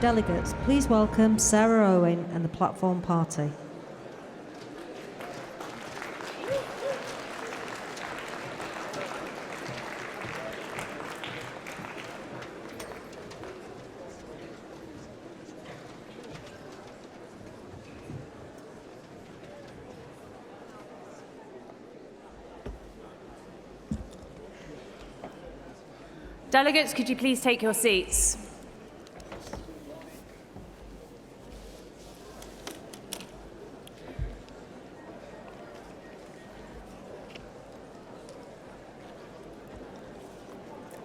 Delegates, please welcome Sarah Owen and the Platform Party. Delegates, could you please take your seats?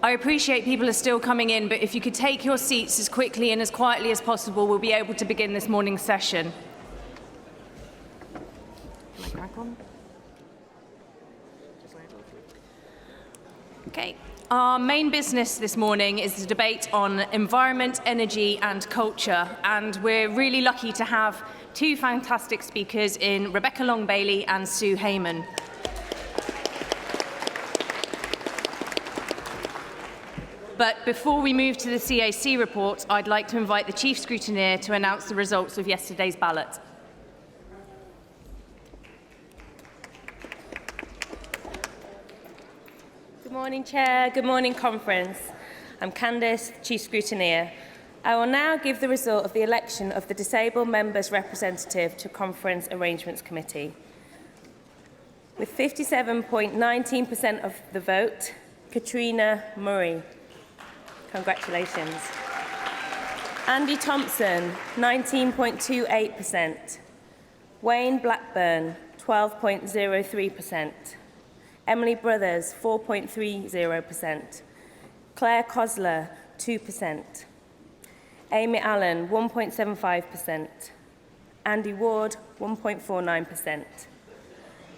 I appreciate people are still coming in, but if you could take your seats as quickly and as quietly as possible, we'll be able to begin this morning's session. Can I crack on? Okay. Our main business this morning is the debate on environment, energy and culture, and we're really lucky to have two fantastic speakers in Rebecca Long-Bailey and Sue Hayman. But before we move to the CAC report, I'd like to invite the Chief Scrutineer to announce the results of yesterday's ballot. Good morning, Chair. Good morning, Conference. I'm Candice, Chief Scrutineer. I will now give the result of the election of the Disabled Members Representative to Conference Arrangements Committee. With 57.19% of the vote, Katrina Murray. Congratulations. Andy Thompson, 19.28%. Wayne Blackburn, 12.03%. Emily Brothers, 4.30%. Claire Kosler, 2%. Amy Allen, 1.75%. Andy Ward, 1.49%.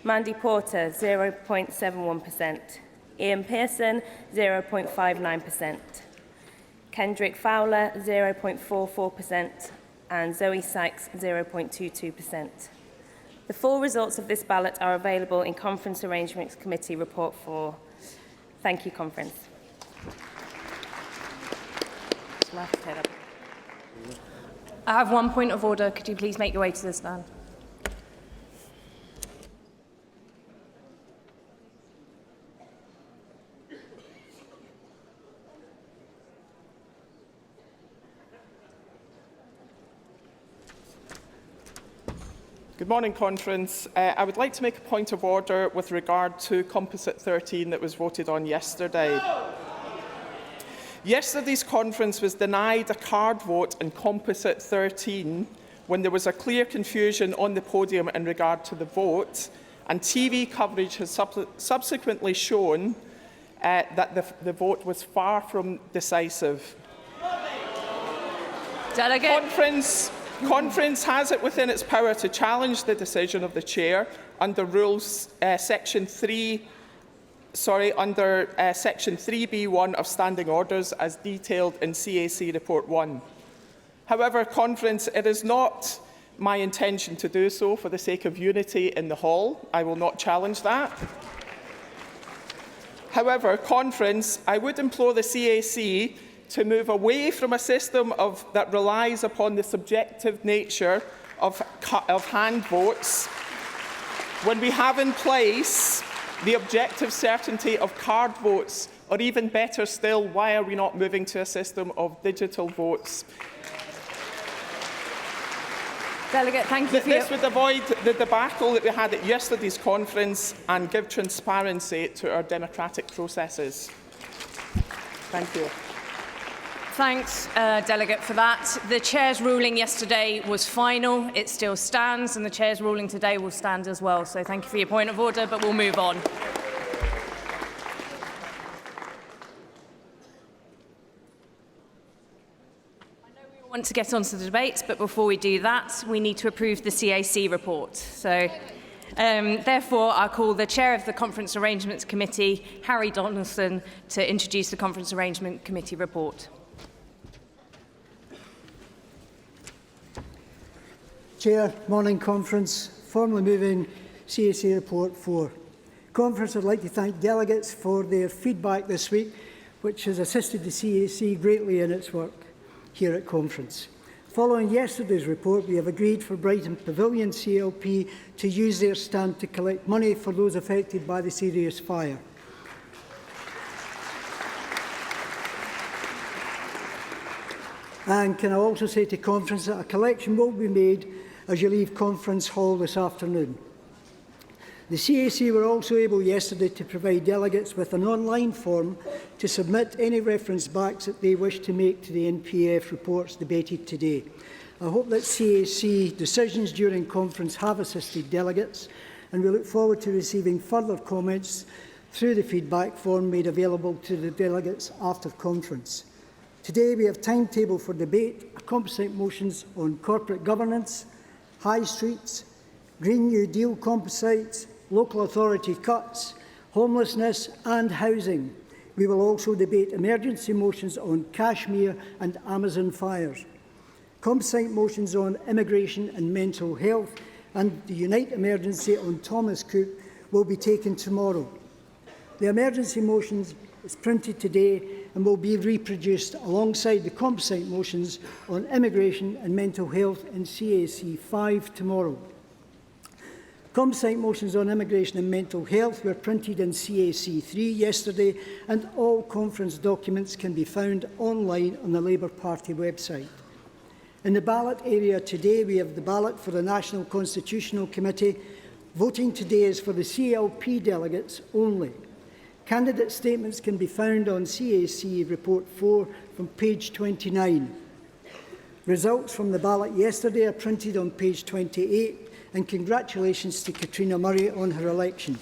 Mandy Porter, 0.71%. Ian Pearson, 0.59%. Kendrick Fowler, 0.44%. And Zoe Sykes, 0.22%. The full results of this ballot are available in Conference Arrangements Committee Report 4. Thank you, Conference. I have one point of order. Could you please make your way to the stand? Good morning, Conference. I would like to make a point of order with regard to Composite 13 that was voted on yesterday. No! Yesterday's conference was denied a card vote on Composite 13 when there was a clear confusion on the podium in regard to the vote, and TV coverage has subsequently shown that the vote was far from decisive. Delegate. Conference has it within its power to challenge the decision of the Chair under Rules Section 3B1 of Standing Orders as detailed in CAC Report 1. However, Conference, it is not my intention to do so for the sake of unity in the hall. I will not challenge that. However, Conference, I would implore the CAC to move away from a system that relies upon the subjective nature of hand votes when we have in place the objective certainty of card votes, or even better still, why are we not moving to a system of digital votes? Delegate, thank you. This would avoid the debacle that we had at yesterday's conference and give transparency to our democratic processes. Thank you. Thanks, Delegate, for that. The Chair's ruling yesterday was final. It still stands, and the Chair's ruling today will stand as well. So thank you for your point of order, but we'll move on. I know we want to get on to the debates, but before we do that, we need to approve the CAC report. So, therefore, I call the Chair of the Conference Arrangements Committee, Harry Donaldson, to introduce the Conference Arrangement Committee report. Chair, morning Conference. Formally moving CAC Report 4. Conference, I'd like to thank delegates for their feedback this week, which has assisted the CAC greatly in its work. here at conference. Following yesterday's report, we have agreed for Brighton Pavilion CLP to use their stand to collect money for those affected by the serious fire. And can I also say to conference that a collection will be made as you leave Conference Hall this afternoon. The CAC were also able yesterday to provide delegates with an online form to submit any reference backs that they wish to make to the NPF reports debated today. I hope that CAC decisions during conference have assisted delegates, and we look forward to receiving further comments through the feedback form made available to the delegates after conference. Today we have timetable for debate, composite motions on corporate governance, high streets, Green New Deal composites, local authority cuts, homelessness and housing. We will also debate emergency motions on Kashmir and Amazon fires, composite motions on immigration and mental health, and the Unite emergency on Thomas Cook will be taken tomorrow. The emergency motions is printed today and will be reproduced alongside the composite motions on immigration and mental health in CAC 5 tomorrow. Composite motions on immigration and mental health were printed in CAC 3 yesterday, and all conference documents can be found online on the Labour Party website. In the ballot area today, we have the ballot for the National Constitutional Committee. Voting today is for the CLP delegates only. Candidate statements can be found on CAC Report 4 from page 29. Results from the ballot yesterday are printed on page 28, and congratulations to Katrina Murray on her election.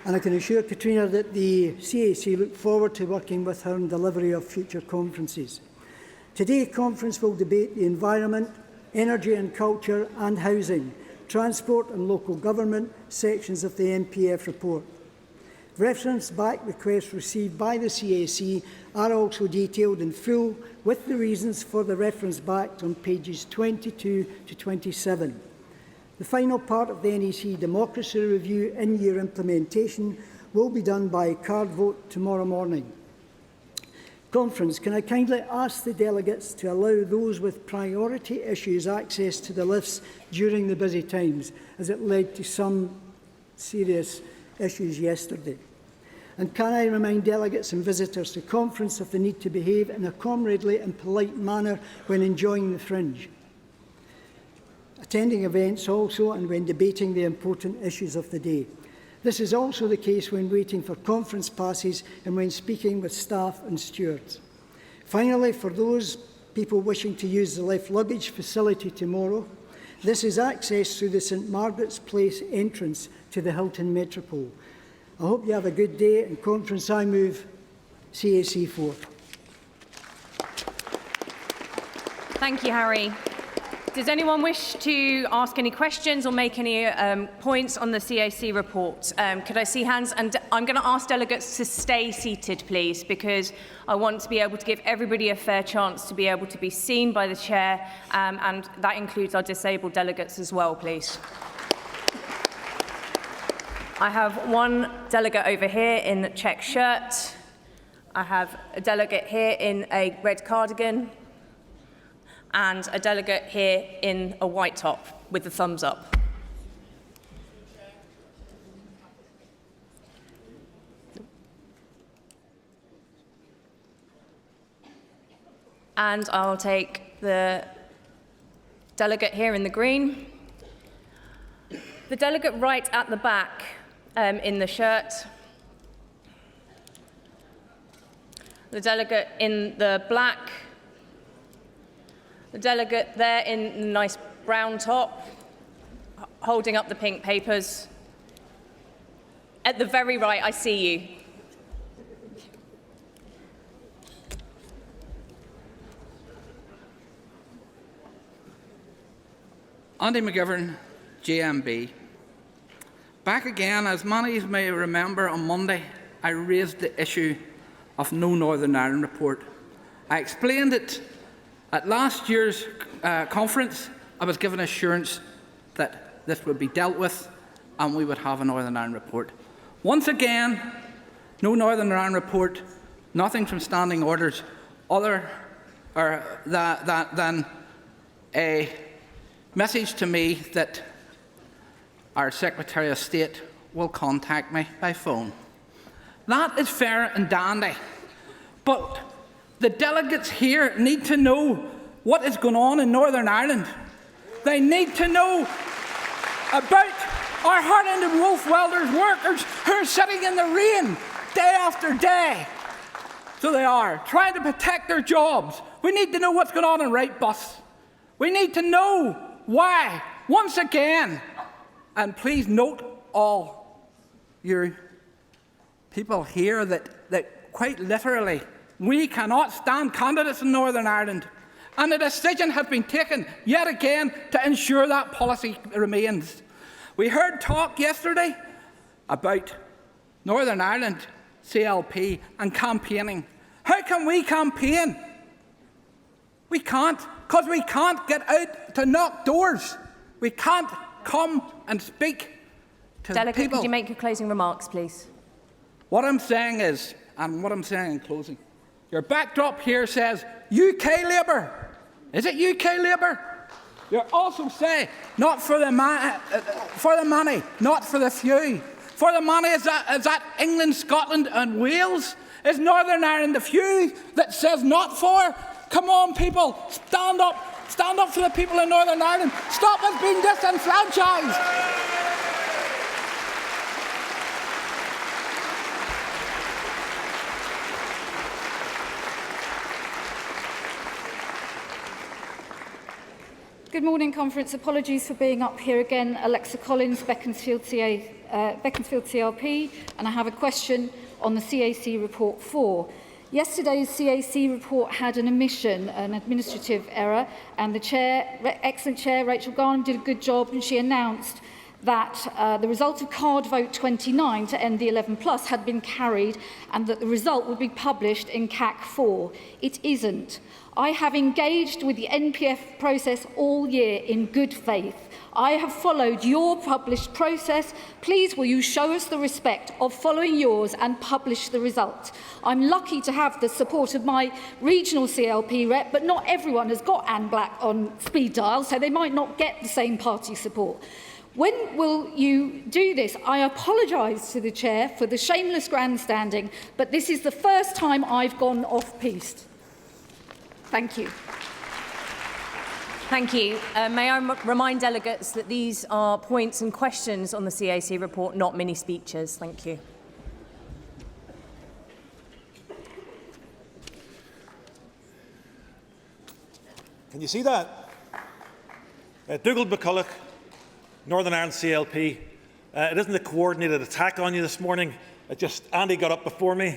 And I can assure Katrina that the CAC look forward to working with her on delivery of future conferences. Today's conference will debate the environment, energy and culture and housing, transport and local government sections of the NPF report. Reference back requests received by the CAC are also detailed in full, with the reasons for the reference back on pages 22 to 27. The final part of the NEC Democracy Review in-year implementation will be done by card vote tomorrow morning. Conference, can I kindly ask the delegates to allow those with priority issues access to the lifts during the busy times, as it led to some serious issues yesterday? And can I remind delegates and visitors to conference of the need to behave in a comradely and polite manner when enjoying the fringe, attending events also, and when debating the important issues of the day. This is also the case when waiting for conference passes and when speaking with staff and stewards. Finally, for those people wishing to use the left luggage facility tomorrow, this is accessed through the St Margaret's Place entrance to the Hilton Metropole. I hope you have a good day. In conference, I move CAC 4. Thank you, Harry. Does anyone wish to ask any questions or make any points on the CAC report? Could I see hands? And I'm going to ask delegates to stay seated, please, because I want to be able to give everybody a fair chance to be able to be seen by the chair, and that includes our disabled delegates as well, please. I have one delegate over here in a check shirt. I have a delegate here in a red cardigan, and a delegate here in a white top with the thumbs up. And I'll take the delegate here in the green. The delegate right at the back in the shirt. The delegate in the black. The delegate there in the nice brown top, holding up the pink papers. At the very right, I see you. Andy McGivern, JMB. Back again, as many may remember, on Monday I raised the issue of no Northern Ireland report. I explained it at last year's conference. I was given assurance that this would be dealt with and we would have a Northern Ireland report. Once again, no Northern Ireland report nothing from standing orders other than a message to me that our Secretary of State will contact me by phone. That is fair and dandy. But the delegates here need to know what is going on in Northern Ireland. They need to know about our Heartland and Wolf Welders workers who are sitting in the rain day after day. So they are, trying to protect their jobs. We need to know what's going on in Wrightbus. We need to know why, once again, and please note all you people here that quite literally we cannot stand candidates in Northern Ireland. And a decision has been taken yet again to ensure that policy remains. We heard talk yesterday about Northern Ireland CLP and campaigning. How can we campaign? We can't, because we can't get out to knock doors. We can't come and speak to Delegate, people. could you make your closing remarks, please? What I'm saying is, and what I'm saying in closing, your backdrop here says UK Labour. Is it UK Labour? You also say not for the money, not for the few. For the money, is that England, Scotland and Wales? Is Northern Ireland the few that says not for? Come on, people, stand up for the people in Northern Ireland. Stop us being disenfranchised. Good morning, Conference. Apologies for being up here again. Alexa Collins, Beaconsfield CLP, and I have a question on the CAC Report 4. Yesterday's CAC report had an omission, an administrative error, and the Chair, excellent Chair, Rachel Garland, did a good job, and she announced that the result of card vote 29 to end the 11 plus had been carried and that the result would be published in CAC 4. It isn't. I have engaged with the NPF process all year in good faith. I have followed your published process. Please will you show us the respect of following yours and publish the result. I'm lucky to have the support of my regional CLP rep, but not everyone has got Anne Black on speed dial, so they might not get the same party support. When will you do this? I apologise to the Chair for the shameless grandstanding, but this is the first time I've gone off-piste. Thank you. Thank you. May I remind delegates that these are points and questions on the CAC report, not mini speeches. Thank you. Can you see that? Dougal McCulloch, Northern Ireland CLP. It isn't a coordinated attack on you this morning. Andy got up before me,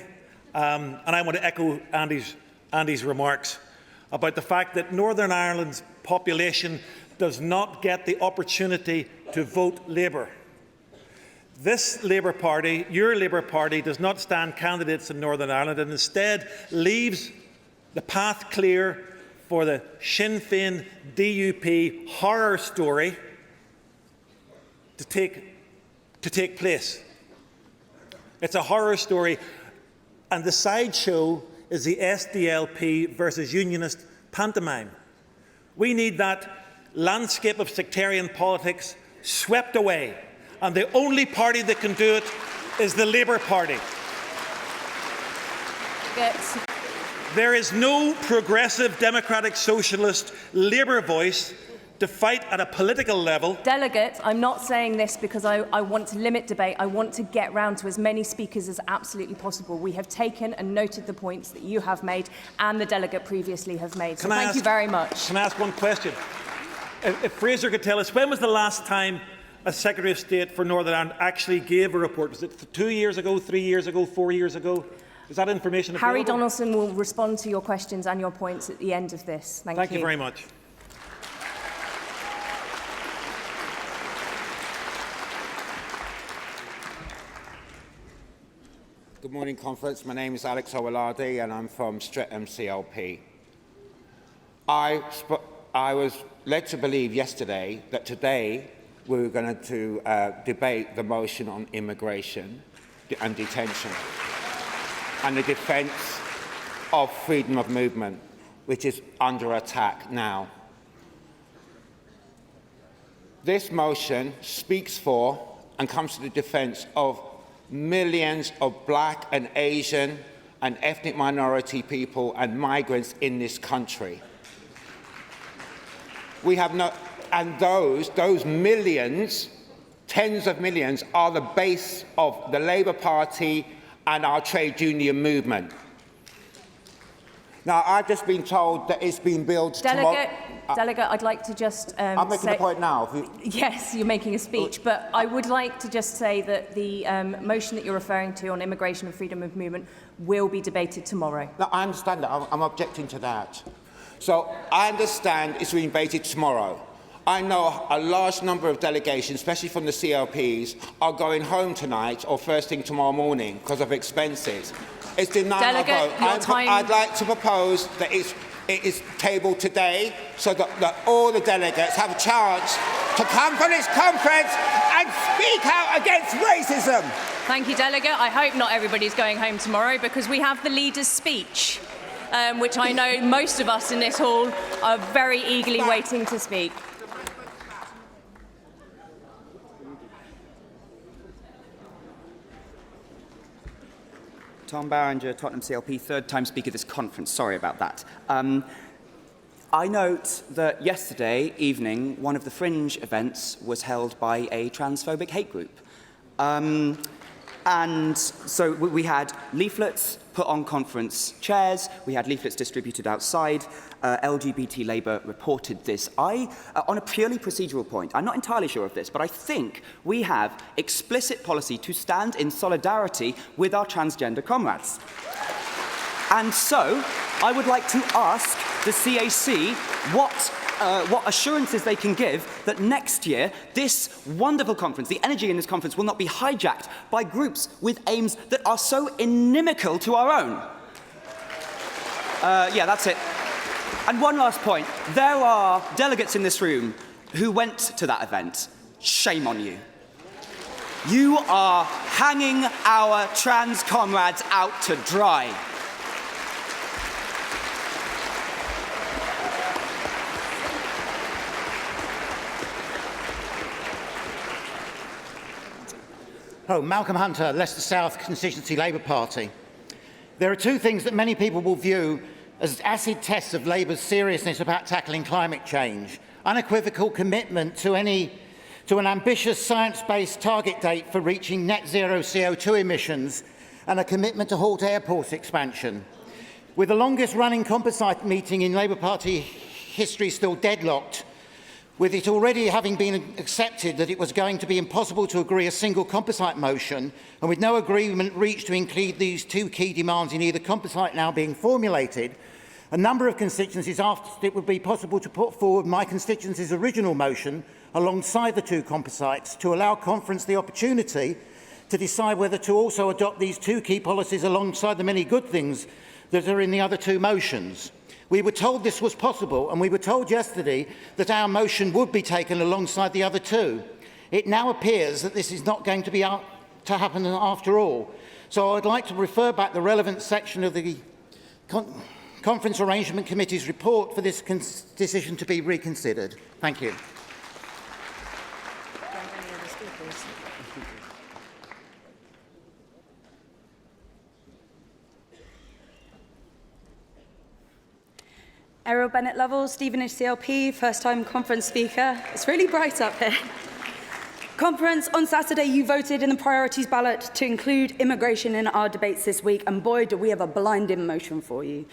and I want to echo Andy's remarks about the fact that Northern Ireland's population does not get the opportunity to vote Labour. This Labour Party, your Labour Party, does not stand candidates in Northern Ireland and instead leaves the path clear for the Sinn Féin DUP horror story to take place. It's a horror story, and the sideshow is the SDLP versus Unionist pantomime. We need that landscape of sectarian politics swept away, and the only party that can do it is the Labour Party. There is no progressive, democratic, socialist Labour voice to fight at a political level. Delegates, I'm not saying this because I want to limit debate. I want to get round to as many speakers as absolutely possible. We have taken and noted the points that you have made and the delegate previously have made. So thank you very much. Can I ask one question? If Fraser could tell us, when was the last time a Secretary of State for Northern Ireland actually gave a report? Was it 2 years ago, 3 years ago, 4 years ago? Is that information available? Harry Donaldson will respond to your questions and your points at the end of this. Thank you very much. Good morning, Conference. My name is Alex Owolade and I'm from Streatham CLP. I was led to believe yesterday that today we were going to debate the motion on immigration and detention and the defence of freedom of movement, which is under attack now. This motion speaks for and comes to the defence of millions of black and Asian and ethnic minority people and migrants in this country. We have no, and those millions, tens of millions, are the base of the Labour Party and our trade union movement. Now, I've just been told that it's been billed Delegate, I'd like to just I'm making a point now. Yes, you're making a speech, but I would like to just say that the motion that you're referring to on immigration and freedom of movement will be debated tomorrow. No, I understand that. I'm objecting to that. So I understand it's being debated tomorrow. I know a large number of delegations, especially from the CLPs, are going home tonight or first thing tomorrow morning because of expenses. It's denying Delegate, a vote. time. I'd like to propose that it is tabled today so that all the delegates have a chance to come for this conference and speak out against racism. Thank you, Delegate. I hope not everybody's going home tomorrow because we have the leader's speech, which I know most of us in this hall are very eagerly waiting to speak. Tom Barringer, Tottenham CLP, third time speaker of this conference. Sorry about that. I note that yesterday evening, one of the Fringe events was held by a transphobic hate group. And so we had leaflets put on conference chairs, we had leaflets distributed outside, LGBT Labour reported this. On a purely procedural point, I'm not entirely sure of this, but I think we have explicit policy to stand in solidarity with our transgender comrades. And so, I would like to ask the CAC what assurances they can give that next year, this wonderful conference, the energy in this conference, will not be hijacked by groups with aims that are so inimical to our own. Yeah, that's it. And one last point. There are delegates in this room who went to that event. Shame on you. You are hanging our trans comrades out to dry. Oh, Malcolm Hunter, Leicester South Constituency Labour Party. There are two things that many people will view as acid tests of Labour's seriousness about tackling climate change. Unequivocal commitment to an ambitious science-based target date for reaching net zero CO2 emissions and a commitment to halt airport expansion. With the longest running composite meeting in Labour Party history still deadlocked, with it already having been accepted that it was going to be impossible to agree a single composite motion, and with no agreement reached to include these two key demands in either composite now being formulated, a number of constituencies asked it would be possible to put forward my constituency's original motion alongside the two composites to allow conference the opportunity to decide whether to also adopt these two key policies alongside the many good things that are in the other two motions. We were told this was possible, and we were told yesterday that our motion would be taken alongside the other two. It now appears that this is not going to be to happen after all. So I'd like to refer back the relevant section of the Conference Arrangement Committee's report for this decision to be reconsidered. Thank you. Errol Bennett-Lovell, Stevenage CLP, first-time conference speaker. It's really bright up here. Conference, on Saturday you voted in the priorities ballot to include immigration in our debates this week, and boy do we have a blinding motion for you.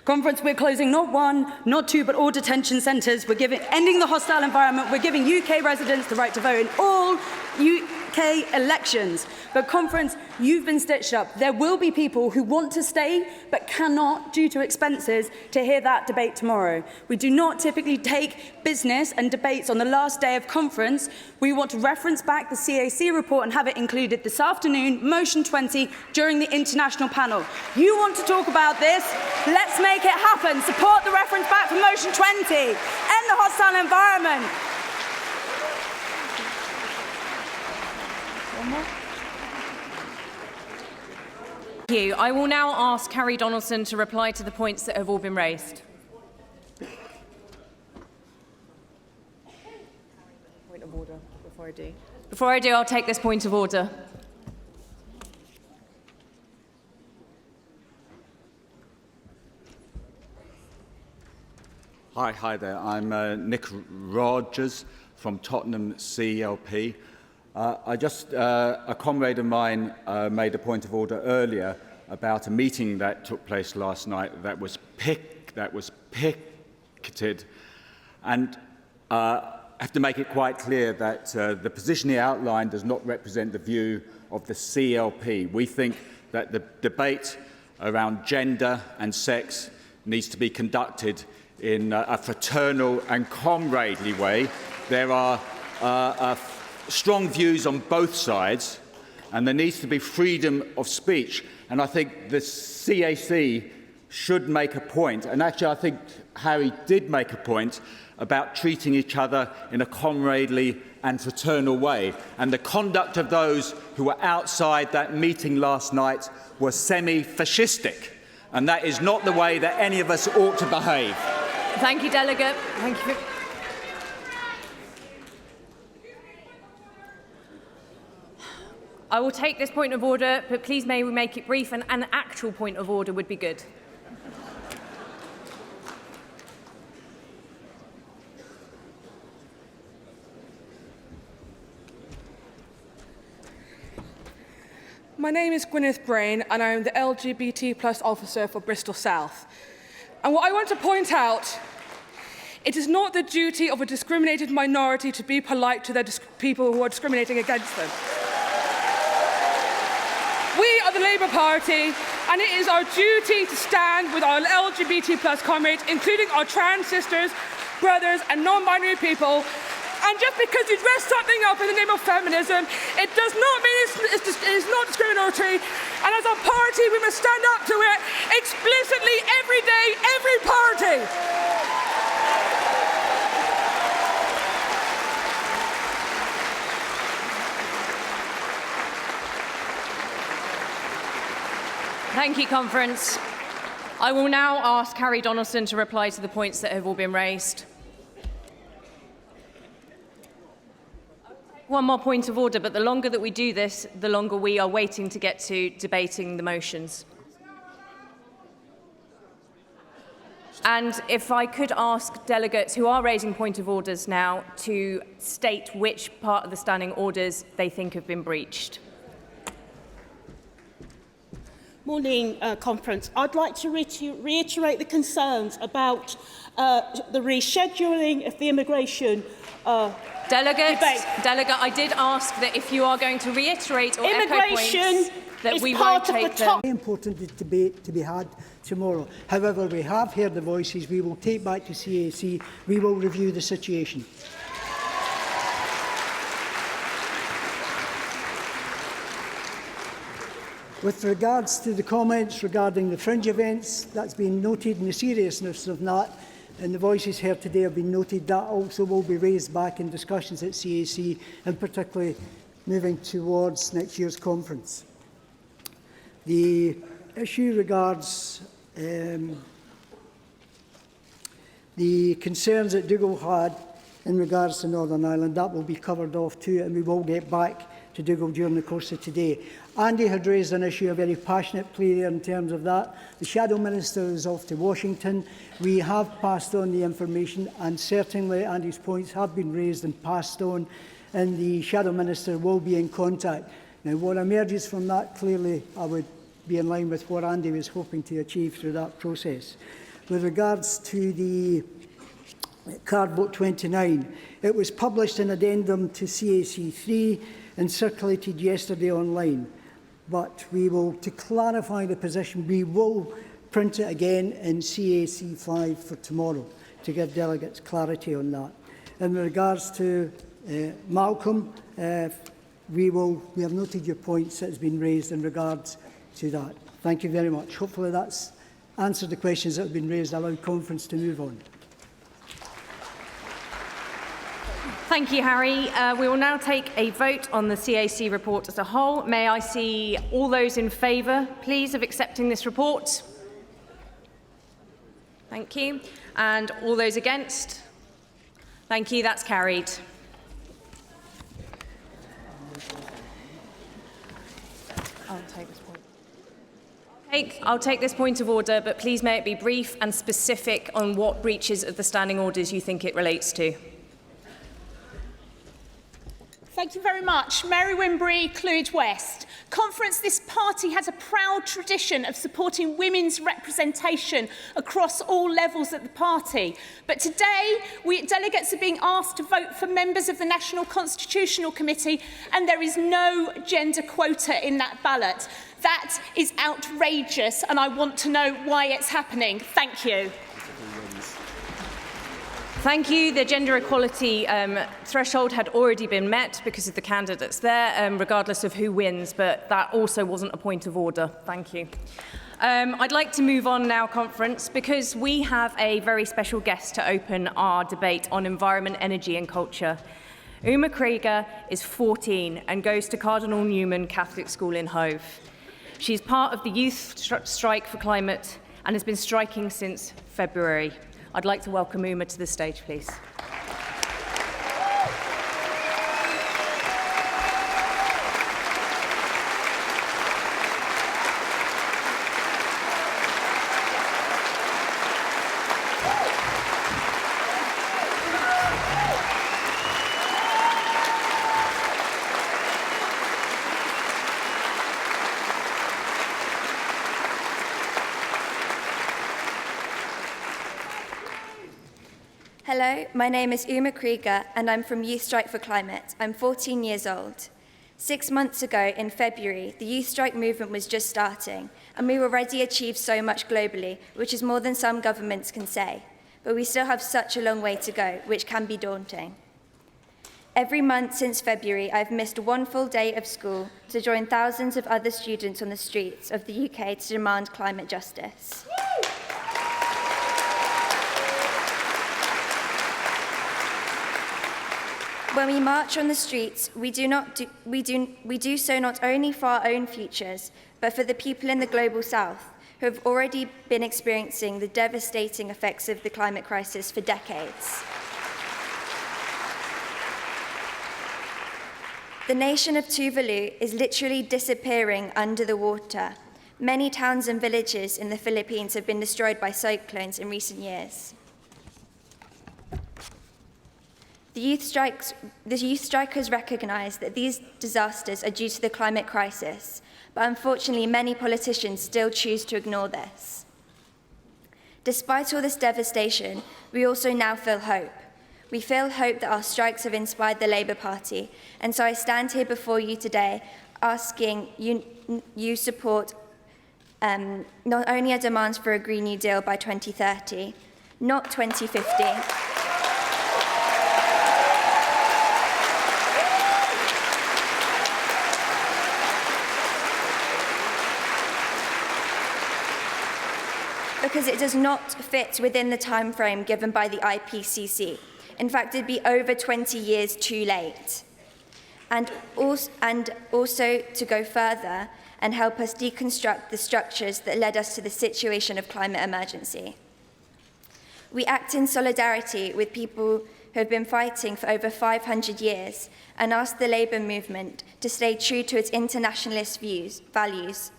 Conference, we're closing not one, not two, but all detention centres. We're ending the hostile environment. We're giving UK residents the right to vote in all UK elections. But conference, you've been stitched up. There will be people who want to stay but cannot, due to expenses, to hear that debate tomorrow. We do not typically take business and debates on the last day of conference. We want to reference back the CAC report and have it included this afternoon, motion 20, during the international panel. You want to talk about this? Let's make it happen. Support the reference back for motion 20. End the hostile environment. One more. Thank you. I will now ask Harry Donaldson to reply to the points that have all been raised. Point of order before I do. Before I do, I'll take this point of order. Hi there. I'm Nick Rogers from Tottenham CLP. A comrade of mine made a point of order earlier about a meeting that took place last night that was picketed, and I have to make it quite clear that the position he outlined does not represent the view of the CLP. We think that the debate around gender and sex needs to be conducted in a fraternal and comradely way. There are strong views on both sides, and there needs to be freedom of speech. And I think the CAC should make a point, and actually I think Harry did make a point, about treating each other in a comradely and fraternal way. And the conduct of those who were outside that meeting last night was semi-fascistic. And that is not the way that any of us ought to behave. Thank you, Delegate. Thank you. I will take this point of order, but please may we make it brief, and an actual point of order would be good. My name is Gwyneth Brain, and I am the LGBT+ officer for Bristol South. And what I want to point out, it is not the duty of a discriminated minority to be polite to their people who are discriminating against them. We are the Labour Party, and it is our duty to stand with our LGBT+ comrades, including our trans sisters, brothers and non-binary people. And just because you dress something up in the name of feminism, it does not mean it's not discriminatory. And as a party, we must stand up to it explicitly every day, every party. Thank you, Conference. I will now ask Harry Donaldson to reply to the points that have all been raised. One more point of order, but the longer that we do this, the longer we are waiting to get to debating the motions. And if I could ask delegates who are raising point of orders now to state which part of the standing orders they think have been breached. Morning, Conference. I'd like to reiterate the concerns about the rescheduling of the immigration Delegate, debate. Delegate, I did ask that if you are going to reiterate or echo points, that we won't take them. Very important debate to be had tomorrow. However, we have heard the voices. We will take back to CAC. We will review the situation. With regards to the comments regarding the fringe events, that's been noted, and the seriousness of that, and the voices here today have been noted. That also will be raised back in discussions at CAC, and particularly moving towards next year's conference. The issue regards the concerns that Dougal had in regards to Northern Ireland. That will be covered off too, and we will get back to Dougal during the course of today. Andy had raised an issue, a very passionate plea there in terms of that. The Shadow Minister is off to Washington. We have passed on the information, and certainly Andy's points have been raised and passed on, and the Shadow Minister will be in contact. Now, what emerges from that, clearly, I would be in line with what Andy was hoping to achieve through that process. With regards to the Card Vote 29, it was published in addendum to CAC 3 and circulated yesterday online. But we will, to clarify the position, we will print it again in CAC 5 for tomorrow to give delegates clarity on that. In regards to Malcolm, we have noted your points that has been raised in regards to that. Thank you very much. Hopefully that's answered the questions that have been raised. I allow conference to move on. Thank you, Harry. We will now take a vote on the CAC report as a whole. May I see all those in favour, please, of accepting this report? Thank you. And all those against? Thank you. That's carried. I'll take this point of order, but please may it be brief and specific on what breaches of the standing orders you think it relates to. Thank you very much. Mary Wimbury, Clwyd West. Conference, this party has a proud tradition of supporting women's representation across all levels of the party. But today, delegates are being asked to vote for members of the National Constitutional Committee, and there is no gender quota in that ballot. That is outrageous, and I want to know why it's happening. Thank you. Thank you. The gender equality threshold had already been met because of the candidates there, regardless of who wins, but that also wasn't a point of order. Thank you. I'd like to move on now, Conference, because we have a very special guest to open our debate on environment, energy and culture. Uma Krieger is 14 and goes to Cardinal Newman Catholic School in Hove. She's part of the Youth Strike for Climate and has been striking since February. I'd like to welcome Uma to the stage, please. Hello, my name is Uma Krieger and I'm from Youth Strike for Climate. I'm 14 years old. 6 months ago, in February, the Youth Strike movement was just starting, and we already achieved so much globally, which is more than some governments can say. But we still have such a long way to go, which can be daunting. Every month since February, I've missed one full day of school to join thousands of other students on the streets of the UK to demand climate justice. When we march on the streets, we do so not only for our own futures, but for the people in the global south who have already been experiencing the devastating effects of the climate crisis for decades. The nation of Tuvalu is literally disappearing under the water. Many towns and villages in the Philippines have been destroyed by cyclones in recent years. The youth strikers recognise that these disasters are due to the climate crisis, but unfortunately many politicians still choose to ignore this. Despite all this devastation, we also now feel hope. We feel hope that our strikes have inspired the Labour Party, and so I stand here before you today asking you support not only our demands for a Green New Deal by 2030, not 2050, because it does not fit within the time frame given by the IPCC. In fact, it'd be over 20 years too late. And also to go further and help us deconstruct the structures that led us to the situation of climate emergency. We act in solidarity with people who have been fighting for over 500 years and ask the Labour movement to stay true to its internationalist values.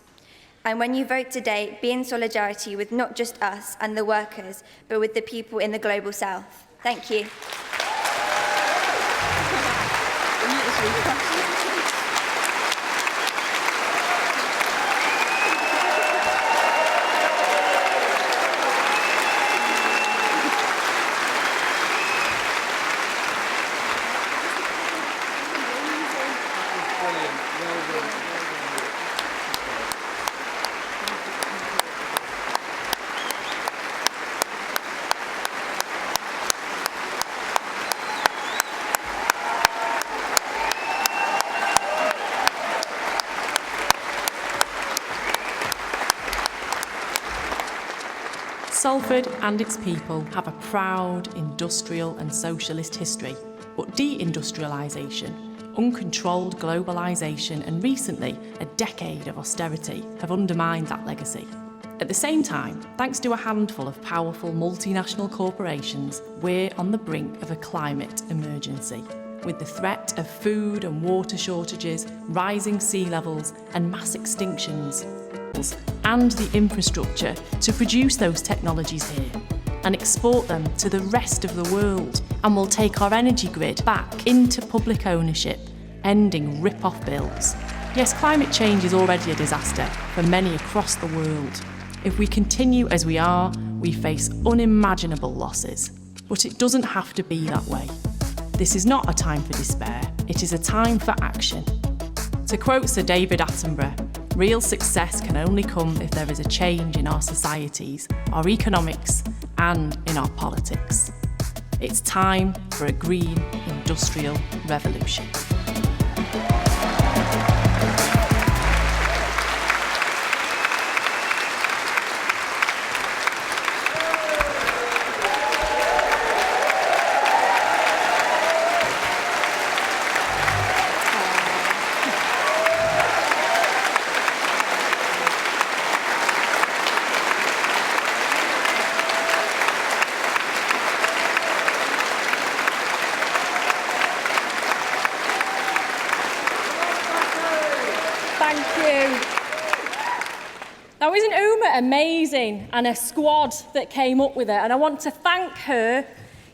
And when you vote today, be in solidarity with not just us and the workers, but with the people in the global south. Thank you. Salford and its people have a proud industrial and socialist history, but deindustrialisation, uncontrolled globalisation and recently a decade of austerity have undermined that legacy. At the same time, thanks to a handful of powerful multinational corporations, we're on the brink of a climate emergency, with the threat of food and water shortages, rising sea levels and mass extinctions, and the infrastructure to produce those technologies here and export them to the rest of the world, and will take our energy grid back into public ownership, ending rip-off bills. Yes, climate change is already a disaster for many across the world. If we continue as we are, we face unimaginable losses. But it doesn't have to be that way. This is not a time for despair, it is a time for action. To quote Sir David Attenborough, real success can only come if there is a change in our societies, our economics, and in our politics. It's time for a green industrial revolution. Now, isn't Uma amazing, and a squad that came up with her? And I want to thank her,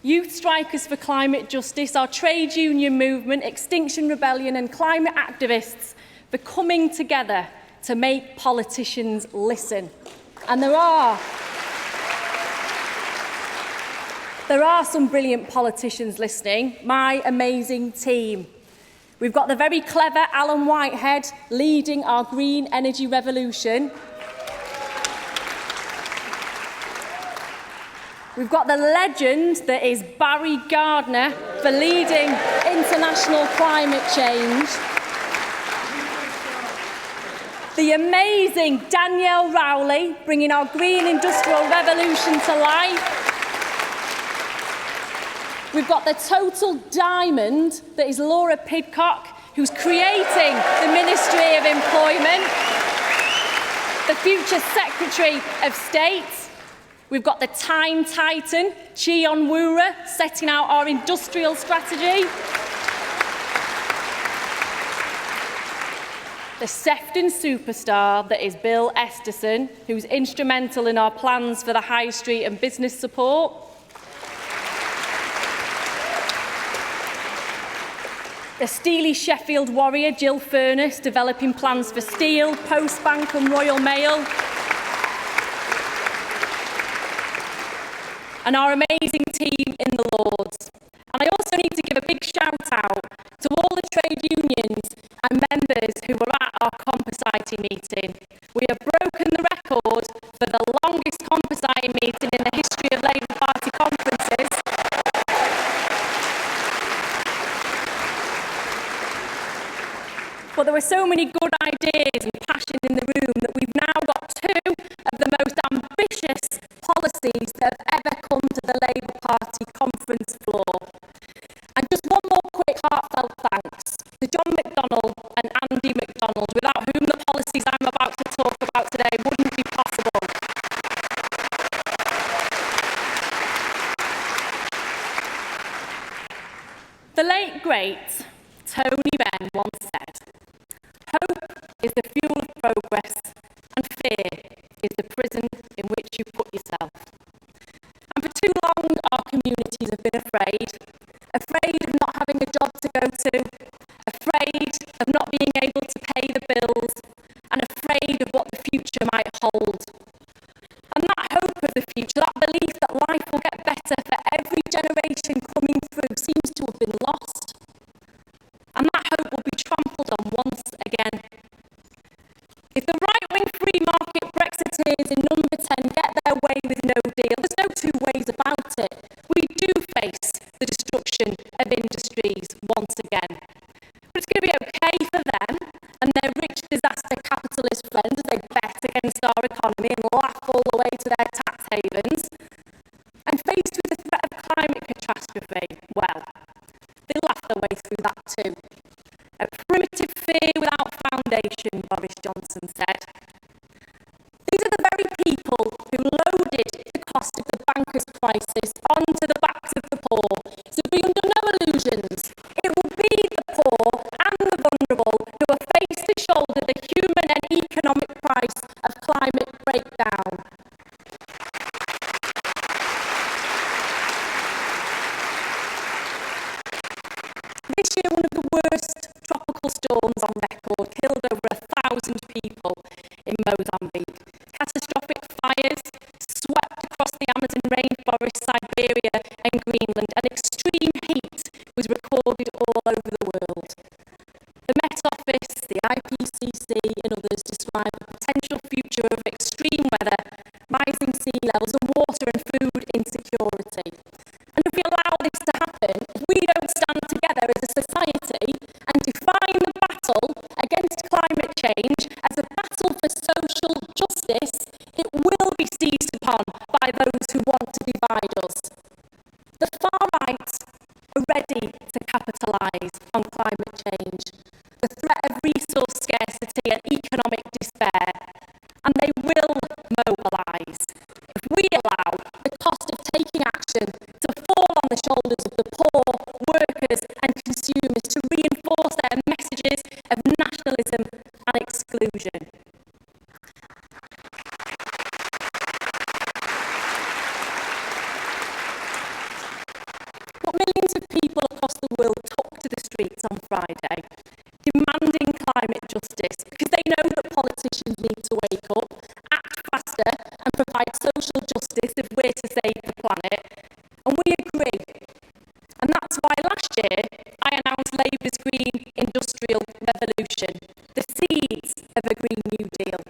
Youth Strikers for Climate Justice, our trade union movement, Extinction Rebellion and climate activists for coming together to make politicians listen. And there are some brilliant politicians listening, my amazing team. We've got the very clever Alan Whitehead leading our green energy revolution. We've got the legend that is Barry Gardner for leading international climate change. The amazing Danielle Rowley bringing our green industrial revolution to life. We've got the total diamond that is Laura Pidcock, who's creating the Ministry of Employment. The future Secretary of State. We've got the time titan, Chi Onwurah, setting out our industrial strategy. The Sefton superstar that is Bill Esterson, who's instrumental in our plans for the high street and business support. The steely Sheffield warrior, Jill Furness, developing plans for Steel, Postbank and Royal Mail. And our amazing team in the Lords. And I also need to give a big shout out to all the trade unions and members who were at our compositing meeting. We have broken the record for the longest compositing meeting in the history of Labour Party conferences. But there were so many good ideas and passion in the room that we've now got two of the most ambitious policies that have ever come to the Labour Party conference floor. And just one more quick heartfelt thanks to John McDonnell and Andy McDonald, without whom the policies I'm about to talk about today wouldn't be possible. The late, great Tony Benn once said, "Hope is the fuel of progress, and fear is the prison in which you put yourself." And for too long, our communities have been afraid of not having a job to go to, afraid of not being able to pay the bills, and afraid of what the future might hold. And that hope of the future, that belief that life will get better for every generation coming through, seems to have been lost. And that hope will be trampled on once again. If the right-wing free market Brexiteers in number 10 get their way with no deal, there's no two ways about it. We do face the destruction of industries once again. But it's going to be okay for them and their rich disaster capitalist friends as they bet against our economy and laugh all the way to their tax havens. catastrophe, well, they laughed their way through that too. A primitive fear without foundation, Boris Johnson said. These are the very people who loaded the cost of the bankers' crisis onto the backs of the poor. So be under no illusions. It will be the poor and the vulnerable who are face to shoulder the human and economic price of climate breakdown. This year, one of the worst tropical storms on record killed over 1,000 people in Mozambique. Catastrophic fires swept across the Amazon rainforest, Siberia and Greenland, and extreme heat was recorded all over the world. The Met Office, the IPCC and others describe a potential future of extreme weather, rising sea levels and water and food insecurity. And if we allow this to happen, if we don't stand together as a society and define the battle against climate change as a battle for social justice, it will be seized upon by those who want to divide us. The far right are ready to capitalise on climate change, the threat of resource scarcity and economic despair, and they will mobilise. If we allow the cost of taking action to fall on the shoulders of the poor, workers and consumers to reinforce their messages of nationalism and exclusion. But millions of people across the world took to the streets on Friday, demanding climate justice because they know that politicians need to wake up, act faster and provide social justice if we're to save the planet. And we agree. And that's why last year I announced Labour's Green Industrial Revolution, the seeds of a Green New Deal.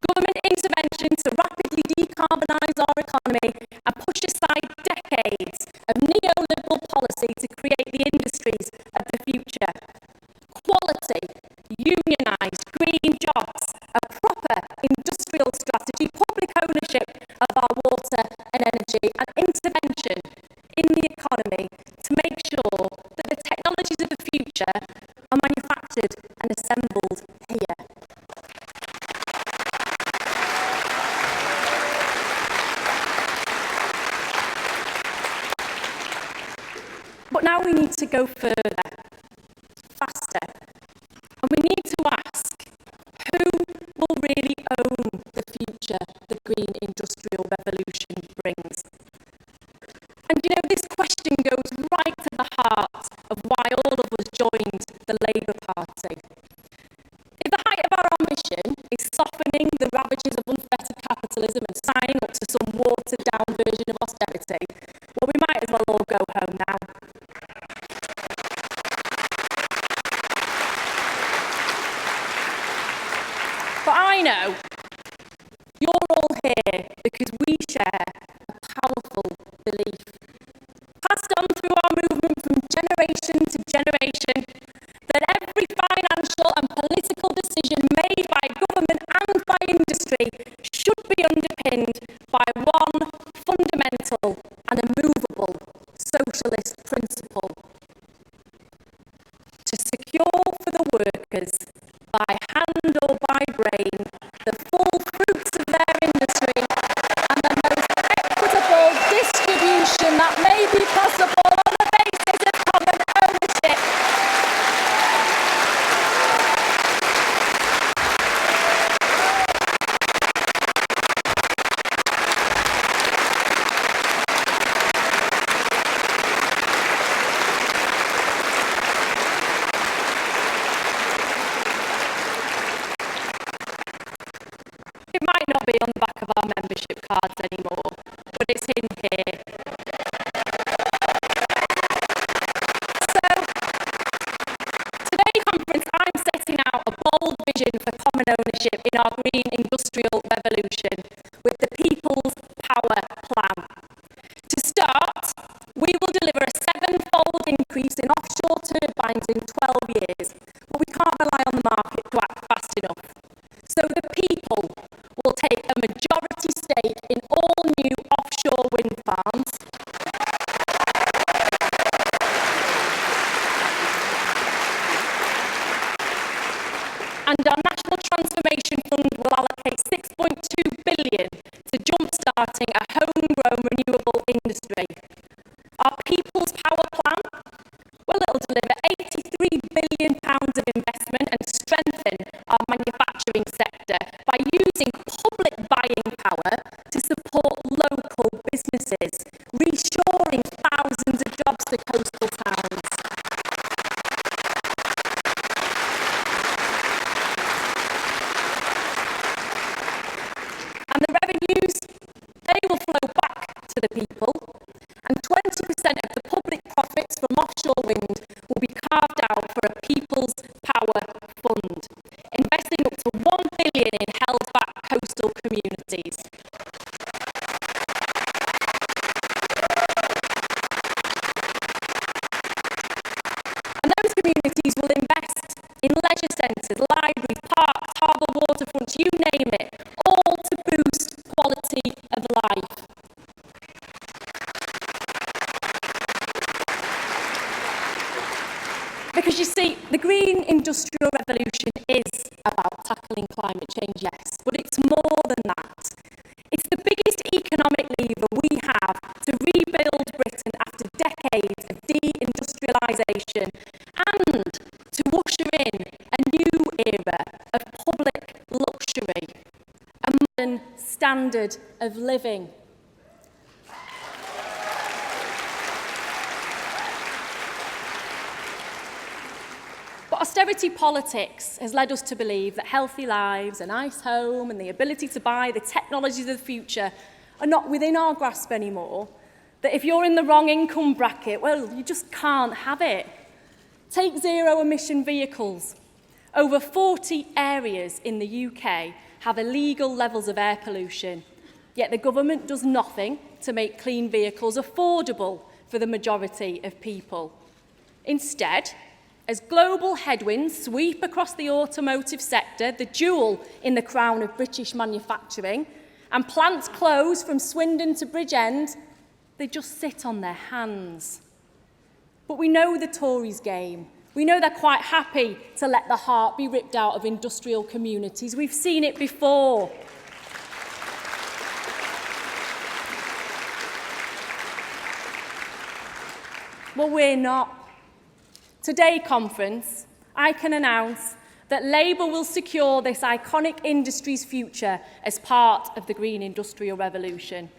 Government intervention to rapidly decarbonise our economy and push aside decades of neoliberal policy to create the industries of the future. Quality, unionised, green jobs, a proper industrial strategy, public ownership of our water and energy, and intervention in the economy to make sure that the technologies of the future are manufactured and assembled here. But now we need to go further, faster, and we need to ask who will really own the future the green industrial revolution brings. And you know, this question goes right to the heart of why all of us joined the Labour Party. If the height of our ambition is softening the ravages of unfettered capitalism and signing up to some watered-down version of austerity, well, we might as well all go home now. But I know you're all here because we share a powerful belief, passed on through our movement from generation to generation, that every financial and political decision made by government and by industry should be underpinned by one fundamental and immovable socialist principle: to secure for the workers, by hand or by brain, the full fruits of their industry and the most equitable distribution that may be possible on the basis of common ownership. It might not be on the back of our membership cards anymore, but it's in here. So, today's conference, I'm setting out a bold vision for common ownership in our green industrial revolution with the People's Power Plan. To start, we will deliver a 7-fold increase in offshore turbines in 12 years, but we can't rely on the market to act fast enough. So the people will take a majority stake in all new offshore wind farms. the coastal towns. And the revenues, they will flow back to the people, and 20% of the public profits from offshore wind will be carved out for a People's Power Fund, investing up to £1 billion in held-back coastal communities. And those communities will invest in leisure centres, libraries, parks, harbour waterfronts, you name it, all to boost quality of life. Because you see, the green industrial revolution is about tackling climate change, yes, but it's more than that. It's the biggest economic lever we have to rebuild Britain after decades of deindustrialisation and to usher in a new era of public luxury, a modern standard of living. But austerity politics has led us to believe that healthy lives, a nice home and the ability to buy the technologies of the future are not within our grasp anymore. That if you're in the wrong income bracket, well, you just can't have it. Take zero-emission vehicles. Over 40 areas in the UK have illegal levels of air pollution, yet the government does nothing to make clean vehicles affordable for the majority of people. Instead, as global headwinds sweep across the automotive sector, the jewel in the crown of British manufacturing, and plants close from Swindon to Bridgend, they just sit on their hands. But we know the Tories' game. We know they're quite happy to let the heart be ripped out of industrial communities. We've seen it before. Well, we're not. Today, conference, I can announce that Labour will secure this iconic industry's future as part of the green industrial revolution.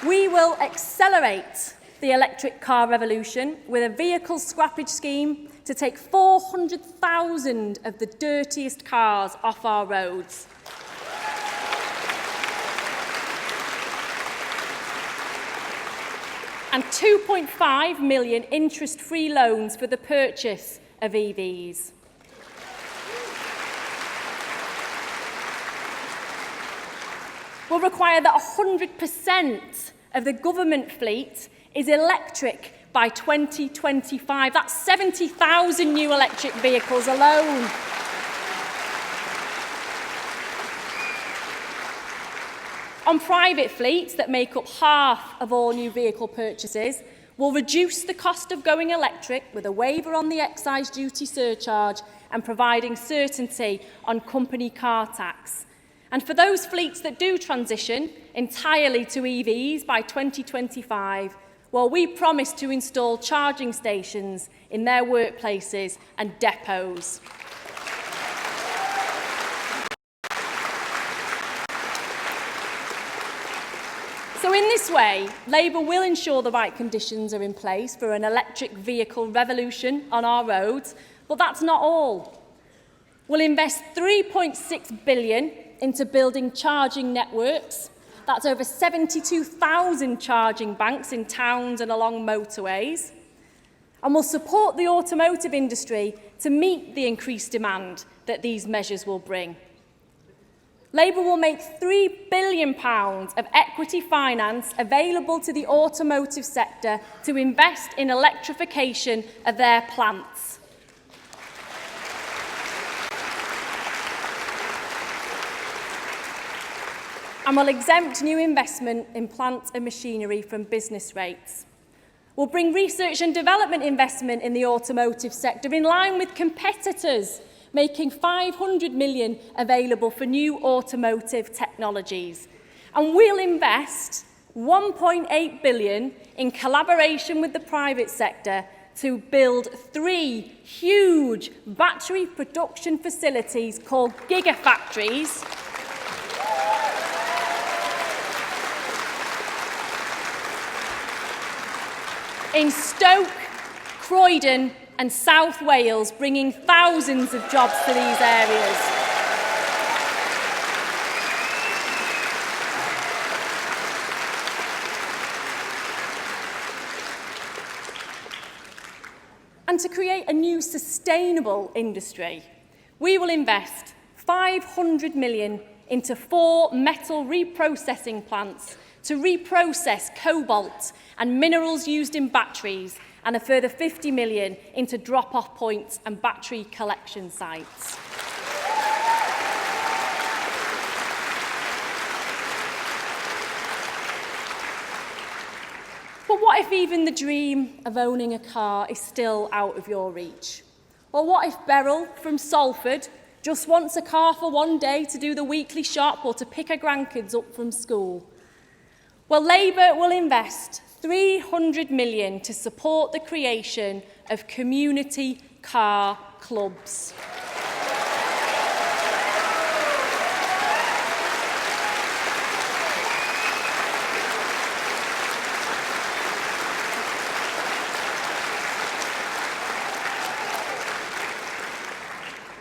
We will accelerate the electric car revolution with a vehicle scrappage scheme to take 400,000 of the dirtiest cars off our roads. And 2.5 million interest-free loans for the purchase of EVs. Will require that 100% of the government fleet is electric by 2025. That's 70,000 new electric vehicles alone. On private fleets that make up half of all new vehicle purchases, will reduce the cost of going electric with a waiver on the excise duty surcharge and providing certainty on company car tax. And for those fleets that do transition entirely to EVs by 2025, well, we promise to install charging stations in their workplaces and depots. So in this way, Labour will ensure the right conditions are in place for an electric vehicle revolution on our roads, but that's not all. We'll invest £3.6 billion into building charging networks. That's over 72,000 charging banks in towns and along motorways. And we'll support the automotive industry to meet the increased demand that these measures will bring. Labour will make £3 billion of equity finance available to the automotive sector to invest in electrification of their plants. And will exempt new investment in plant and machinery from business rates. We'll bring research and development investment in the automotive sector in line with competitors, making £500 million available for new automotive technologies. And we'll invest £1.8 billion in collaboration with the private sector to build 3 huge battery production facilities called gigafactories in Stoke, Croydon and South Wales, bringing thousands of jobs to these areas. And to create a new sustainable industry, we will invest £500 million into 4 metal reprocessing plants to reprocess cobalt and minerals used in batteries, and a further £50 million into drop-off points and battery collection sites. But what if even the dream of owning a car is still out of your reach? Well, what if Beryl from Salford just wants a car for one day to do the weekly shop or to pick her grandkids up from school? Well, Labour will invest £300 million to support the creation of community car clubs.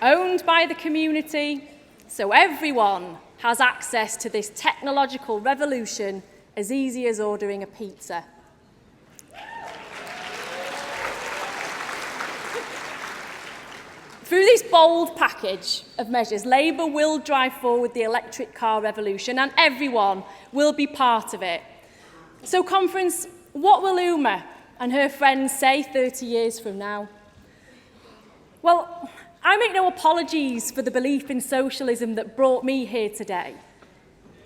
Owned by the community, so everyone has access to this technological revolution as easy as ordering a pizza. Through this bold package of measures, Labour will drive forward the electric car revolution, and everyone will be part of it. So, conference, what will Uma and her friends say 30 years from now? Well, I make no apologies for the belief in socialism that brought me here today.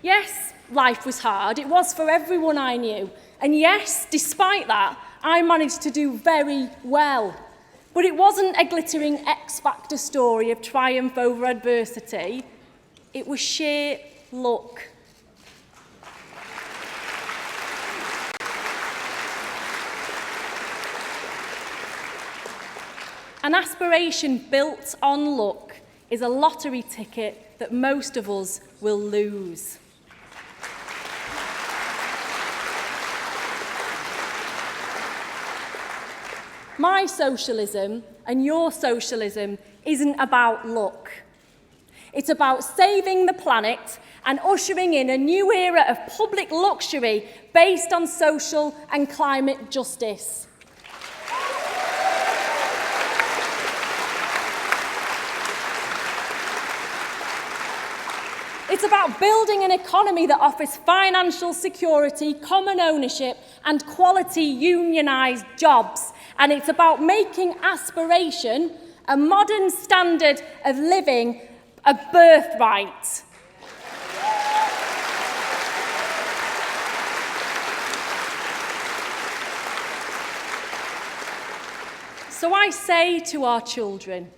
Yes, life was hard. It was for everyone I knew. And yes, despite that, I managed to do very well. But it wasn't a glittering X Factor story of triumph over adversity. It was sheer luck. An aspiration built on luck is a lottery ticket that most of us will lose. My socialism and your socialism isn't about luck. It's about saving the planet and ushering in a new era of public luxury based on social and climate justice. It's about building an economy that offers financial security, common ownership, and quality unionised jobs. And it's about making aspiration, a modern standard of living, a birthright. So I say to our children,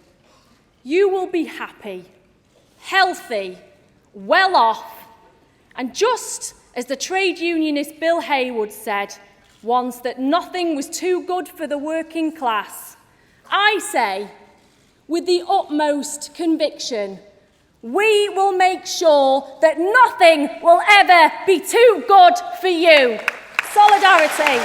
you will be happy, healthy, well off, and just as the trade unionist Bill Haywood said once, that nothing was too good for the working class, I say, with the utmost conviction, we will make sure that nothing will ever be too good for you. Solidarity.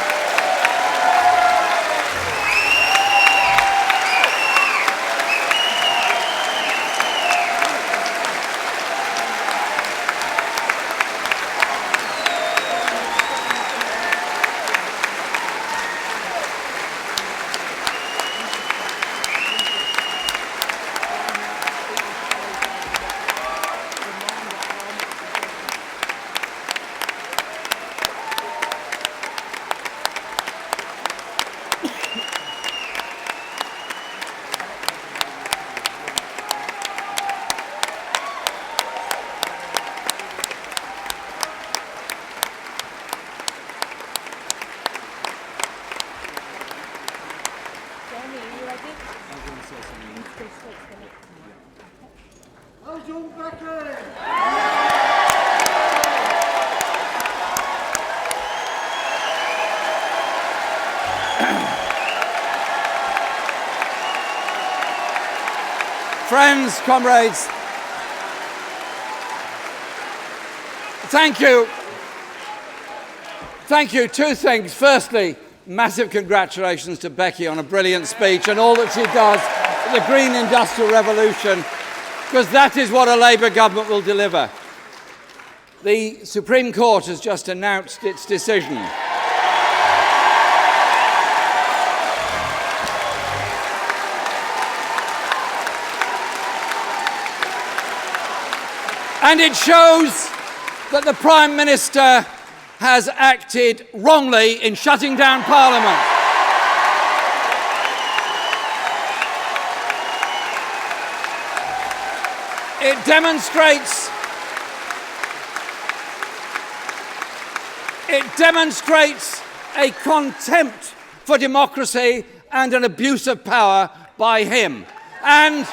Friends, comrades, thank you. Thank you. Two things. Firstly, massive congratulations to Becky on a brilliant speech and all that she does for the Green Industrial Revolution, because that is what a Labour government will deliver. The Supreme Court has just announced its decision. And it shows that the Prime Minister has acted wrongly in shutting down Parliament. It demonstrates a contempt for democracy and an abuse of power by him. And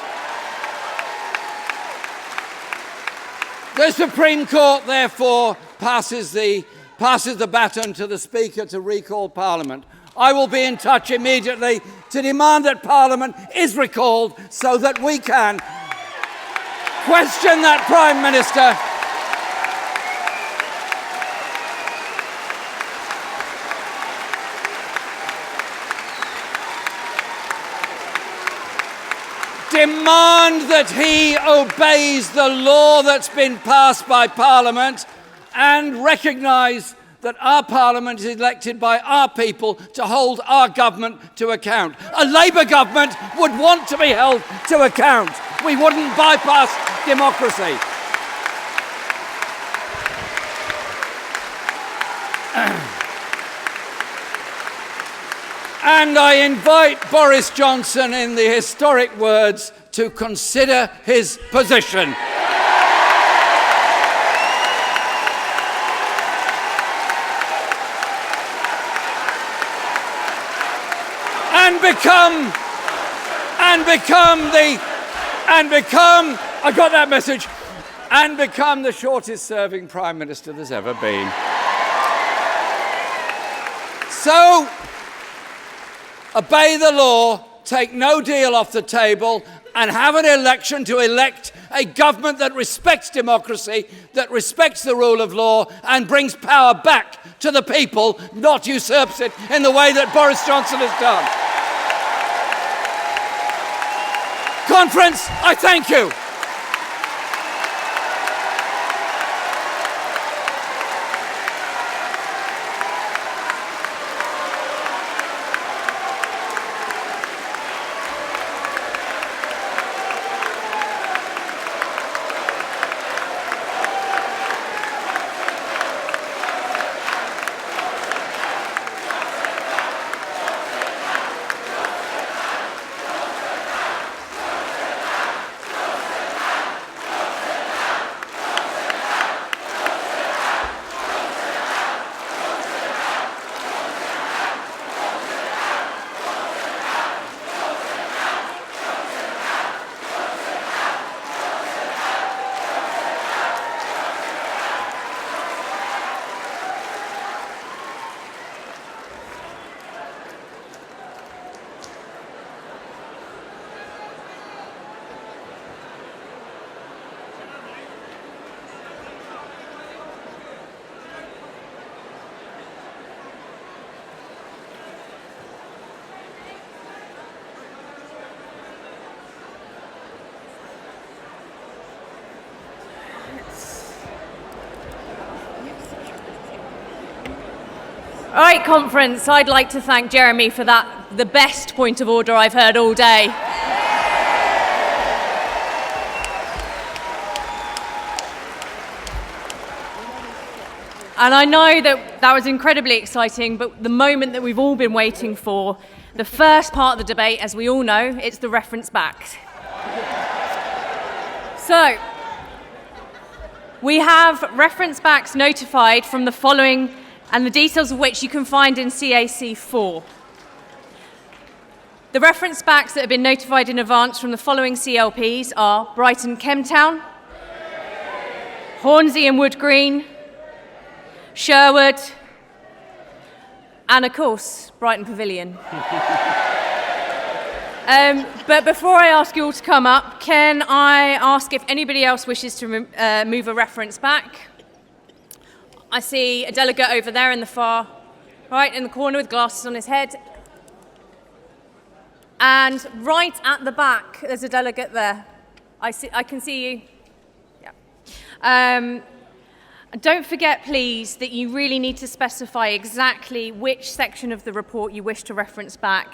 the Supreme Court, therefore, passes the baton to the Speaker to recall Parliament. I will be in touch immediately to demand that Parliament is recalled so that we can question that Prime Minister demand that he obeys the law that's been passed by Parliament and recognise that our Parliament is elected by our people to hold our government to account. A Labour government would want to be held to account. We wouldn't bypass democracy. And I invite Boris Johnson, in the historic words, to consider his position. And become the shortest serving Prime Minister there's ever been. So, obey the law, take no deal off the table, and have an election to elect a government that respects democracy, that respects the rule of law, and brings power back to the people, not usurps it in the way that Boris Johnson has done. Conference, I thank you. All right, conference, I'd like to thank Jeremy for the best point of order I've heard all day. And I know that was incredibly exciting, but the moment that we've all been waiting for, the first part of the debate, as we all know, it's the reference back. So, we have reference backs notified from the following, and the details of which you can find in CAC 4. The reference backs that have been notified in advance from the following CLPs are Brighton Kemptown, Hornsey and Wood Green, Sherwood, and of course, Brighton Pavilion. But before I ask you all to come up, can I ask if anybody else wishes to move a reference back? I see a delegate over there in the far right in the corner with glasses on his head. And right at the back, there's a delegate there. I can see you. Yeah. Don't forget, please, that you really need to specify exactly which section of the report you wish to reference back.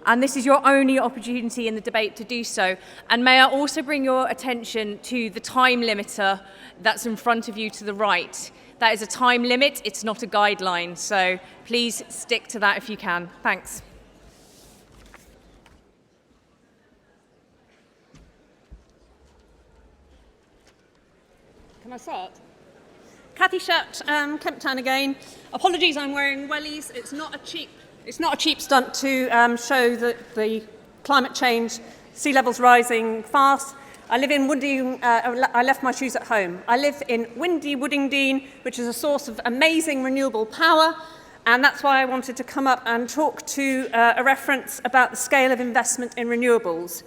And this is your only opportunity in the debate to do so. And may I also bring your attention to the time limiter that's in front of you to the right. That is a time limit, it's not a guideline. So please stick to that if you can. Thanks. Can I start? Cathy Shutt, Kemp Town again. Apologies, I'm wearing wellies. It's not a cheap stunt to show that the climate change, sea levels rising fast. I live in I left my shoes at home. I live in windy Woodingdean, which is a source of amazing renewable power, and that's why I wanted to come up and talk to a reference about the scale of investment in renewables.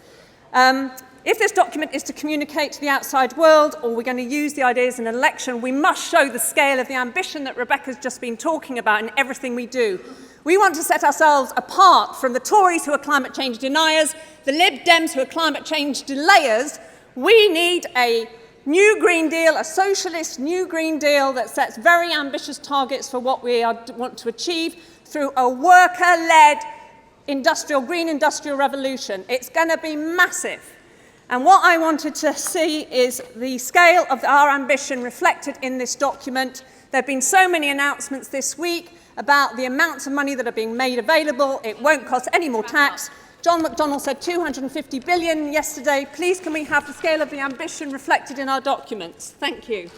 If this document is to communicate to the outside world, or we're going to use the ideas in an election, we must show the scale of the ambition that Rebecca's just been talking about in everything we do. We want to set ourselves apart from the Tories, who are climate change deniers, the Lib Dems, who are climate change delayers. We need a new Green Deal, a socialist new Green Deal that sets very ambitious targets for what we want to achieve through a worker-led green industrial revolution. It's going to be massive. And what I wanted to see is the scale of our ambition reflected in this document. There have been so many announcements this week about the amounts of money that are being made available. It won't cost any more tax. John McDonnell said 250 billion yesterday. Please, can we have the scale of the ambition reflected in our documents? Thank you.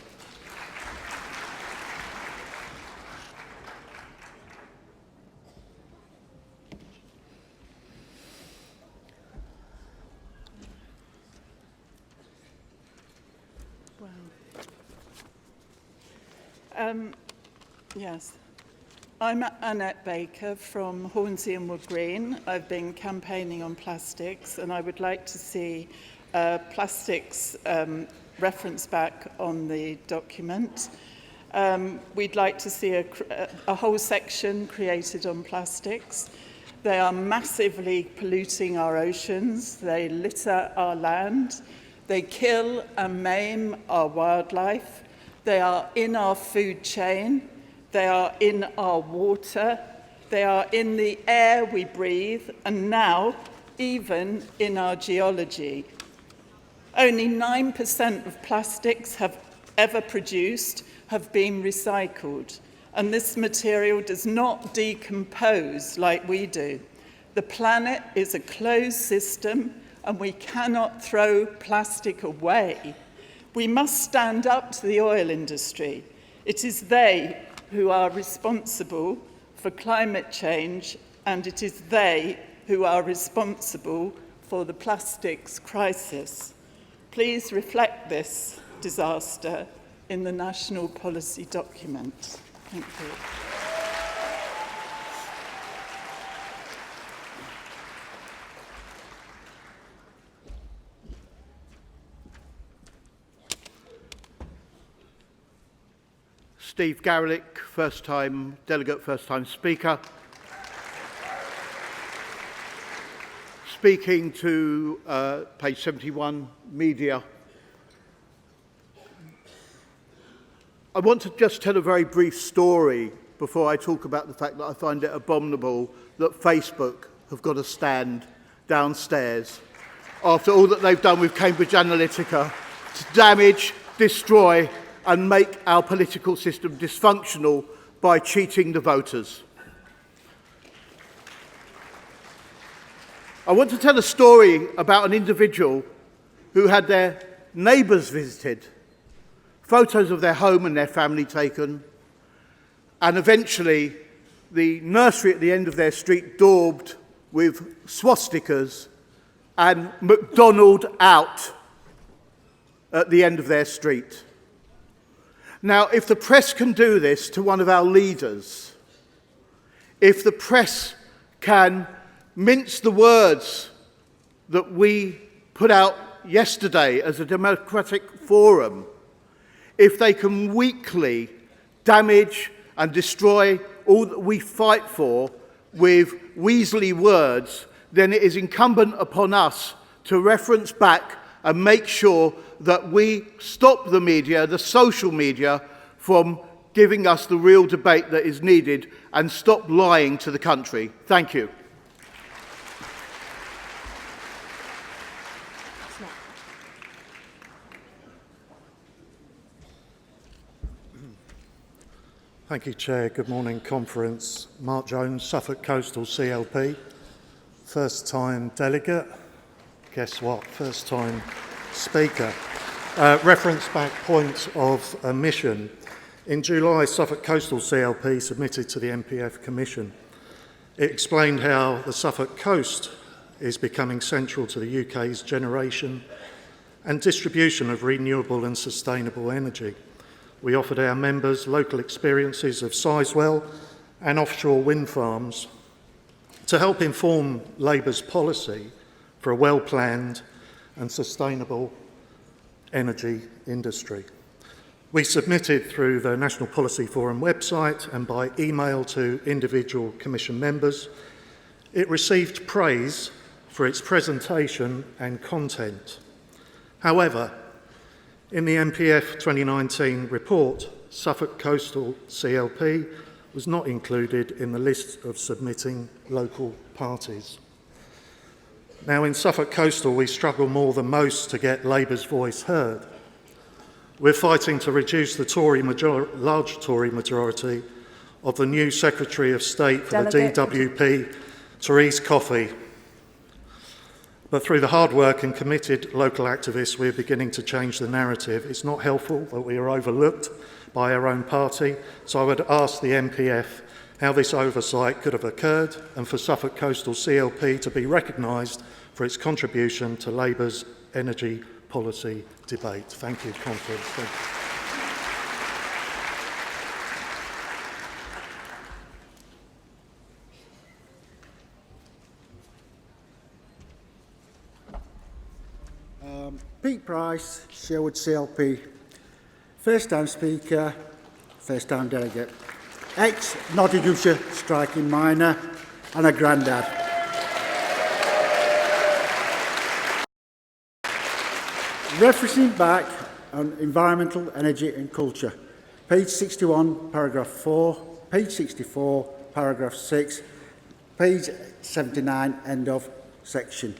Yes. I'm Annette Baker from Hornsey and Wood Green. I've been campaigning on plastics, and I would like to see plastics reference back on the document. We'd like to see a whole section created on plastics. They are massively polluting our oceans. They litter our land. They kill and maim our wildlife. They are in our food chain. They are in our water. They are in the air we breathe, and now even in our geology. Only 9% of plastics ever produced have been recycled, and this material does not decompose like we do. The planet is a closed system, and we cannot throw plastic away. We must stand up to the oil industry. It is they who are responsible for climate change, and it is they who are responsible for the plastics crisis. Please reflect this disaster in the national policy document. Thank you. Steve Garlick, first-time delegate, first-time speaker. Speaking to page 71, media. I want to just tell a very brief story before I talk about the fact that I find it abominable that Facebook have got to stand downstairs after all that they've done with Cambridge Analytica to damage, destroy and make our political system dysfunctional by cheating the voters. I want to tell a story about an individual who had their neighbours visited, photos of their home and their family taken, and eventually the nursery at the end of their street daubed with swastikas and McDonald out at the end of their street. Now, if the press can do this to one of our leaders, if the press can mince the words that we put out yesterday as a democratic forum, if they can weakly damage and destroy all that we fight for with weaselly words, then it is incumbent upon us to reference back and make sure that we stop the media, the social media, from giving us the real debate that is needed and stop lying to the country. Thank you. Thank you, Chair. Good morning, Conference. Mark Jones, Suffolk Coastal CLP. First time delegate. Guess what? First time speaker. Reference back point of omission. In July, Suffolk Coastal CLP submitted to the MPF Commission. It explained how the Suffolk coast is becoming central to the UK's generation and distribution of renewable and sustainable energy. We offered our members local experiences of Sizewell and offshore wind farms to help inform Labour's policy for a well-planned and sustainable energy industry. We submitted through the National Policy Forum website and by email to individual Commission members. It received praise for its presentation and content. However, in the MPF 2019 report, Suffolk Coastal CLP was not included in the list of submitting local parties. Now, in Suffolk Coastal, we struggle more than most to get Labour's voice heard. We're fighting to reduce the large Tory majority of the new Secretary of State for the DWP, Therese Coffey. But through the hard work and committed local activists, we're beginning to change the narrative. It's not helpful that we are overlooked by our own party, so I would ask the MPF how this oversight could have occurred and for Suffolk Coastal CLP to be recognised for its contribution to Labour's energy policy debate. Thank you, Conference. Thank you. Pete Price, Sherwood CLP. First time speaker, first time delegate. Ex-Nottinghamshire striking miner and a grandad. Referencing back on environmental, energy and culture. Page 61, paragraph 4, page 64, paragraph 6, page 79, end of section.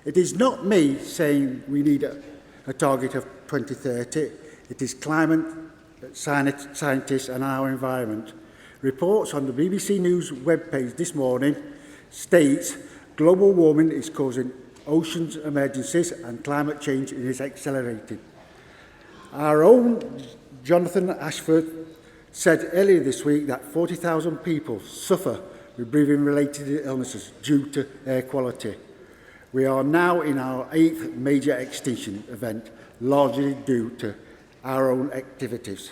It is not me saying we need a target of 2030. It is climate scientists and our environment. Reports on the BBC News webpage this morning states global warming is causing oceans emergencies and climate change is accelerating. Our own Jonathan Ashford said earlier this week that 40,000 people suffer with breathing-related illnesses due to air quality. We are now in our 8th major extinction event, largely due to our own activities.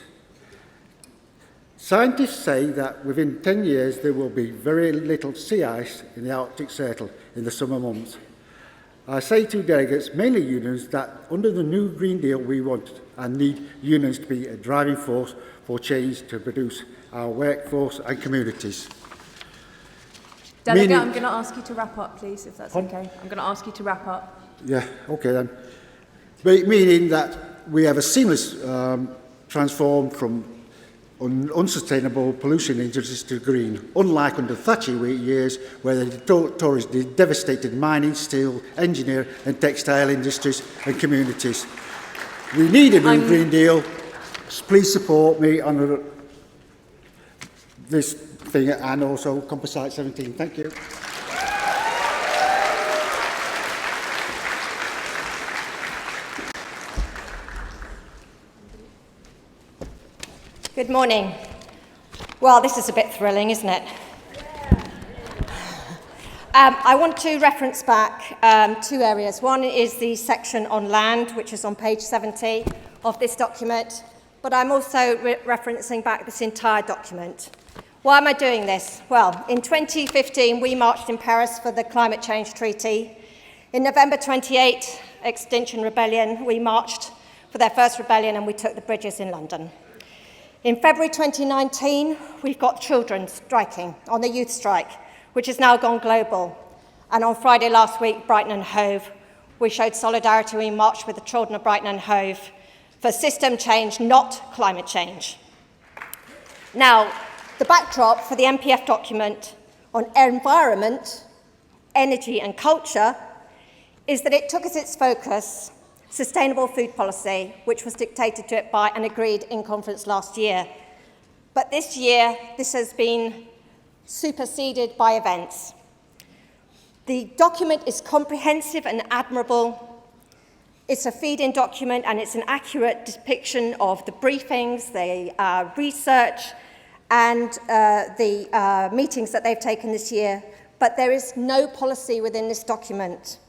Scientists say that within 10 years there will be very little sea ice in the Arctic Circle in the summer months. I say to delegates, mainly unions, that under the new Green Deal we want and need unions to be a driving force for change to produce our workforce and communities. Delegate, I'm going to ask you to wrap up, please, if that's okay. I'm going to ask you to wrap up. Yeah, okay then. Meaning that we have a seamless transform from unsustainable pollution industries to green, unlike under Thatcher years where the Tories devastated mining, steel, engineer and textile industries and communities. We need a new Green Deal. Please support me on this thing and also Composite 17. Thank you. Good morning. Well, this is a bit thrilling, isn't it? I want to reference back two areas. One is the section on land, which is on page 70 of this document, but I'm also referencing back this entire document. Why am I doing this? Well, in 2015, we marched in Paris for the Climate Change Treaty. In November 28, Extinction Rebellion, we marched for their first rebellion and we took the bridges in London. In February 2019, we've got children striking on the youth strike, which has now gone global. And on Friday last week, Brighton and Hove, we showed solidarity. We marched with the children of Brighton and Hove for system change, not climate change. Now, the backdrop for the MPF document on environment, energy and culture is that it took as its focus sustainable food policy, which was dictated to it by and agreed in conference last year. But this year, this has been superseded by events. The document is comprehensive and admirable. It's a feed-in document, and it's an accurate depiction of the briefings, the research, and the meetings that they've taken this year. But there is no policy within this document.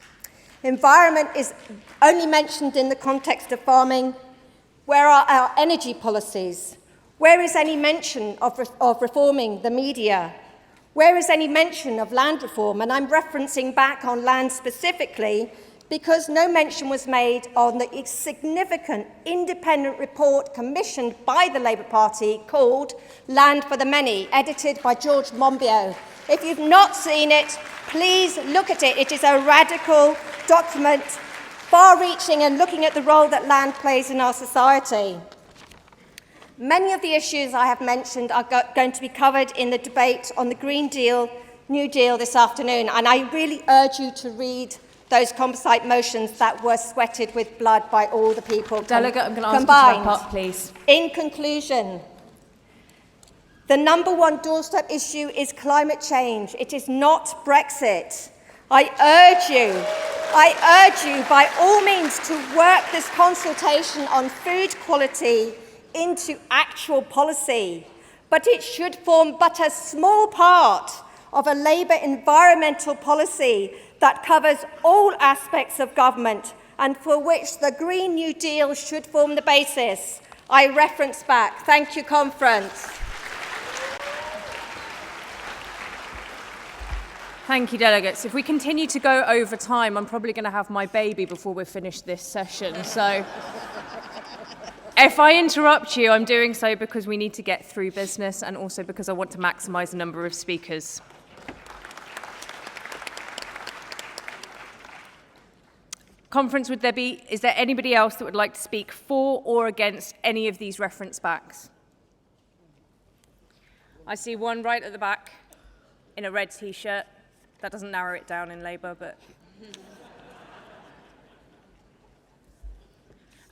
Environment is only mentioned in the context of farming. Where are our energy policies? Where is any mention of reforming the media? Where is any mention of land reform? And I'm referencing back on land specifically because no mention was made on the significant independent report commissioned by the Labour Party called Land for the Many, edited by George Monbiot. If you've not seen it, please look at it. It is a radical document, far-reaching and looking at the role that land plays in our society. Many of the issues I have mentioned are going to be covered in the debate on the Green Deal, New Deal this afternoon, and I really urge you to read those composite motions that were sweated with blood by all the people Delegate, I'm going to ask combined. you to wrap up, please. In conclusion, the number one doorstep issue is climate change. It is not Brexit. I urge you by all means to work this consultation on food quality into actual policy, but it should form but a small part of a Labour environmental policy that covers all aspects of government and for which the Green New Deal should form the basis. I reference back. Thank you, conference. Thank you, delegates. If we continue to go over time, I'm probably going to have my baby before we're finished this session. So if I interrupt you, I'm doing so because we need to get through business and also because I want to maximise the number of speakers. Conference, is there anybody else that would like to speak for or against any of these reference backs? I see one right at the back in a red T-shirt. That doesn't narrow it down in Labour, but...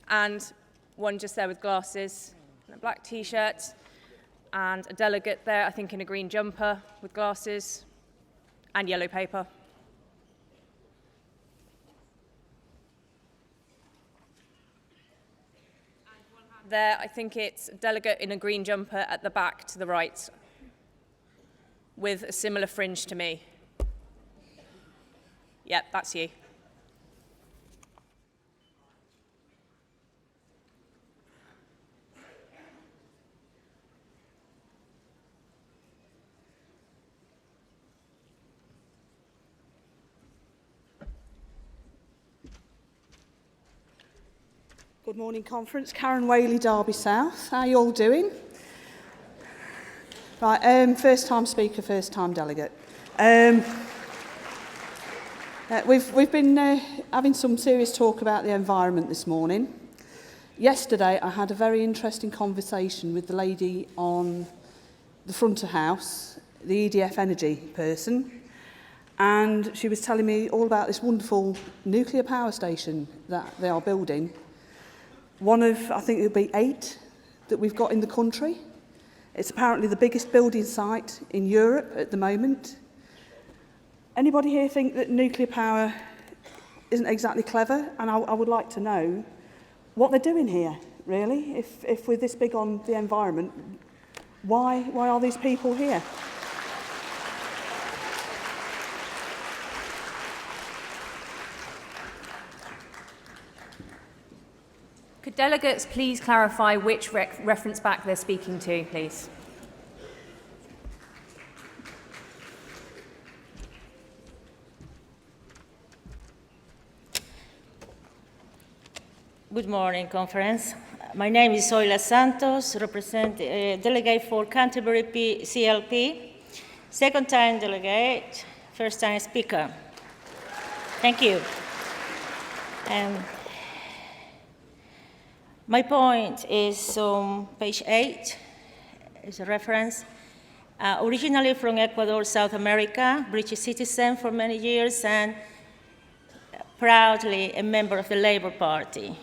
and one just there with glasses and a black T-shirt, and a delegate there, I think in a green jumper with glasses and yellow paper. There, I think it's a delegate in a green jumper at the back to the right with a similar fringe to me. Yep, that's you. Good morning, conference. Karen Whaley, Derby South. How are you all doing? Right, first time speaker, first time delegate. We've been having some serious talk about the environment this morning. Yesterday, I had a very interesting conversation with the lady on the front of house, the EDF Energy person, and she was telling me all about this wonderful nuclear power station that they are building. One of, I think it would be 8 that we've got in the country. It's apparently the biggest building site in Europe at the moment. Anybody here think that nuclear power isn't exactly clever? And I would like to know what they're doing here, really. If we're this big on the environment, why are these people here? Could delegates please clarify which reference back they're speaking to, please? Good morning, conference. My name is Zoila Santos, delegate for Canterbury CLP, second time delegate, first time speaker. Thank you. My point is on page 8, is a reference. Originally from Ecuador, South America, British citizen for many years, and proudly a member of the Labour Party,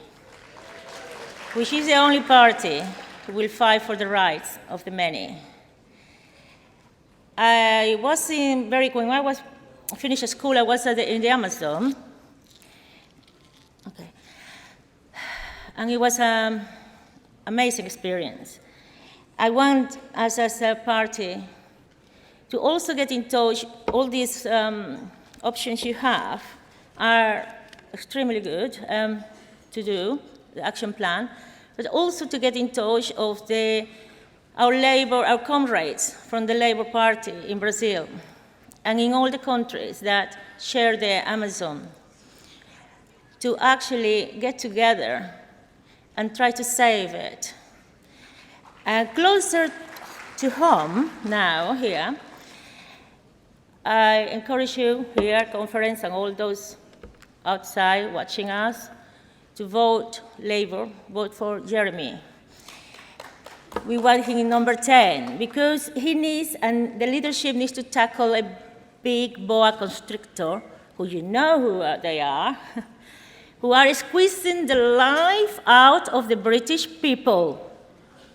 which is the only party who will fight for the rights of the many. When I finished school, I was in the Amazon. Okay. And it was an amazing experience. I want us as a party to also get in touch. All these options you have are extremely good to do, the action plan, but also to get in touch of our comrades from the Labour Party in Brazil and in all the countries that share the Amazon, to actually get together and try to save it. Closer to home now here, I encourage you here, conference, and all those outside watching us, to vote Labour, vote for Jeremy. We want him in number 10 because he needs, and the leadership needs to tackle a big boa constrictor, who you know who they are, who are squeezing the life out of the British people,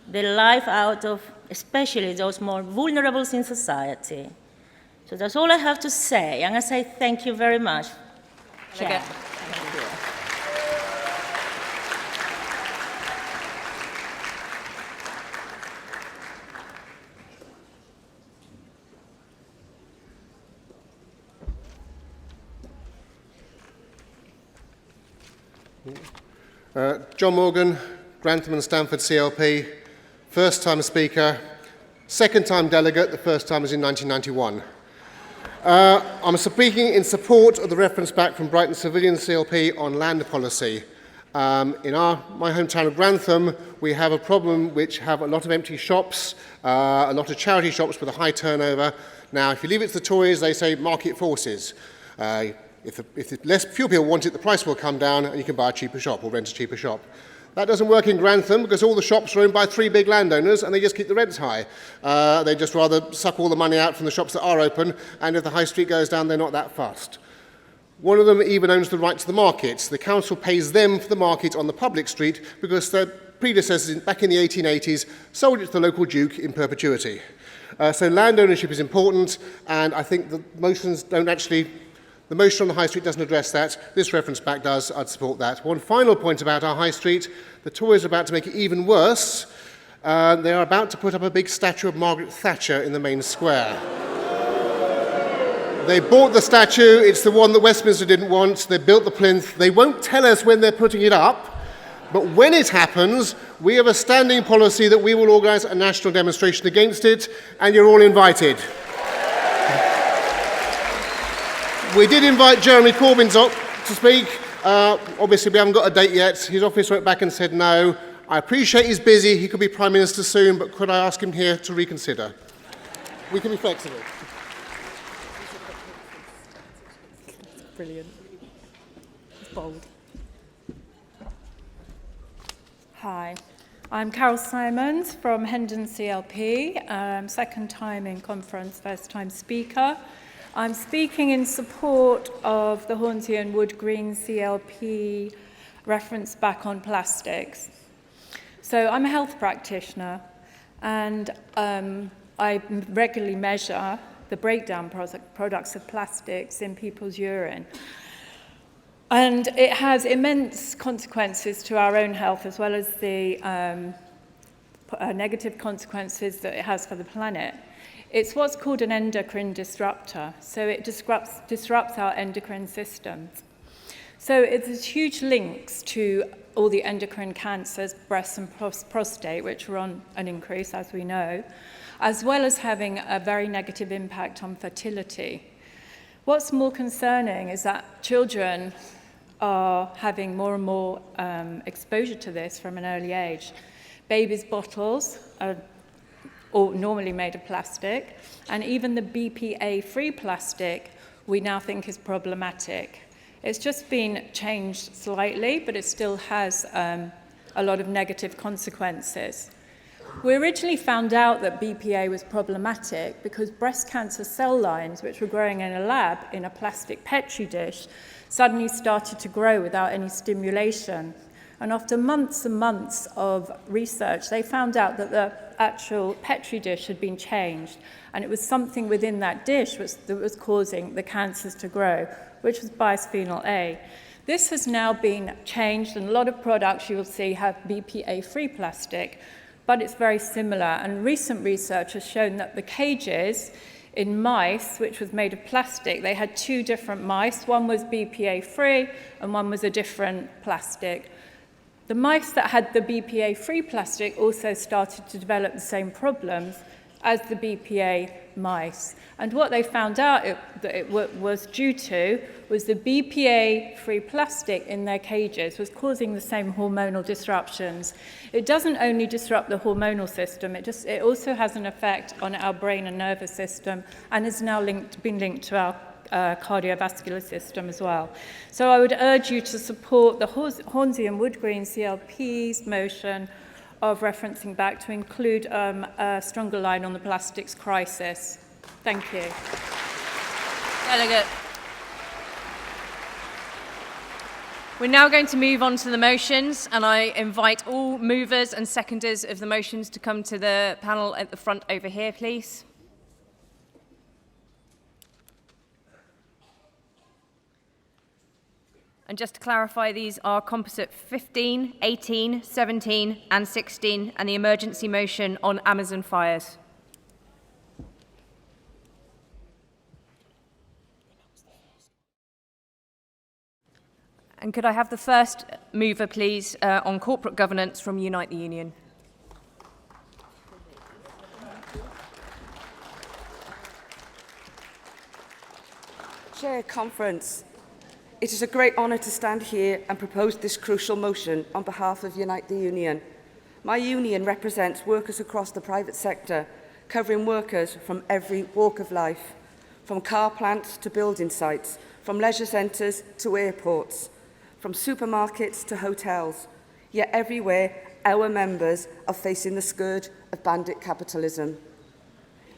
the life out of especially those more vulnerable in society. So that's all I have to say, and I say thank you very much. Chair. John Morgan, Grantham and Stamford CLP, first time speaker, second time delegate, the first time was in 1991. I'm speaking in support of the reference back from Brighton Civilian CLP on land policy. In my hometown of Grantham, we have a problem which have a lot of empty shops, a lot of charity shops with a high turnover. Now, if you leave it to the Tories, they say market forces. If fewer people want it, the price will come down and you can buy a cheaper shop or rent a cheaper shop. That doesn't work in Grantham because all the shops are owned by 3 big landowners and they just keep the rents high. They just rather suck all the money out from the shops that are open, and if the high street goes down, they're not that fast. One of them even owns the right to the markets. The council pays them for the market on the public street because their predecessors back in the 1880s sold it to the local duke in perpetuity. So land ownership is important, and I think the motions don't actually... The motion on the High Street doesn't address that. This reference back does. I'd support that. One final point about our High Street. The Tories are about to make it even worse. They are about to put up a big statue of Margaret Thatcher in the main square. They bought the statue. It's the one that Westminster didn't want. They built the plinth. They won't tell us when they're putting it up. But when it happens, we have a standing policy that we will organise a national demonstration against it, and you're all invited. We did invite Jeremy Corbyn to speak. Obviously, we haven't got a date yet. His office went back and said no. I appreciate he's busy. He could be Prime Minister soon, but could I ask him here to reconsider? We can be flexible. Brilliant. It's bold. Hi, I'm Carol Simons from Hendon CLP, second time in conference, first time speaker. I'm speaking in support of the Hornsey and Wood Green CLP reference back on plastics. So I'm a health practitioner, and I regularly measure the breakdown products of plastics in people's urine. And it has immense consequences to our own health, as well as the negative consequences that it has for the planet. It's what's called an endocrine disruptor, so it disrupts our endocrine systems. So there's huge links to all the endocrine cancers, breast and prostate, which are on an increase, as we know, as well as having a very negative impact on fertility. What's more concerning is that children are having more and more exposure to this from an early age. Babies' bottles are all normally made of plastic, and even the BPA-free plastic we now think is problematic. It's just been changed slightly, but it still has a lot of negative consequences. We originally found out that BPA was problematic because breast cancer cell lines, which were growing in a lab in a plastic Petri dish, suddenly started to grow without any stimulation. And after months and months of research, they found out that the actual Petri dish had been changed, and it was something within that dish that was causing the cancers to grow, which was bisphenol A. This has now been changed, and a lot of products you will see have BPA-free plastic, but it's very similar. And recent research has shown that the cages in mice, which was made of plastic, they had two different mice. One was BPA-free, and one was a different plastic. The mice that had the BPA-free plastic also started to develop the same problems as the BPA mice. And what they found out that it was due to was the BPA-free plastic in their cages was causing the same hormonal disruptions. It doesn't only disrupt the hormonal system, it also has an effect on our brain and nervous system, and is now been linked to our cardiovascular system as well. So I would urge you to support the Hornsey and Wood Green CLP's motion of referencing back to include a stronger line on the plastics crisis. Thank you. Delegate. We're now going to move on to the motions, and I invite all movers and seconders of the motions to come to the panel at the front over here, please. And just to clarify, these are composite 15, 18, 17 and 16, and the emergency motion on Amazon fires. And could I have the first mover, please, on corporate governance from Unite the Union? Chair, Conference. It is a great honour to stand here and propose this crucial motion on behalf of Unite the Union. My union represents workers across the private sector, covering workers from every walk of life, from car plants to building sites, from leisure centres to airports, from supermarkets to hotels. Yet everywhere, our members are facing the scourge of bandit capitalism.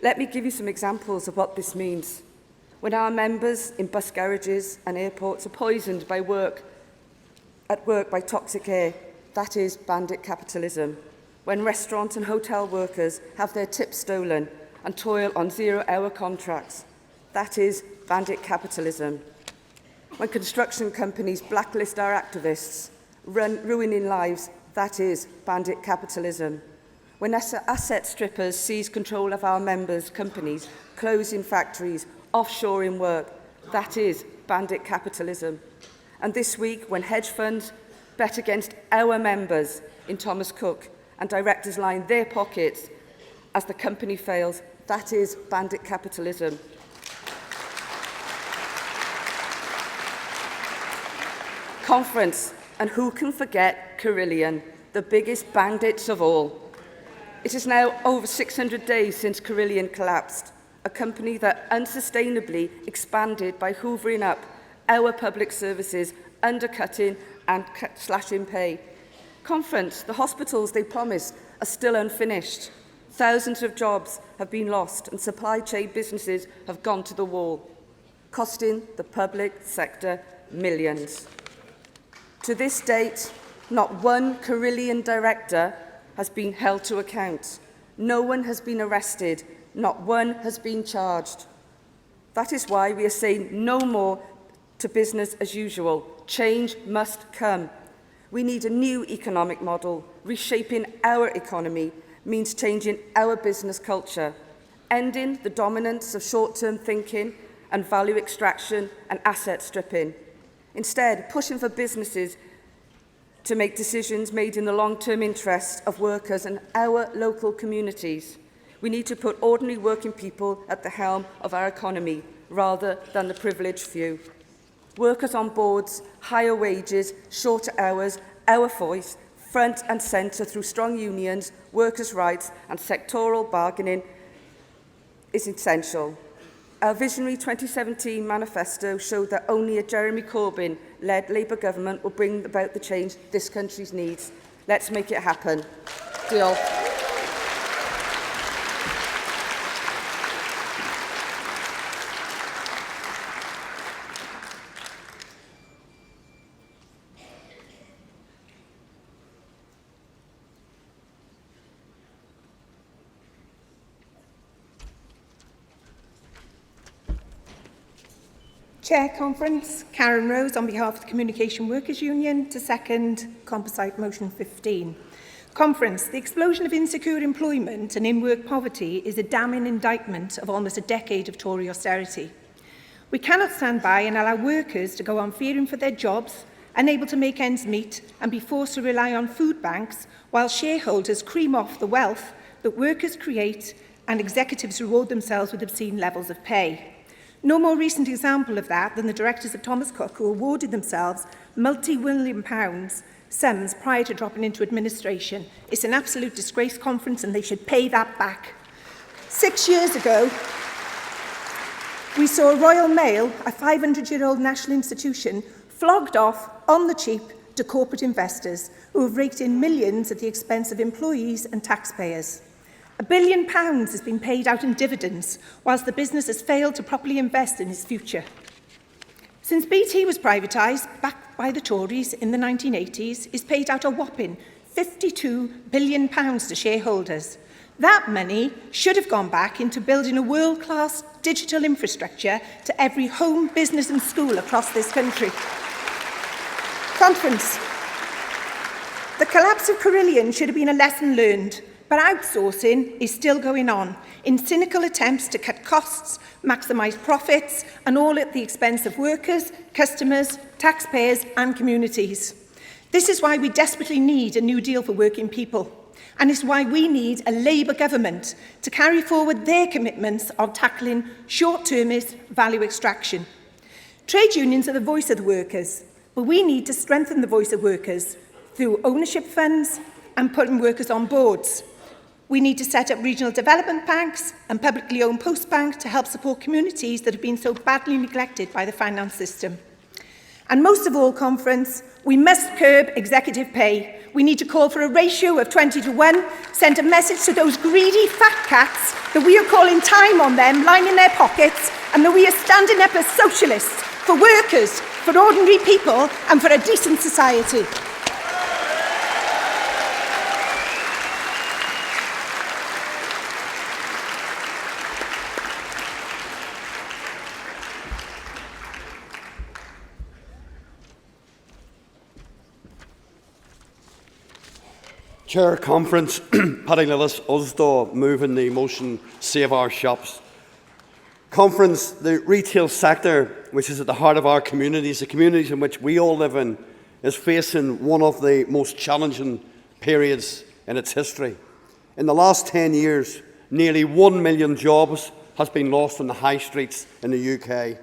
Let me give you some examples of what this means. When our members in bus garages and airports are poisoned by at work by toxic air, that is bandit capitalism. When restaurant and hotel workers have their tips stolen and toil on zero-hour contracts, that is bandit capitalism. When construction companies blacklist our activists, ruining lives, that is bandit capitalism. When asset strippers seize control of our members' companies, closing factories, offshoring work, that is bandit capitalism. And this week, when hedge funds bet against our members in Thomas Cook and directors line their pockets as the company fails, that is bandit capitalism. Conference, and who can forget Carillion, the biggest bandits of all. It is now over 600 days since Carillion collapsed, a company that unsustainably expanded by hoovering up our public services, undercutting and slashing pay. Conference, the hospitals they promised are still unfinished. Thousands of jobs have been lost and supply chain businesses have gone to the wall, costing the public sector millions. To this date, not one Carillion director has been held to account. No one has been arrested. Not one has been charged. That is why we are saying no more to business as usual. Change must come. We need a new economic model. Reshaping our economy means changing our business culture, ending the dominance of short-term thinking and value extraction and asset stripping. Instead, pushing for businesses to make decisions made in the long-term interests of workers and our local communities. We need to put ordinary working people at the helm of our economy, rather than the privileged few. Workers on boards, higher wages, shorter hours, our voice, front and centre through strong unions, workers' rights and sectoral bargaining is essential. Our visionary 2017 manifesto showed that only a Jeremy Corbyn-led Labour government will bring about the change this country needs. Let's make it happen. Diolch. Chair Conference, Karen Rose on behalf of the Communication Workers Union to second Composite Motion 15. Conference, the explosion of insecure employment and in-work poverty is a damning indictment of almost a decade of Tory austerity. We cannot stand by and allow workers to go on fearing for their jobs, unable to make ends meet and be forced to rely on food banks while shareholders cream off the wealth that workers create and executives reward themselves with obscene levels of pay. No more recent example of that than the directors of Thomas Cook, who awarded themselves multi-million pounds sums prior to dropping into administration. It's an absolute disgrace, Conference, and they should pay that back. 6 years ago, we saw Royal Mail, a 500-year-old national institution, flogged off on the cheap to corporate investors who have raked in millions at the expense of employees and taxpayers. £1 billion has been paid out in dividends, whilst the business has failed to properly invest in its future. Since BT was privatised, back by the Tories in the 1980s, it's paid out a whopping £52 billion to shareholders. That money should have gone back into building a world-class digital infrastructure to every home, business and school across this country. Conference. The collapse of Carillion should have been a lesson learned. But outsourcing is still going on in cynical attempts to cut costs, maximise profits, and all at the expense of workers, customers, taxpayers and communities. This is why we desperately need a new deal for working people, and it's why we need a Labour government to carry forward their commitments of tackling short-termist value extraction. Trade unions are the voice of the workers, but we need to strengthen the voice of workers through ownership funds and putting workers on boards. We need to set up regional development banks and publicly owned post banks to help support communities that have been so badly neglected by the finance system. And most of all, Conference, we must curb executive pay. We need to call for a ratio of 20:1, send a message to those greedy fat cats that we are calling time on them, lining their pockets, and that we are standing up as socialists for workers, for ordinary people, and for a decent society. Chair Conference, Paddy Lillis, Usdaw, moving the motion Save Our Shops. Conference, the retail sector, which is at the heart of our communities, the communities in which we all live in, is facing one of the most challenging periods in its history. In the last 10 years, nearly 1 million jobs has been lost on the high streets in the UK.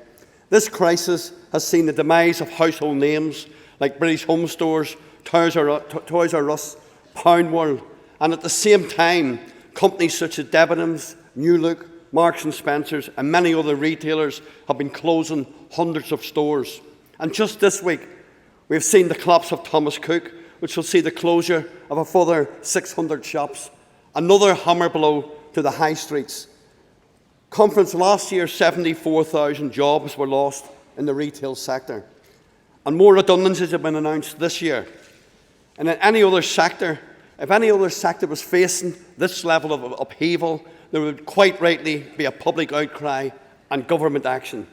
This crisis has seen the demise of household names like British Home Stores, Toys R Us, Pound World, and at the same time, companies such as Debenhams, New Look, Marks and Spencer's and many other retailers have been closing hundreds of stores. And just this week, we've seen the collapse of Thomas Cook, which will see the closure of a further 600 shops. Another hammer blow to the high streets. Conference, last year, 74,000 jobs were lost in the retail sector. And more redundancies have been announced this year. And in any other sector, if any other sector was facing this level of upheaval, there would quite rightly be a public outcry and government action.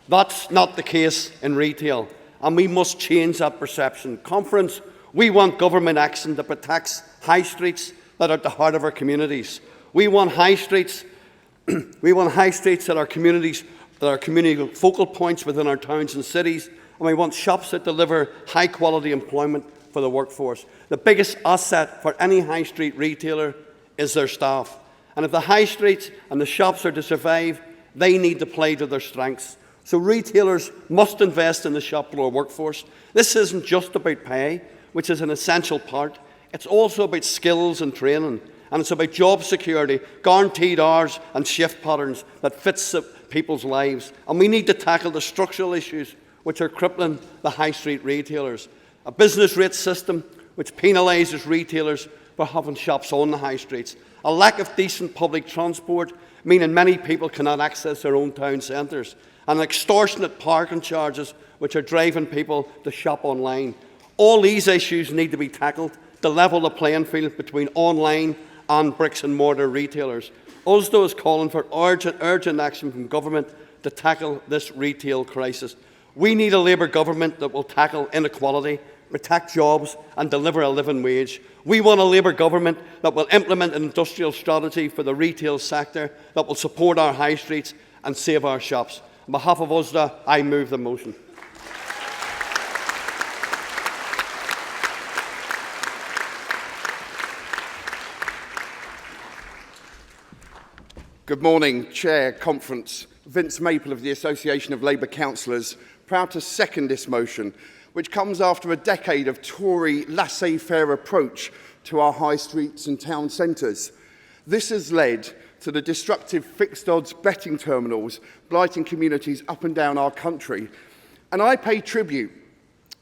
That's not the case in retail, and we must change that perception. Conference, we want government action that protects high streets that are at the heart of our communities. We want high streets that are community focal points within our towns and cities, and we want shops that deliver high quality employment for the workforce. The biggest asset for any high street retailer is their staff. And if the high streets and the shops are to survive, they need to play to their strengths. So retailers must invest in the shop floor workforce. This isn't just about pay, which is an essential part. It's also about skills and training. And it's about job security, guaranteed hours and shift patterns that fits people's lives. And we need to tackle the structural issues which are crippling the high street retailers. A business rate system which penalises retailers for having shops on the high streets. A lack of decent public transport, meaning many people cannot access their own town centres. And extortionate parking charges which are driving people to shop online. All these issues need to be tackled to level the playing field between online and bricks and mortar retailers. USDO is calling for urgent action from government to tackle this retail crisis. We need a Labour government that will tackle inequality, protect jobs and deliver a living wage. We want a Labour government that will implement an industrial strategy for the retail sector that will support our high streets and save our shops. On behalf of USDA, I move the motion. Good morning, Chair, Conference. Vince Maple of the Association of Labour Councillors, proud to second this motion, which comes after a decade of Tory laissez-faire approach to our high streets and town centres. This has led to the destructive fixed odds betting terminals blighting communities up and down our country. And I pay tribute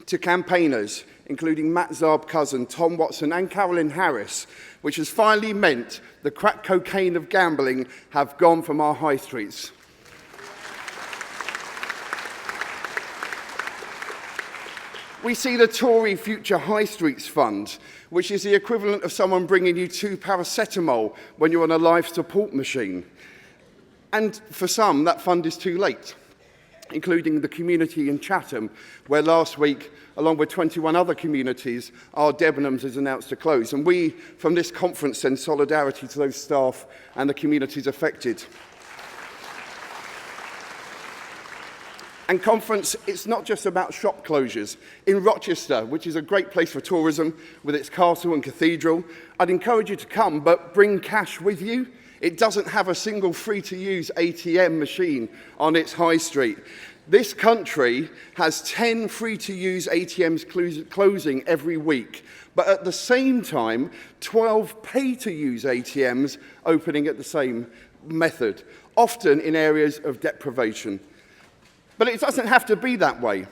to campaigners, including Matt Zarb-Cousin, Tom Watson and Carolyn Harris, which has finally meant the crack cocaine of gambling have gone from our high streets. We see the Tory Future High Streets Fund, which is the equivalent of someone bringing you 2 paracetamol when you're on a life support machine. And for some, that fund is too late, including the community in Chatham, where last week, along with 21 other communities, our Debenhams has announced to close. And we, from this conference, send solidarity to those staff and the communities affected. And conference, it's not just about shop closures. In Rochester, which is a great place for tourism with its castle and cathedral, I'd encourage you to come, but bring cash with you. It doesn't have a single free-to-use ATM machine on its high street. This country has 10 free-to-use ATMs closing every week, but at the same time, 12 pay-to-use ATMs opening at the same method, often in areas of deprivation. But it doesn't have to be that way.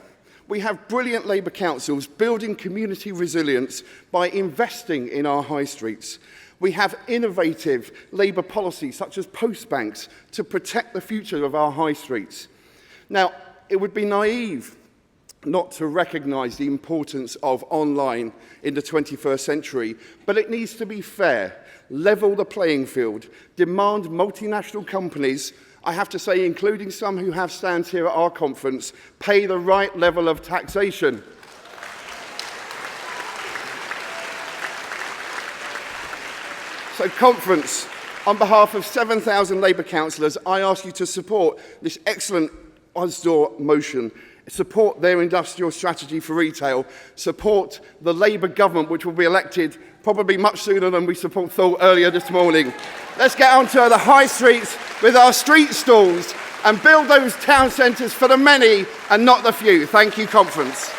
We have brilliant Labour councils building community resilience by investing in our high streets. We have innovative Labour policies such as post banks to protect the future of our high streets. Now, it would be naive not to recognise the importance of online in the 21st century, but it needs to be fair, level the playing field, demand multinational companies, I have to say, including some who have stands here at our conference, pay the right level of taxation. So, conference, on behalf of 7,000 Labour councillors, I ask you to support this excellent USDA motion, support their industrial strategy for retail, support the Labour government, which will be elected probably much sooner than we thought earlier this morning. Let's get onto the high streets with our street stalls and build those town centres for the many and not the few. Thank you, conference.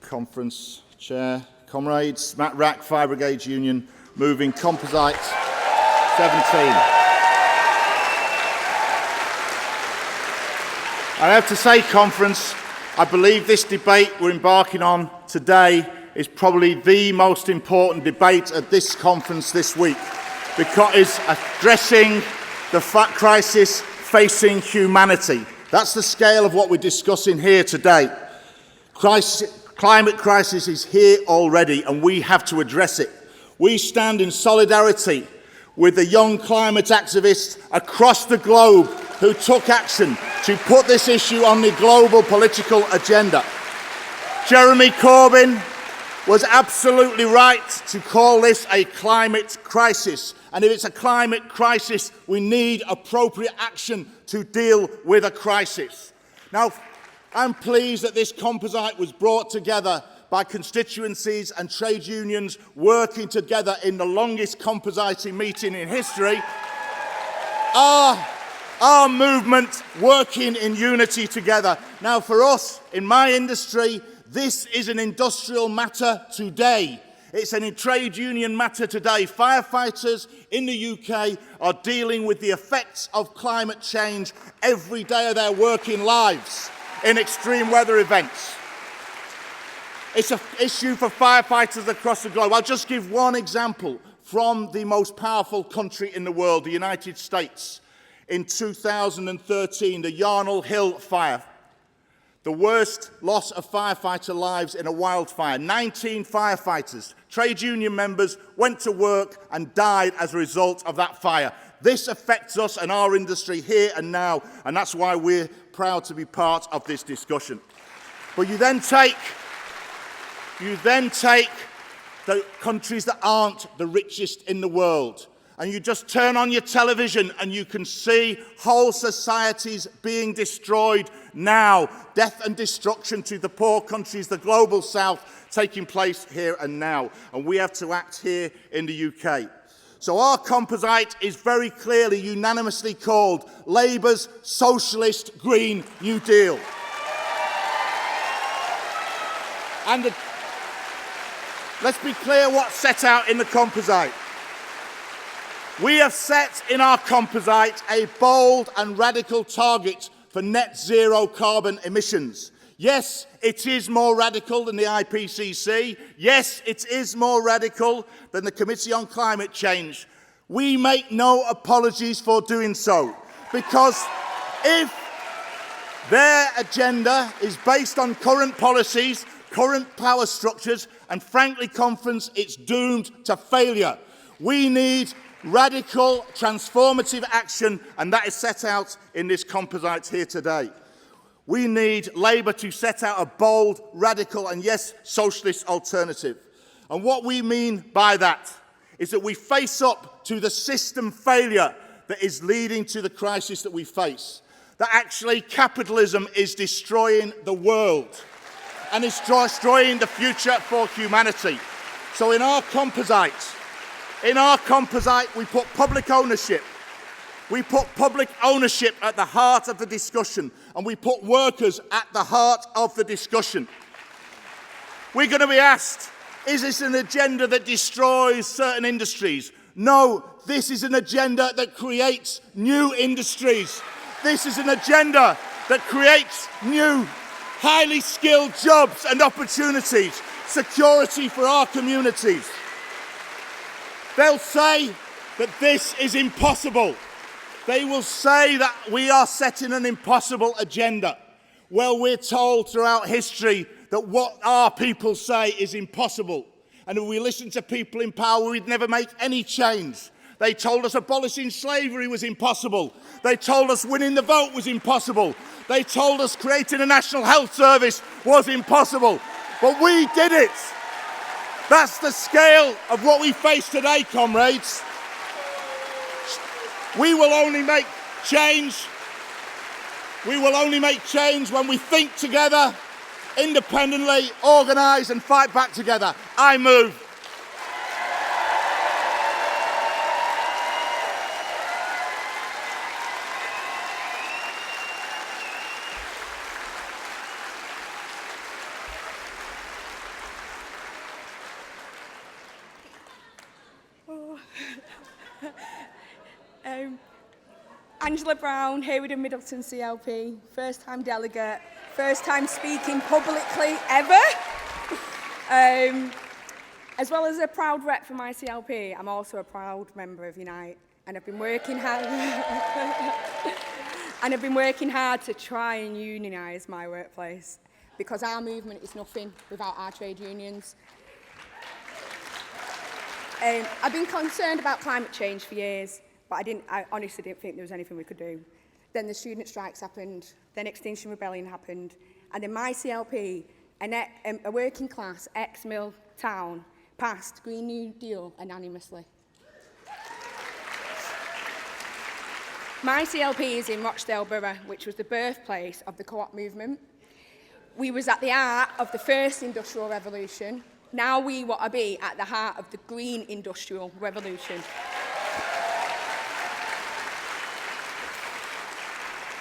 Conference Chair, comrades, Matt Rack, Fire Brigade Union, moving Composite 17. I have to say, conference, I believe this debate we're embarking on today is probably the most important debate at this conference this week, because it's addressing the crisis facing humanity. That's the scale of what we're discussing here today. Climate crisis is here already, and we have to address it. We stand in solidarity with the young climate activists across the globe who took action to put this issue on the global political agenda. Jeremy Corbyn was absolutely right to call this a climate crisis. And if it's a climate crisis, we need appropriate action to deal with a crisis. Now, I'm pleased that this composite was brought together by constituencies and trade unions working together in the longest compositing meeting in history. Our movement working in unity together. Now, for us, in my industry, this is an industrial matter today. It's a trade union matter today. Firefighters in the UK are dealing with the effects of climate change every day of their working lives in extreme weather events. It's an issue for firefighters across the globe. I'll just give one example from the most powerful country in the world, the United States. In 2013, the Yarnell Hill fire, the worst loss of firefighter lives in a wildfire. 19 firefighters, trade union members, went to work and died as a result of that fire. This affects us and our industry here and now, and that's why we're proud to be part of this discussion. But you then take the countries that aren't the richest in the world, and you just turn on your television and you can see whole societies being destroyed now. Death and destruction to the poor countries, the global south, taking place here and now. And we have to act here in the UK. So our composite is very clearly, unanimously called Labour's Socialist Green New Deal. And let's be clear what's set out in the composite. We have set in our composite a bold and radical target for net zero carbon emissions. Yes, it is more radical than the IPCC. Yes, it is more radical than the Committee on Climate Change. We make no apologies for doing so, because if their agenda is based on current policies, current power structures, and frankly, conference, it's doomed to failure. We need radical, transformative action, and that is set out in this composite here today. We need Labour to set out a bold, radical, and yes, socialist alternative. And what we mean by that is that we face up to the system failure that is leading to the crisis that we face. That actually capitalism is destroying the world and is destroying the future for humanity. So in our composite, we put public ownership. We put public ownership at the heart of the discussion, and we put workers at the heart of the discussion. We're going to be asked, is this an agenda that destroys certain industries? No, this is an agenda that creates new industries. This is an agenda that creates new, highly skilled jobs and opportunities, security for our communities. They'll say that this is impossible. They will say that we are setting an impossible agenda. Well, we're told throughout history that what our people say is impossible. And if we listen to people in power, we'd never make any change. They told us abolishing slavery was impossible. They told us winning the vote was impossible. They told us creating a national health service was impossible. But we did it. That's the scale of what we face today, comrades. We will only make change. We will only make change when we think together, independently, organise and fight back together. I move. Angela Brown, Hayward and Middleton CLP, first time delegate, first time speaking publicly ever. As well as a proud rep for my CLP, I'm also a proud member of Unite, and I've been working hard to try and unionise my workplace, because our movement is nothing without our trade unions. I've been concerned about climate change for years, but I honestly didn't think there was anything we could do. Then the student strikes happened, then Extinction Rebellion happened, and in my CLP, a working class ex-mill town passed Green New Deal unanimously. My CLP is in Rochdale Borough, which was the birthplace of the co-op movement. We was at the heart of the first industrial revolution. Now we want to be at the heart of the green industrial revolution.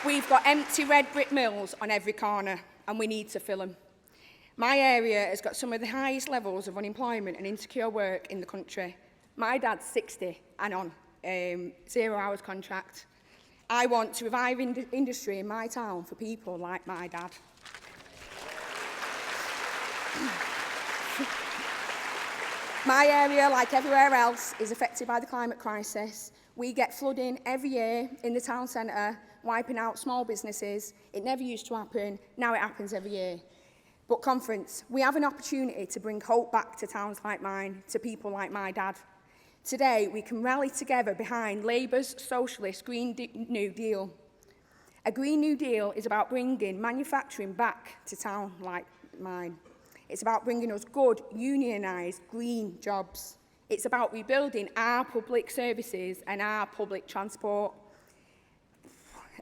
We've got empty red brick mills on every corner, and we need to fill them. My area has got some of the highest levels of unemployment and insecure work in the country. My dad's 60 and on 0 hours contract. I want to revive industry in my town for people like my dad. My area, like everywhere else, is affected by the climate crisis. We get flooding every year in the town centre, wiping out small businesses. It never used to happen, now it happens every year. But conference, we have an opportunity to bring hope back to towns like mine, to people like my dad. Today, we can rally together behind Labour's socialist Green New Deal. A Green New Deal is about bringing manufacturing back to town like mine. It's about bringing us good, unionised, green jobs. It's about rebuilding our public services and our public transport.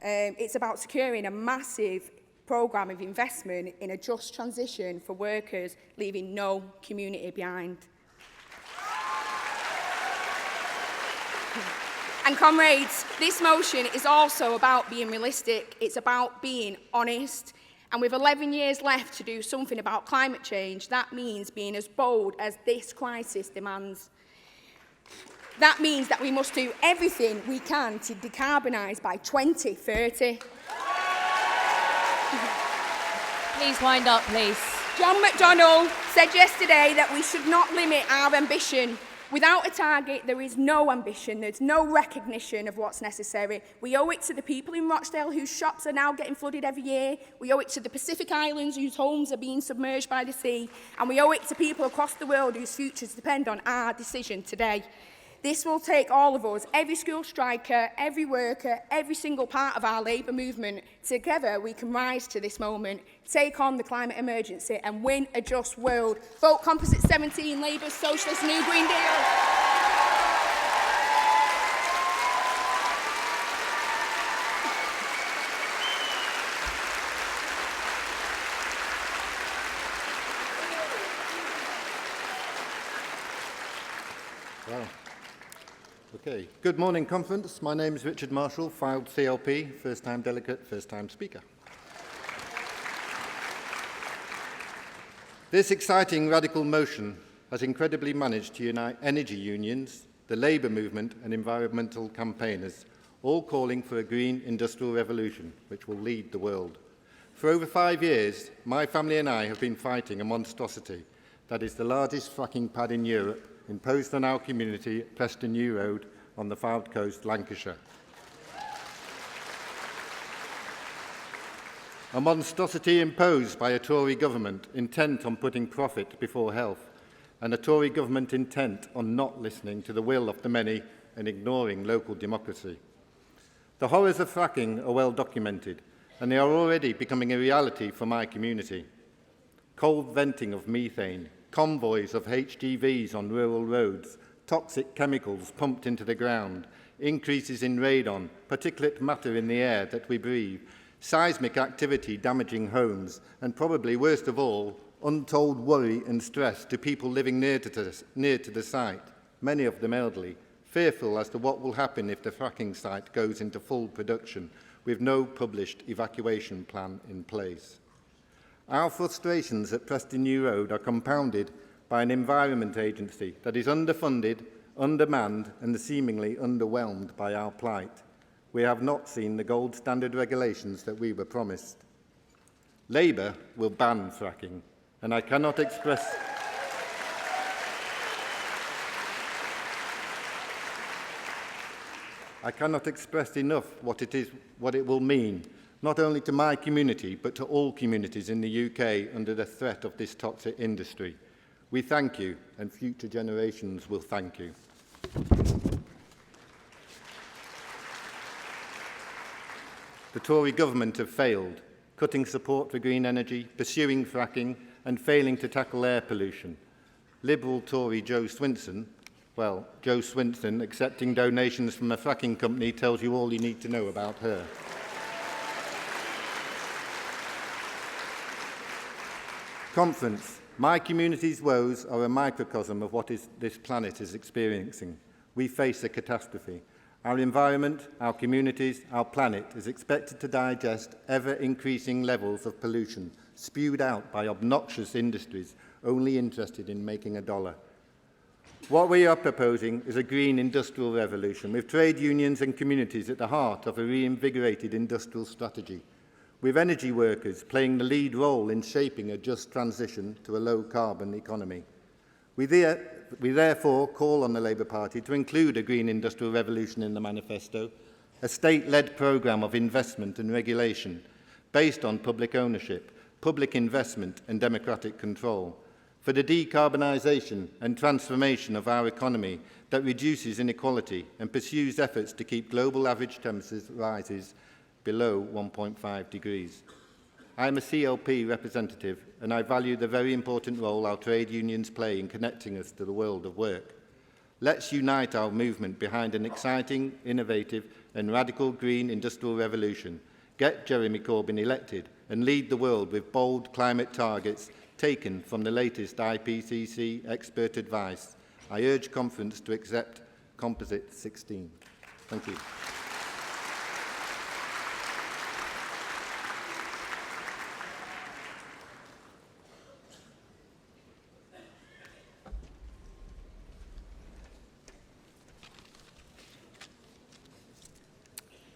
It's about securing a massive programme of investment in a just transition for workers, leaving no community behind. And comrades, this motion is also about being realistic. It's about being honest. And with 11 years left to do something about climate change, that means being as bold as this crisis demands. That means that we must do everything we can to decarbonise by 2030. Please wind up, please. John McDonnell said yesterday that we should not limit our ambition. Without a target, there is no ambition, there's no recognition of what's necessary. We owe it to the people in Rochdale whose shops are now getting flooded every year. We owe it to the Pacific Islands whose homes are being submerged by the sea. And we owe it to people across the world whose futures depend on our decision today. This will take all of us, every school striker, every worker, every single part of our labour movement. Together we can rise to this moment, take on the climate emergency and win a just world. Vote Composite 17, Labour's Socialist New Green Deal. Wow. Okay. Good morning, conference. My name is Richard Marshall, filed CLP, first-time delegate, first-time speaker. This exciting radical motion has incredibly managed to unite energy unions, the labour movement and environmental campaigners, all calling for a green industrial revolution which will lead the world. For over 5 years, my family and I have been fighting a monstrosity that is the largest fracking pad in Europe, imposed on our community at Preston New Road on the Fylde Coast, Lancashire. A monstrosity imposed by a Tory government intent on putting profit before health, and a Tory government intent on not listening to the will of the many and ignoring local democracy. The horrors of fracking are well documented, and they are already becoming a reality for my community. Cold venting of methane, convoys of HGVs on rural roads, toxic chemicals pumped into the ground, increases in radon, particulate matter in the air that we breathe, seismic activity damaging homes, and probably worst of all, untold worry and stress to people living near to the site, many of them elderly, fearful as to what will happen if the fracking site goes into full production with no published evacuation plan in place. Our frustrations at Preston New Road are compounded by an environment agency that is underfunded, undermanned and seemingly underwhelmed by our plight. We have not seen the gold standard regulations that we were promised. Labour will ban fracking, and I cannot express enough what it will mean, not only to my community, but to all communities in the UK under the threat of this toxic industry. We thank you, and future generations will thank you. The Tory government have failed, cutting support for green energy, pursuing fracking, and failing to tackle air pollution. Liberal Tory Jo Swinson, well, Jo Swinson accepting donations from a fracking company tells you all you need to know about her. Conference, my community's woes are a microcosm of what this planet is experiencing. We face a catastrophe. Our environment, our communities, our planet is expected to digest ever-increasing levels of pollution spewed out by obnoxious industries only interested in making a dollar. What we are proposing is a green industrial revolution with trade unions and communities at the heart of a reinvigorated industrial strategy, with energy workers playing the lead role in shaping a just transition to a low-carbon economy. We therefore call on the Labour Party to include a green industrial revolution in the manifesto, a state-led programme of investment and regulation based on public ownership, public investment and democratic control, for the decarbonisation and transformation of our economy that reduces inequality and pursues efforts to keep global average temperatures rises below 1.5 degrees. I am a CLP representative and I value the very important role our trade unions play in connecting us to the world of work. Let's unite our movement behind an exciting, innovative and radical green industrial revolution, get Jeremy Corbyn elected and lead the world with bold climate targets taken from the latest IPCC expert advice. I urge Conference to accept Composite 16. Thank you.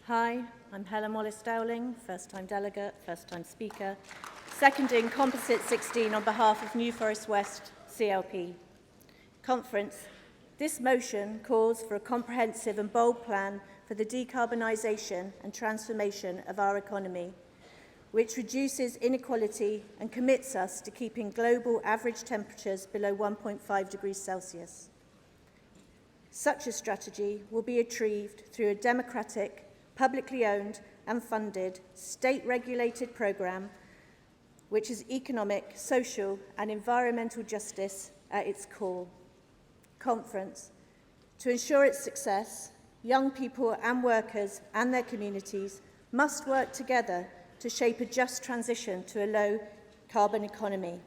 Hi, I'm Helen Wallace-Dowling, first-time delegate, first-time speaker, seconding Composite 16 on behalf of New Forest West CLP. Conference, this motion calls for a comprehensive and bold plan for the decarbonisation and transformation of our economy, which reduces inequality and commits us to keeping global average temperatures below 1.5 degrees Celsius. Such a strategy will be achieved through a democratic, publicly owned and funded, state-regulated programme which is economic, social and environmental justice at its core. Conference, to ensure its success, young people and workers and their communities must work together to shape a just transition to a low-carbon economy.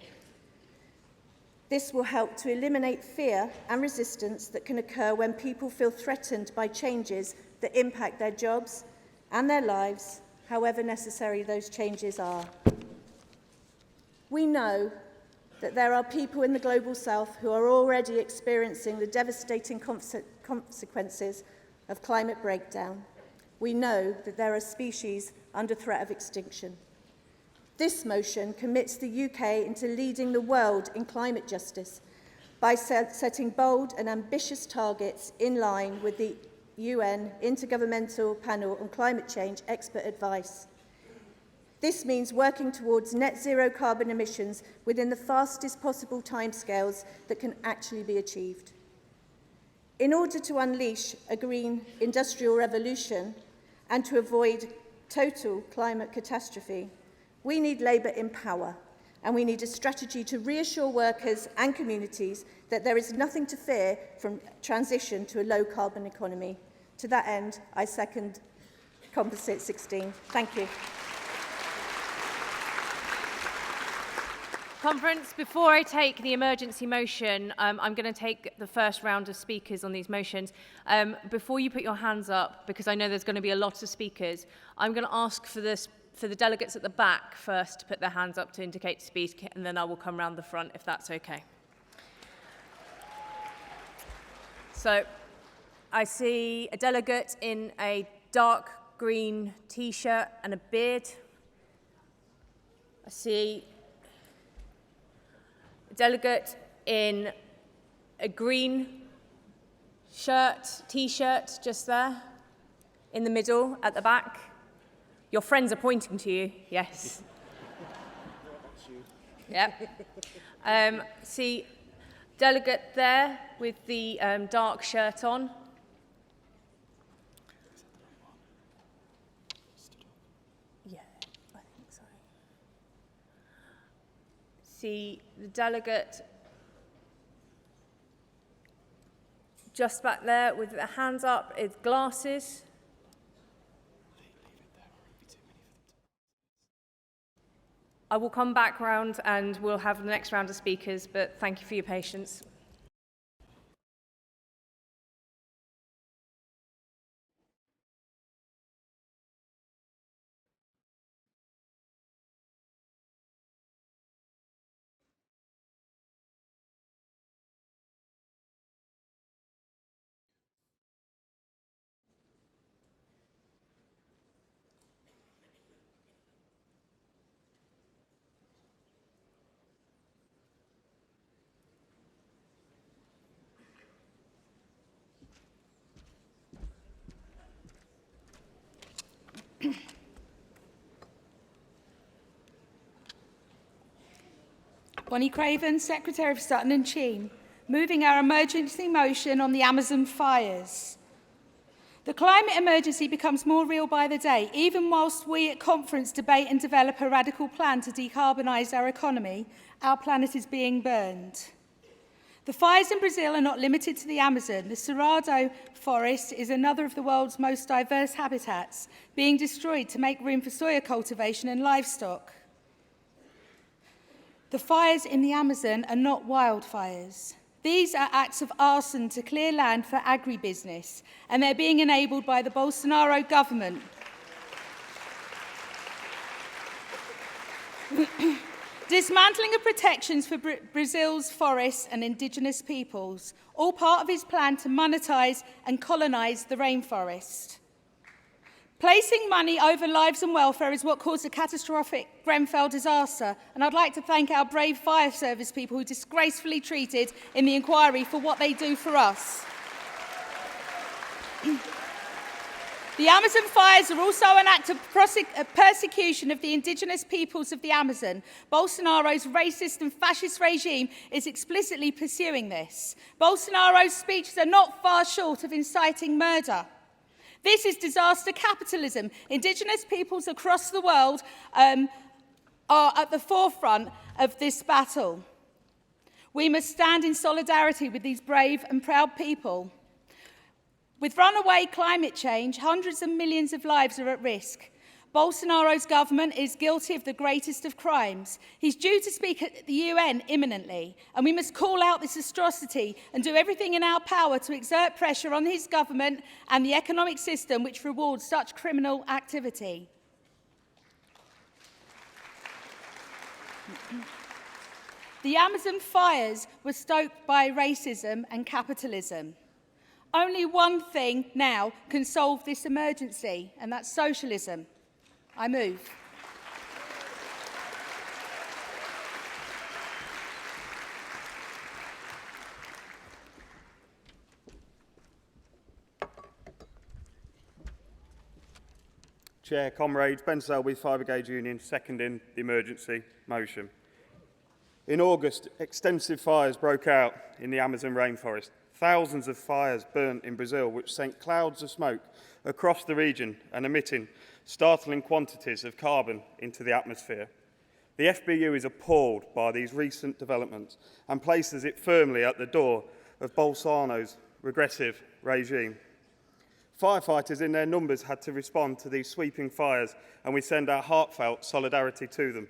This will help to eliminate fear and resistance that can occur when people feel threatened by changes that impact their jobs and their lives, however necessary those changes are. We know that there are people in the Global South who are already experiencing the devastating consequences of climate breakdown. We know that there are species under threat of extinction. This motion commits the UK into leading the world in climate justice by setting bold and ambitious targets in line with the UN Intergovernmental Panel on Climate Change expert advice. This means working towards net zero carbon emissions within the fastest possible timescales that can actually be achieved. In order to unleash a green industrial revolution and to avoid total climate catastrophe, we need Labour in power, and we need a strategy to reassure workers and communities that there is nothing to fear from transition to a low-carbon economy. To that end, I second Composite 16. Thank you. Conference, before I take the emergency motion, I'm going to take the first round of speakers on these motions. Before you put your hands up, because I know there's going to be a lot of speakers, I'm going to ask for the delegates at the back first to put their hands up to indicate to speak, and then I will come round the front if that's okay. So, I see a delegate in a dark green T-shirt and a beard. I see a delegate in a green shirt, T-shirt, just there, in the middle, at the back. Your friends are pointing to you, yes. Yep. See delegate there with the dark shirt on. Yeah, I think so. See the delegate just back there with their hands up, with glasses. I will come back round and we'll have the next round of speakers, but thank you for your patience. Bonnie Craven, Secretary for Sutton and Cheam, moving our emergency motion on the Amazon fires. The climate emergency becomes more real by the day. Even whilst we at conference debate and develop a radical plan to decarbonise our economy, our planet is being burned. The fires in Brazil are not limited to the Amazon. The Cerrado forest is another of the world's most diverse habitats, being destroyed to make room for soya cultivation and livestock. The fires in the Amazon are not wildfires. These are acts of arson to clear land for agribusiness, and they're being enabled by the Bolsonaro government. Dismantling of protections for Brazil's forests and indigenous peoples, all part of his plan to monetize and colonize the rainforest. Placing money over lives and welfare is what caused a catastrophic Grenfell disaster, and I'd like to thank our brave fire service people who disgracefully treated in the inquiry for what they do for us. The Amazon fires are also an act of persecution of the indigenous peoples of the Amazon. Bolsonaro's racist and fascist regime is explicitly pursuing this. Bolsonaro's speeches are not far short of inciting murder. This is disaster capitalism. Indigenous peoples across the world are at the forefront of this battle. We must stand in solidarity with these brave and proud people. With runaway climate change, hundreds of millions of lives are at risk. Bolsonaro's government is guilty of the greatest of crimes. He's due to speak at the UN imminently, and we must call out this atrocity and do everything in our power to exert pressure on his government and the economic system which rewards such criminal activity. The Amazon fires were stoked by racism and capitalism. Only one thing now can solve this emergency, and that's socialism. I move. Chair, comrades, Ben Selby, Fire Brigade Union, seconding the emergency motion. In August, extensive fires broke out in the Amazon rainforest. Thousands of fires burnt in Brazil, which sent clouds of smoke across the region and emitting startling quantities of carbon into the atmosphere. The FBU is appalled by these recent developments and places it firmly at the door of Bolsonaro's regressive regime. Firefighters in their numbers had to respond to these sweeping fires, and we send our heartfelt solidarity to them.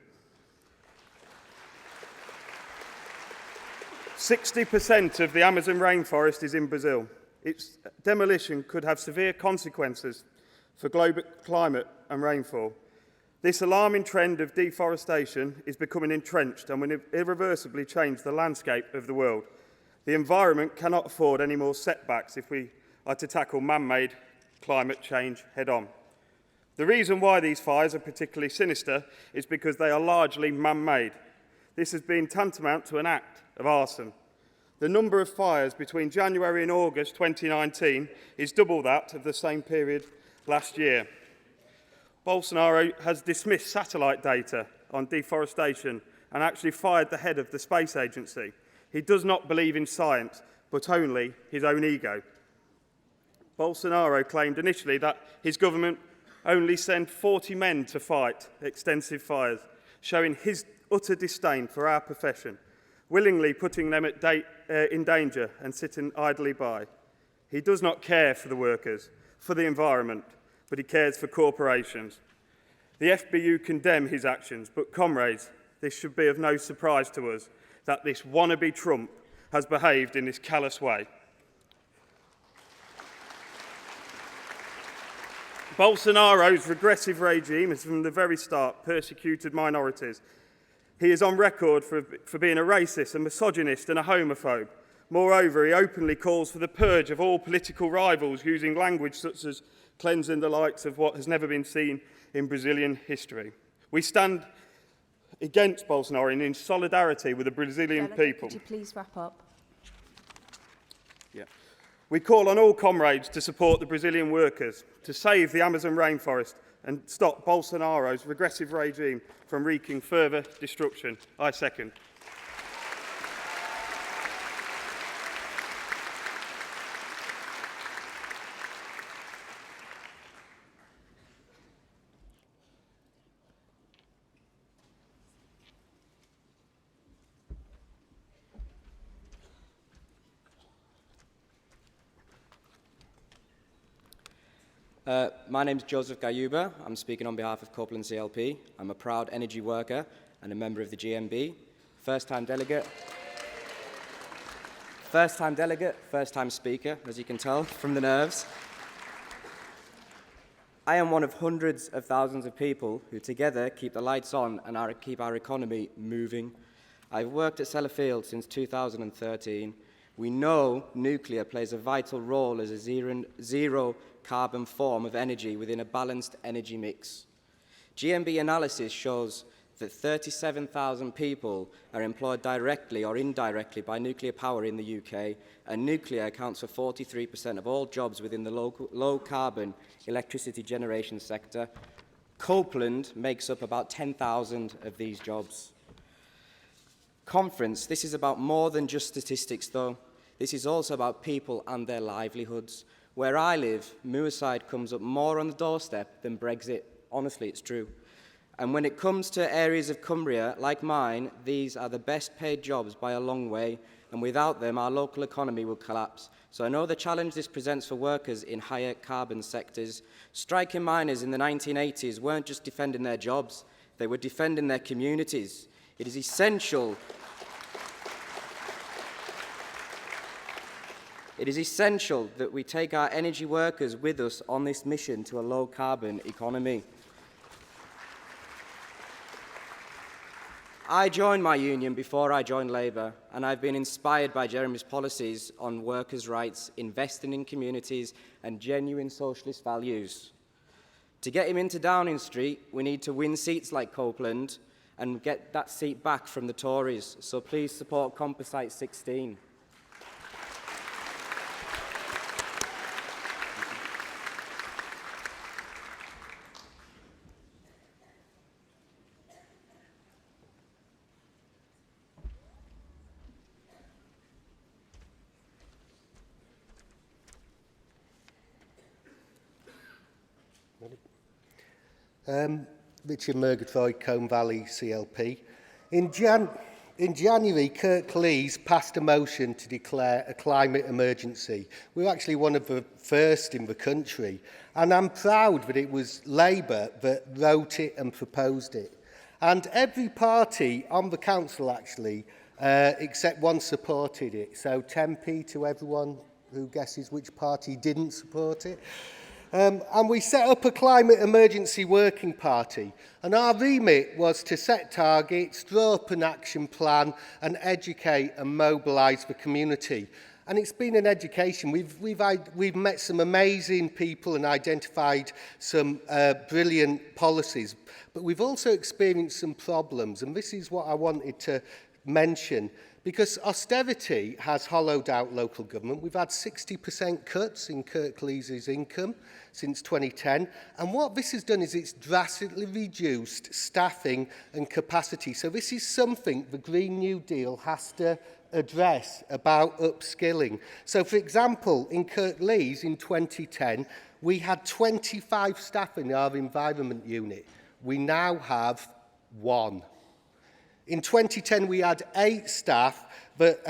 60% of the Amazon rainforest is in Brazil. Its demolition could have severe consequences for global climate and rainfall. This alarming trend of deforestation is becoming entrenched and will irreversibly change the landscape of the world. The environment cannot afford any more setbacks if we are to tackle man-made climate change head-on. The reason why these fires are particularly sinister is because they are largely man-made. This has been tantamount to an act of arson. The number of fires between January and August 2019 is double that of the same period last year. Bolsonaro has dismissed satellite data on deforestation and actually fired the head of the space agency. He does not believe in science, but only his own ego. Bolsonaro claimed initially that his government only sent 40 men to fight extensive fires, showing his utter disdain for our profession, willingly putting them in danger and sitting idly by. He does not care for the workers, for the environment, but he cares for corporations. The FBU condemn his actions, but comrades, this should be of no surprise to us that this wannabe Trump has behaved in this callous way. Bolsonaro's regressive regime has from the very start persecuted minorities. He is on record for being a racist, a misogynist and a homophobe. Moreover, he openly calls for the purge of all political rivals using language such as cleansing the likes of what has never been seen in Brazilian history. We stand against Bolsonaro and in solidarity with the Brazilian people. Could you please wrap up? Yeah. We call on all comrades to support the Brazilian workers, to save the Amazon rainforest and stop Bolsonaro's regressive regime from wreaking further destruction. I second. My name is Joseph Gayuba. I'm speaking on behalf of Copeland CLP. I'm a proud energy worker and a member of the GMB. First-time delegate, first-time speaker, as you can tell from the nerves. I am one of hundreds of thousands of people who together keep the lights on and keep our economy moving. I've worked at Sellafield since 2013. We know nuclear plays a vital role as a zero carbon form of energy within a balanced energy mix. GMB analysis shows that 37,000 people are employed directly or indirectly by nuclear power in the UK, and nuclear accounts for 43% of all jobs within the low-carbon electricity generation sector. Copeland makes up about 10,000 of these jobs. Conference, this is about more than just statistics, though. This is also about people and their livelihoods. Where I live, Moorside comes up more on the doorstep than Brexit. Honestly, it's true. And when it comes to areas of Cumbria, like mine, these are the best paid jobs by a long way, and without them, our local economy will collapse. So I know the challenge this presents for workers in higher carbon sectors. Striking miners in the 1980s weren't just defending their jobs, they were defending their communities. It is essential that we take our energy workers with us on this mission to a low-carbon economy. I joined my union before I joined Labour, and I've been inspired by Jeremy's policies on workers' rights, investing in communities, and genuine socialist values. To get him into Downing Street, we need to win seats like Copeland and get that seat back from the Tories. So please support Composite 16. Richard Murgatroyd, Combe Valley CLP. In January, Kirklees passed a motion to declare a climate emergency. We were actually one of the first in the country, and I'm proud that it was Labour that wrote it and proposed it. And every party on the council, actually, except one, supported it. So 10p to everyone who guesses which party didn't support it. And we set up a climate emergency working party, and our remit was to set targets, draw up an action plan and educate and mobilise the community. And it's been an education. We've met some amazing people and identified some brilliant policies, but we've also experienced some problems, and this is what I wanted to mention. Because austerity has hollowed out local government. We've had 60% cuts in Kirklees' income since 2010. And what this has done is it's drastically reduced staffing and capacity. So this is something the Green New Deal has to address about upskilling. So, for example, in Kirklees in 2010, we had 25 staff in our environment unit. We now have 1. In 2010, we had 8 staff that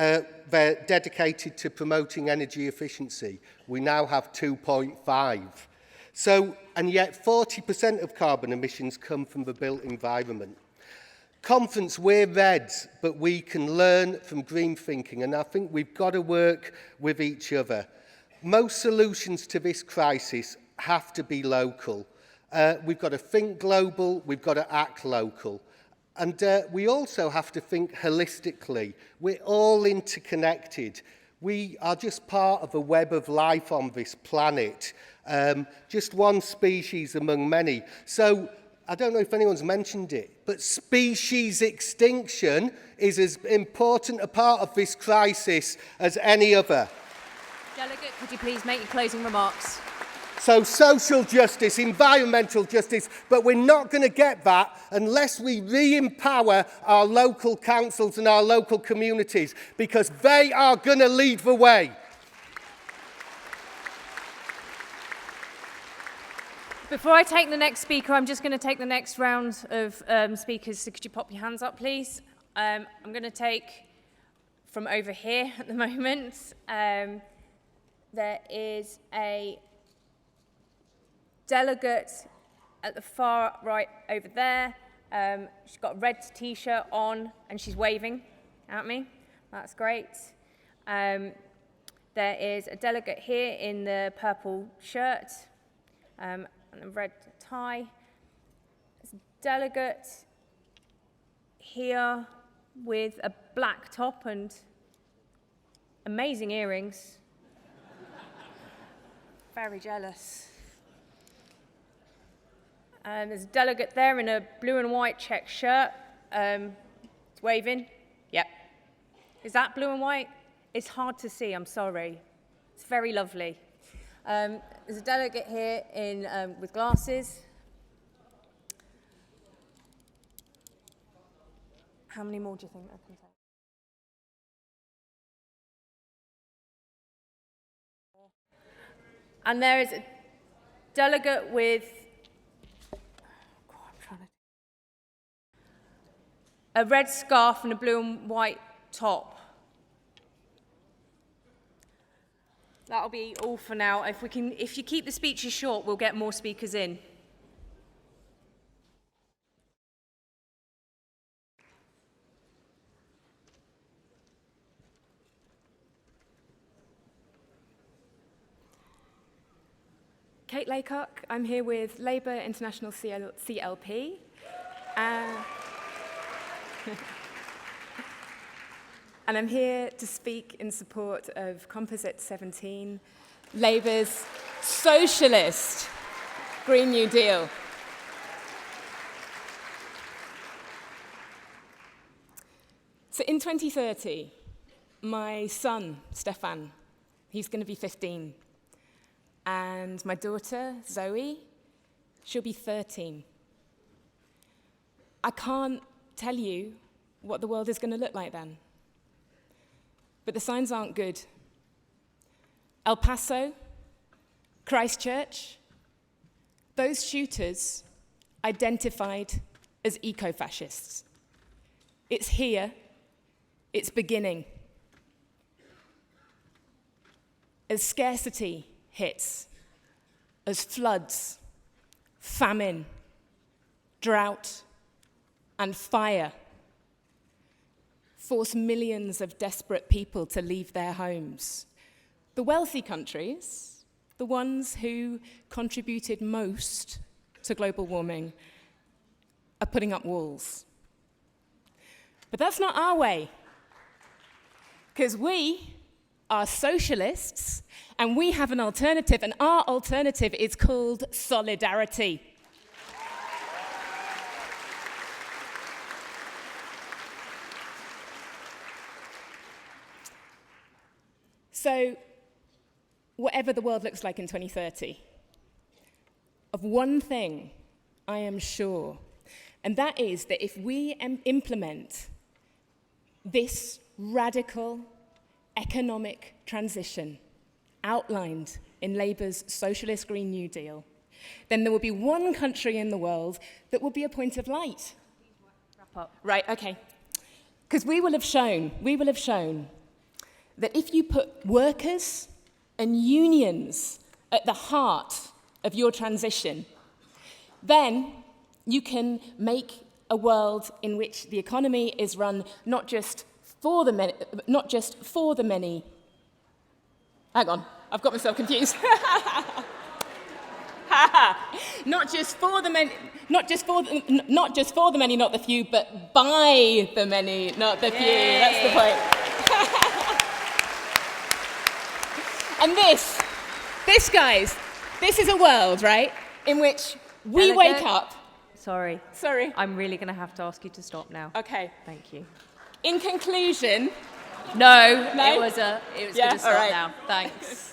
they're dedicated to promoting energy efficiency. We now have 2.5. So, and yet 40% of carbon emissions come from the built environment. Conference, we're Reds, but we can learn from green thinking, and I think we've got to work with each other. Most solutions to this crisis have to be local. We've got to think global, we've got to act local. And we also have to think holistically. We're all interconnected. We are just part of a web of life on this planet, just one species among many. So I don't know if anyone's mentioned it, but species extinction is as important a part of this crisis as any other. Delegate, could you please make your closing remarks? So social justice, environmental justice, but we're not going to get that unless we re-empower our local councils and our local communities, because they are going to lead the way. Before I take the next speaker, I'm just going to take the next round of speakers. So could you pop your hands up, please? I'm going to take from over here at the moment. There is a delegate at the far right over there. She's got a red t-shirt on and she's waving at me. That's great. There is a delegate here in the purple shirt and a red tie. There's a delegate here with a black top and amazing earrings. Very jealous. There's a delegate there in a blue and white check shirt. It's waving. Yep. Is that blue and white? It's hard to see, I'm sorry. It's very lovely. There's a delegate here in with glasses. How many more do you think I can take? And there is a delegate with a red scarf and a blue and white top. That'll be all for now. If you keep the speeches short, we'll get more speakers in. Kate Laycock. I'm here with Labour International CLP. And I'm here to speak in support of Composite 17, Labour's socialist Green New Deal. So in 2030, my son, Stefan, he's going to be 15. And my daughter, Zoe, she'll be 13. I can't tell you what the world is going to look like then. But the signs aren't good. El Paso, Christchurch, those shooters identified as eco-fascists. It's here, it's beginning. As scarcity hits, as floods, famine, drought, and fire force millions of desperate people to leave their homes. The wealthy countries, the ones who contributed most to global warming, are putting up walls. But that's not our way, because we are socialists, and we have an alternative, and our alternative is called solidarity. So, whatever the world looks like in 2030, of one thing I am sure, and that is that if we implement this radical economic transition outlined in Labour's Socialist Green New Deal, then there will be one country in the world that will be a point of light. Wrap up. Right, okay. Because we will have shown that if you put workers and unions at the heart of your transition, then you can make a world in which the economy is run not just for the many. Hang on, I've got myself confused. Not just for the many, not just for the many, not the few, but by the many, not the few. Yay. That's the point. And this, guys, this is a world, right, in which we wake up. Sorry. I'm really going to have to ask you to stop now. Okay. Thank you. In conclusion, no? It was good to stop right. now. Thanks.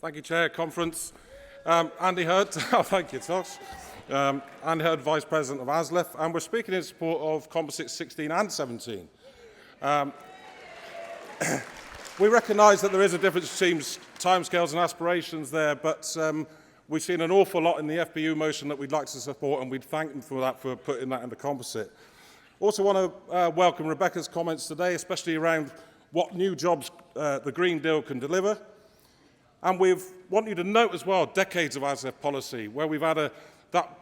Thank you, Chair. Conference. Andy Hurd. Thank you, Tosh. Andy Hurd, Vice President of ASLEF, and we're speaking in support of Composites 16 and 17. We recognise that there is a difference between timescales and aspirations there, but we've seen an awful lot in the FPU motion that we'd like to support, and we'd thank them for that, for putting that in the composite. Also want to welcome Rebecca's comments today, especially around what new jobs the Green Deal can deliver. And we want you to note as well decades of ASLEF policy, where we've had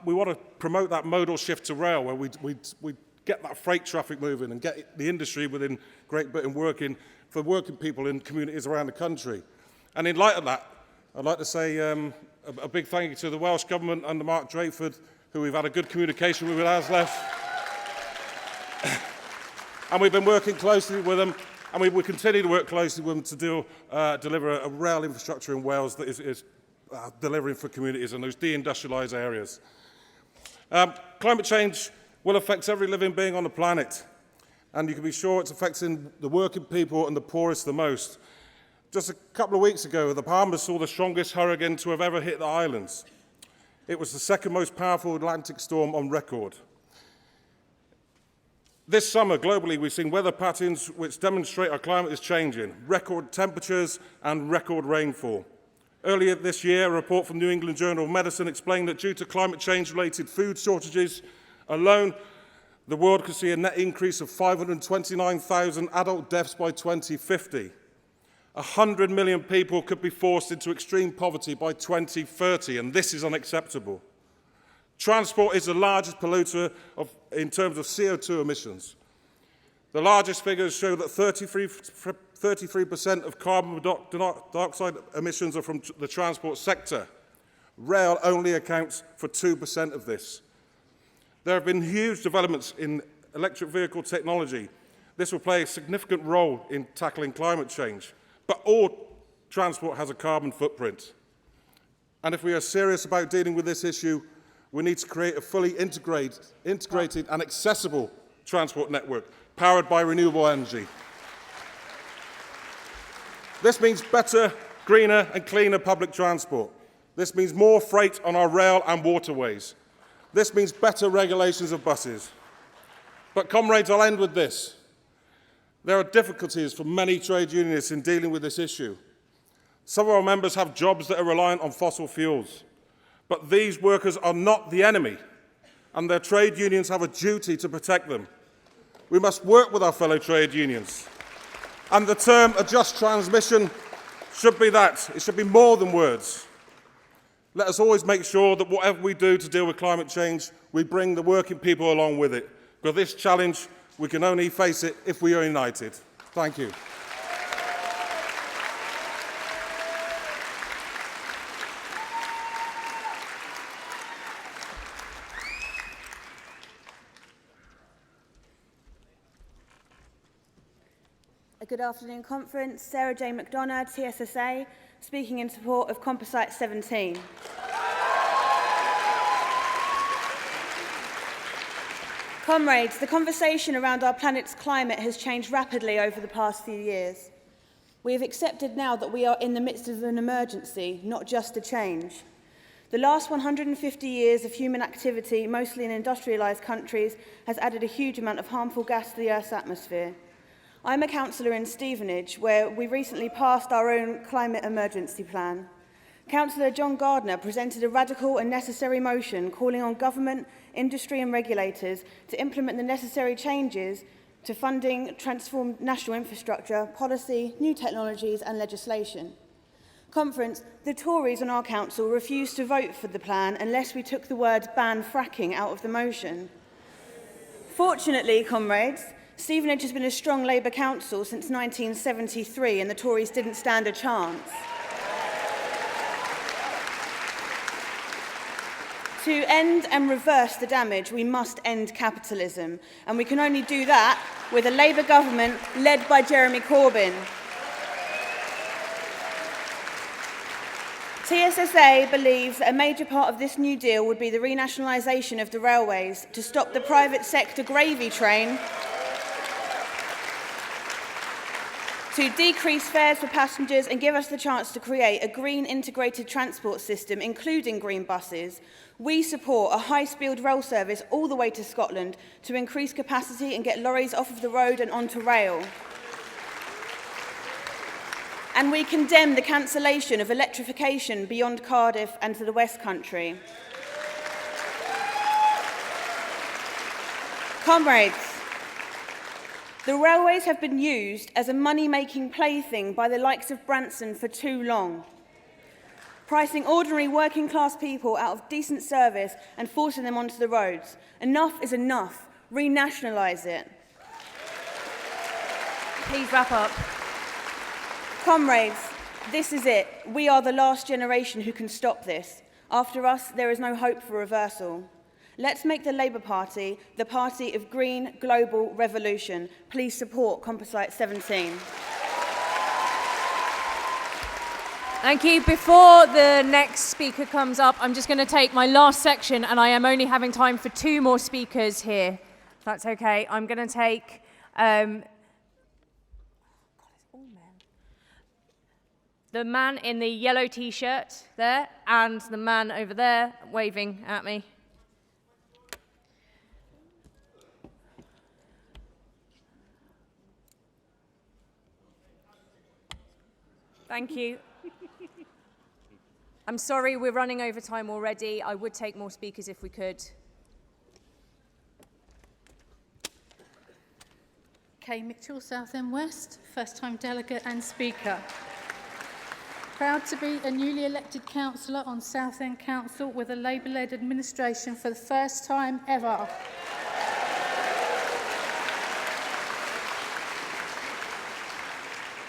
we want to promote that modal shift to rail, where we get that freight traffic moving and get the industry within Great Britain working for working people in communities around the country. And in light of that, I'd like to say a big thank you to the Welsh Government under Mark Drakeford, who we've had a good communication with ASLEF. And we've been working closely with them, and we will continue to work closely with them to deliver a rail infrastructure in Wales that is delivering for communities in those deindustrialised areas. Climate change will affect every living being on the planet, and you can be sure it's affecting the working people and the poorest the most. Just a couple of weeks ago, the Bahamas saw the strongest hurricane to have ever hit the islands. It was the second most powerful Atlantic storm on record. This summer, globally, we've seen weather patterns which demonstrate our climate is changing, record temperatures and record rainfall. Earlier this year, a report from New England Journal of Medicine explained that due to climate change-related food shortages alone, the world could see a net increase of 529,000 adult deaths by 2050. 100 million people could be forced into extreme poverty by 2030, and this is unacceptable. Transport is the largest polluter in terms of CO2 emissions. The largest figures show that 33% of carbon dioxide emissions are from the transport sector. Rail only accounts for 2% of this. There have been huge developments in electric vehicle technology. This will play a significant role in tackling climate change. But all transport has a carbon footprint. And if we are serious about dealing with this issue, we need to create a fully integrated and accessible transport network powered by renewable energy. This means better, greener and cleaner public transport. This means more freight on our rail and waterways. This means better regulations of buses. But comrades, I'll end with this. There are difficulties for many trade unionists in dealing with this issue. Some of our members have jobs that are reliant on fossil fuels. But these workers are not the enemy, and their trade unions have a duty to protect them. We must work with our fellow trade unions. And the term a just transmission should be that. It should be more than words. Let us always make sure that whatever we do to deal with climate change, we bring the working people along with it. Because this challenge, we can only face it if we are united. Thank you. Good afternoon, Conference. Sarah Jane McDonough, TSSA, speaking in support of Composite 17. Comrades, the conversation around our planet's climate has changed rapidly over the past few years. We have accepted now that we are in the midst of an emergency, not just a change. The last 150 years of human activity, mostly in industrialised countries, has added a huge amount of harmful gas to the Earth's atmosphere. I'm a councillor in Stevenage, where we recently passed our own climate emergency plan. Councillor John Gardner presented a radical and necessary motion calling on government, industry and regulators to implement the necessary changes to funding, transform national infrastructure, policy, new technologies and legislation. Conference, the Tories on our council refused to vote for the plan unless we took the word ban fracking out of the motion. Fortunately, comrades, Stevenage has been a strong Labour council since 1973 and the Tories didn't stand a chance. To end and reverse the damage, we must end capitalism, and we can only do that with a Labour government led by Jeremy Corbyn. TSSA believes that a major part of this new deal would be the renationalisation of the railways to stop the private sector gravy train, to decrease fares for passengers and give us the chance to create a green integrated transport system, including green buses. We support a high-speed rail service all the way to Scotland to increase capacity and get lorries off of the road and onto rail. And we condemn the cancellation of electrification beyond Cardiff and to the West Country. Comrades, the railways have been used as a money-making plaything by the likes of Branson for too long, pricing ordinary working-class people out of decent service and forcing them onto the roads. Enough is enough. Renationalise it. Please wrap up. Comrades, this is it. We are the last generation who can stop this. After us, there is no hope for reversal. Let's make the Labour Party the party of green global revolution. Please support Composite 17. Thank you. Before the next speaker comes up, I'm just going to take my last section, and I am only having time for 2 more speakers here. If that's okay. I'm going to take the man in the yellow T-shirt there and the man over there waving at me. Thank you. I'm sorry we're running over time already. I would take more speakers if we could. Kay Mitchell, Southend West, first-time delegate and speaker. Proud to be a newly elected councillor on Southend Council with a Labour-led administration for the first time ever.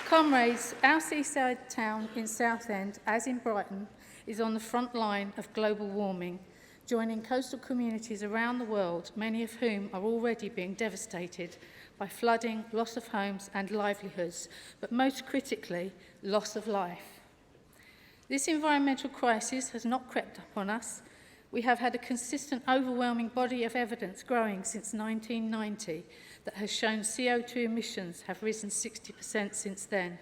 Comrades, our seaside town in Southend, as in Brighton, is on the front line of global warming, joining coastal communities around the world, many of whom are already being devastated by flooding, loss of homes and livelihoods, but most critically, loss of life. This environmental crisis has not crept up on us. We have had a consistent, overwhelming body of evidence growing since 1990 that has shown CO2 emissions have risen 60% since then.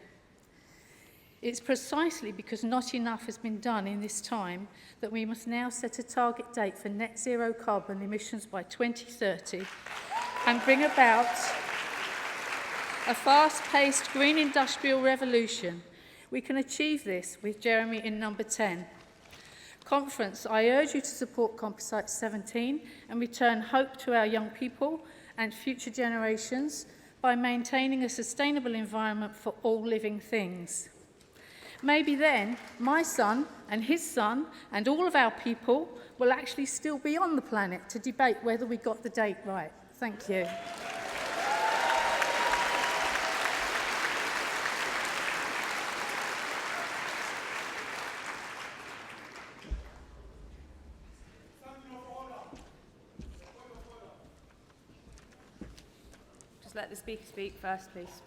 It's precisely because not enough has been done in this time that we must now set a target date for net zero carbon emissions by 2030 and bring about a fast-paced green industrial revolution. We can achieve this with Jeremy in number 10. Conference, I urge you to support Composite 17 and return hope to our young people and future generations by maintaining a sustainable environment for all living things. Maybe then my son and his son and all of our people will actually still be on the planet to debate whether we got the date right. Thank you. Just let the speaker speak first, please.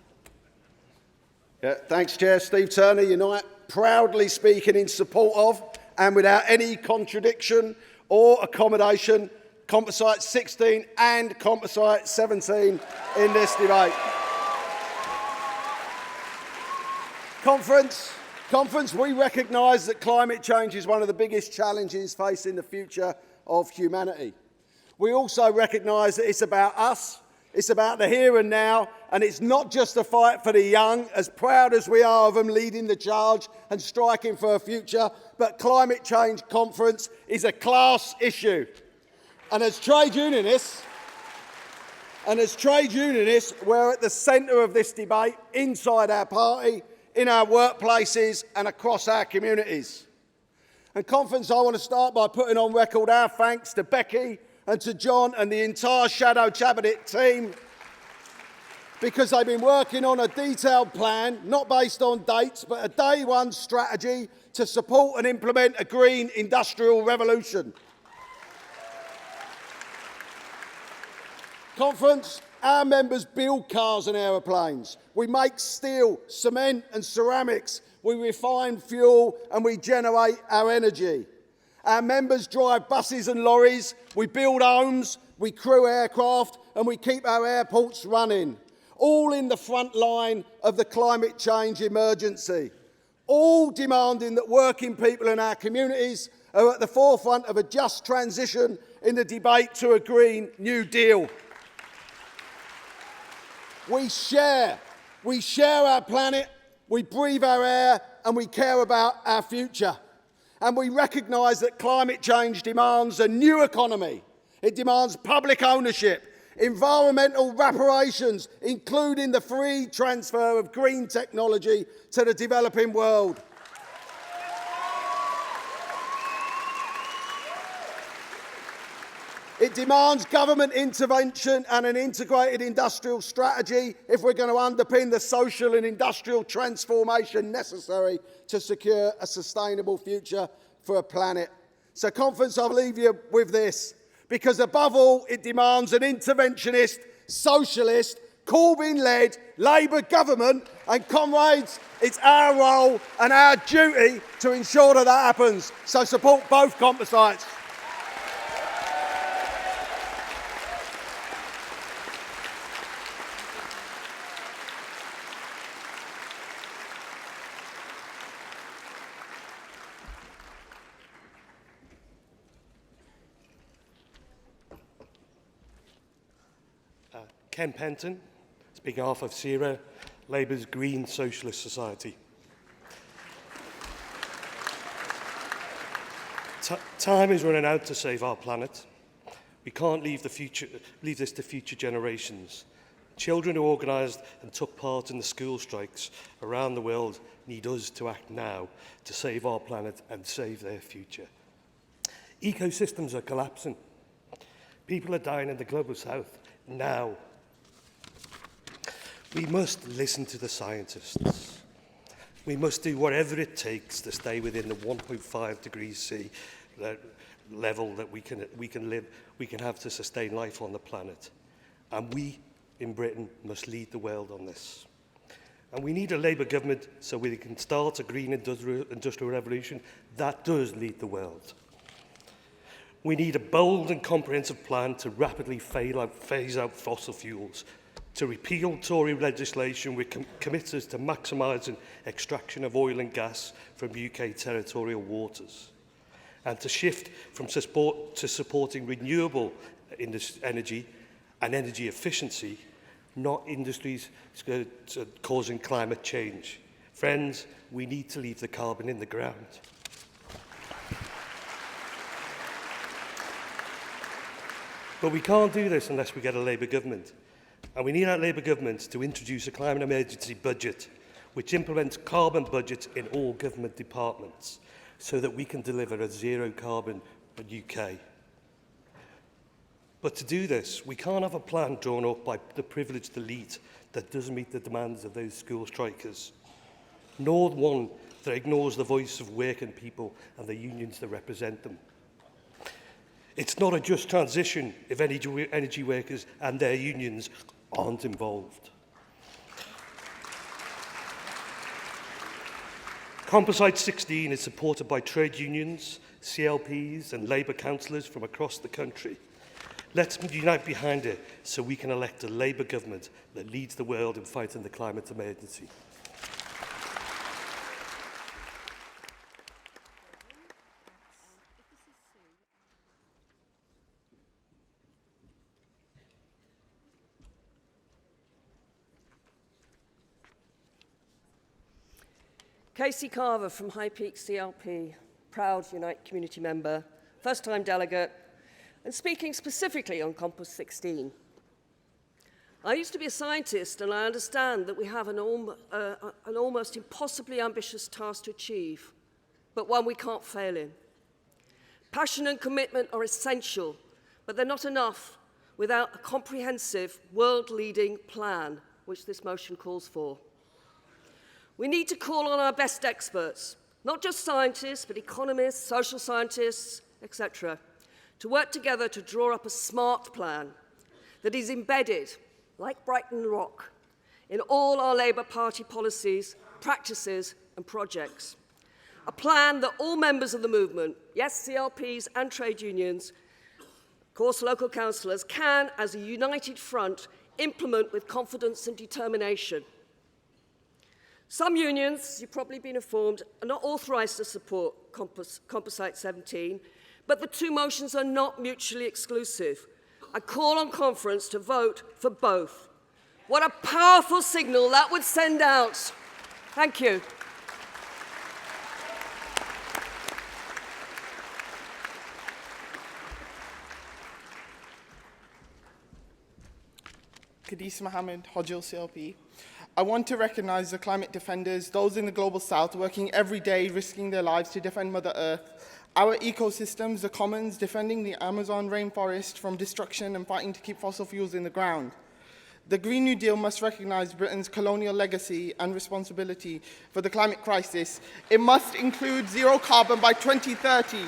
Yeah, thanks, Chair. Steve Turner, Unite, proudly speaking in support of and without any contradiction or accommodation, Composite 16 and Composite 17 in this debate. Conference, we recognise that climate change is one of the biggest challenges facing the future of humanity. We also recognise that it's about us, It's about the here and now, and it's not just a fight for the young, as proud as we are of them leading the charge and striking for a future, but climate change conference is a class issue. And as trade unionists, we're at the centre of this debate inside our party, in our workplaces and across our communities. And conference, I want to start by putting on record our thanks to Becky and to John and the entire Shadow Cabinet team, because they've been working on a detailed plan, not based on dates, but a day one strategy to support and implement a green industrial revolution. Conference, our members build cars and aeroplanes. We make steel, cement and ceramics. We refine fuel and we generate our energy. Our members drive buses and lorries. We build homes, we crew aircraft and we keep our airports running. All in the front line of the climate change emergency. All demanding that working people in our communities are at the forefront of a just transition in the debate to a Green New Deal. We share our planet, we breathe our air and we care about our future. And we recognise that climate change demands a new economy. It demands public ownership, environmental reparations, including the free transfer of green technology to the developing world. It demands government intervention and an integrated industrial strategy if we're going to underpin the social and industrial transformation necessary to secure a sustainable future for a planet. So, conference, I'll leave you with this, because above all, it demands an interventionist, socialist, Corbyn-led Labour government, and comrades, it's our role and our duty to ensure that that happens. So support both composites. Ken Penton, speaking on behalf of CERA, Labour's Green Socialist Society. Time is running out to save our planet. We can't leave this to future generations. Children who organised and took part in the school strikes around the world need us to act now to save our planet and save their future. Ecosystems are collapsing. People are dying in the global south now. We must listen to the scientists. We must do whatever it takes to stay within the 1.5 degrees C level that we can have to sustain life on the planet. And we in Britain must lead the world on this. And we need a Labour government so we can start a green industrial revolution that does lead the world. We need a bold and comprehensive plan to rapidly phase out fossil fuels, to repeal Tory legislation which commits us to maximising extraction of oil and gas from UK territorial waters, and to shift from supporting renewable energy and energy efficiency, not industries causing climate change. Friends, we need to leave the carbon in the ground. But we can't do this unless we get a Labour government. And we need our Labour government to introduce a climate emergency budget which implements carbon budgets in all government departments so that we can deliver a zero carbon UK. But to do this, we can't have a plan drawn up by the privileged elite that doesn't meet the demands of those school strikers, nor one that ignores the voice of working people and the unions that represent them. It's not a just transition if energy workers and their unions aren't involved. Composite 16 is supported by trade unions, CLPs and Labour councillors from across the country. Let's unite behind it so we can elect a Labour government that leads the world in fighting the climate emergency. Casey Carver from High Peak CLP, proud Unite community member, first-time delegate, and speaking specifically on Compass 16. I used to be a scientist, and I understand that we have an almost impossibly ambitious task to achieve, but one we can't fail in. Passion and commitment are essential, but they're not enough without a comprehensive, world-leading plan, which this motion calls for. We need to call on our best experts, not just scientists, but economists, social scientists, etc., to work together to draw up a smart plan that is embedded, like Brighton Rock, in all our Labour Party policies, practices and projects. A plan that all members of the movement, yes, CLPs and trade unions, of course local councillors, can, as a united front, implement with confidence and determination. Some unions, you've probably been informed, are not authorised to support Composite 17, but the two motions are not mutually exclusive. I call on Conference to vote for both. What a powerful signal that would send out. Thank you. Khadis Mohammed, Hodgil CLP. I want to recognise the climate defenders, those in the Global South working every day, risking their lives to defend Mother Earth. Our ecosystems, the commons, defending the Amazon rainforest from destruction and fighting to keep fossil fuels in the ground. The Green New Deal must recognise Britain's colonial legacy and responsibility for the climate crisis. It must include zero carbon by 2030.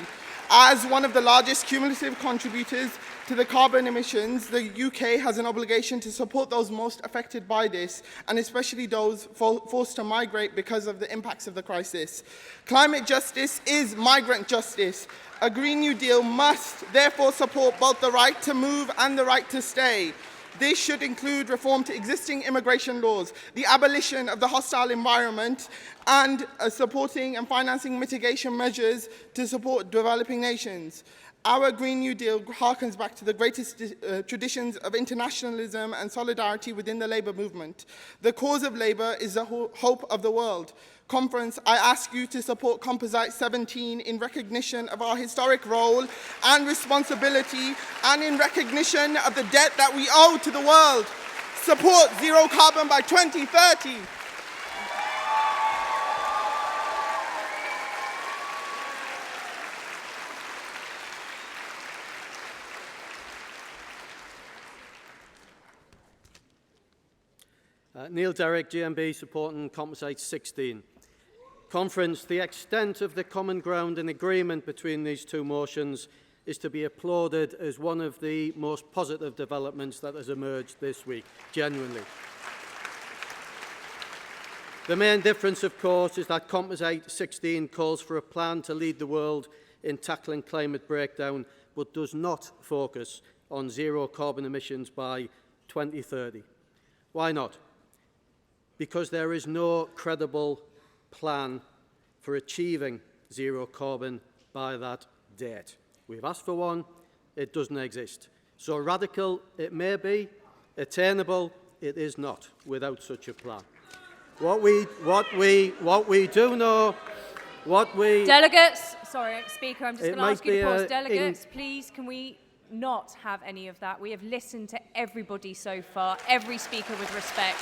As one of the largest cumulative contributors to the carbon emissions, the UK has an obligation to support those most affected by this, and especially those forced to migrate because of the impacts of the crisis. Climate justice is migrant justice. A Green New Deal must therefore support both the right to move and the right to stay. This should include reform to existing immigration laws, the abolition of the hostile environment, and supporting and financing mitigation measures to support developing nations. Our Green New Deal harkens back to the greatest traditions of internationalism and solidarity within the Labour movement. The cause of Labour is the hope of the world. Conference, I ask you to support Composite 17 in recognition of our historic role and responsibility, and in recognition of the debt that we owe to the world. Support zero carbon by 2030. Neil Derrick, GMB, supporting Composite 16. Conference, the extent of the common ground and agreement between these two motions is to be applauded as one of the most positive developments that has emerged this week, genuinely. The main difference, of course, is that Composite 16 calls for a plan to lead the world in tackling climate breakdown, but does not focus on zero carbon emissions by 2030. Why not? Because there is no credible plan for achieving zero carbon by that date. We've asked for one, it doesn't exist. So radical it may be, attainable it is not without such a plan. What we do know, Delegates, sorry, Speaker, I'm just going to ask you to pause. a Delegates, please, can we not have any of that? We have listened to everybody so far, every speaker with respect.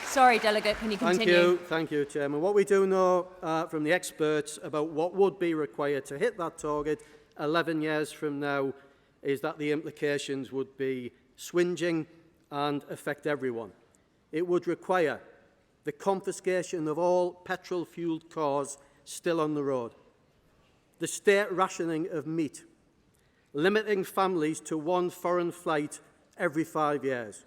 Sorry, Delegate, can you continue? Thank you, Chairman. What we do know from the experts about what would be required to hit that target 11 years from now is that the implications would be swingeing and affect everyone. It would require the confiscation of all petrol-fuelled cars still on the road, the state rationing of meat, limiting families to one foreign flight every 5 years,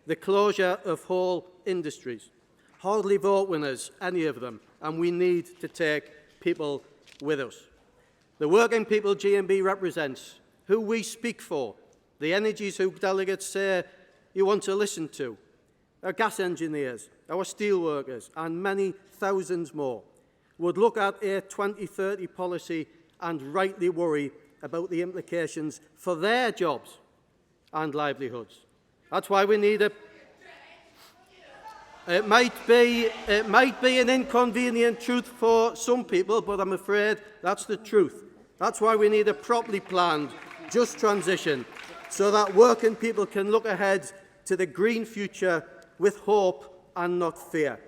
the closure of whole industries. Hardly vote winners, any of them, and we need to take people with us. The working people GMB represents, who we speak for, the energies who delegates say you want to listen to, our gas engineers, our steel workers, and many thousands more, would look at a 2030 policy and rightly worry about the implications for their jobs and livelihoods. That's why we need a It might be an inconvenient truth for some people, but I'm afraid that's the truth. That's why we need a properly planned, just transition, so that working people can look ahead to the green future with hope and not fear.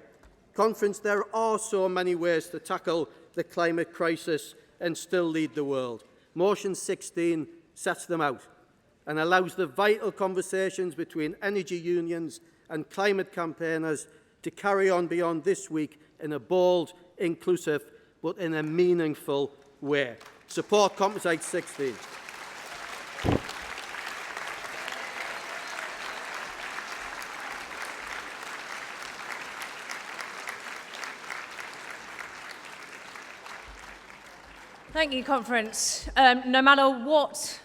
Conference, there are so many ways to tackle the climate crisis and still lead the world. Motion 16 sets them out and allows the vital conversations between energy unions and climate campaigners to carry on beyond this week in a bold, inclusive, but in a meaningful way. Support Composite 16. Thank you, Conference. No matter what...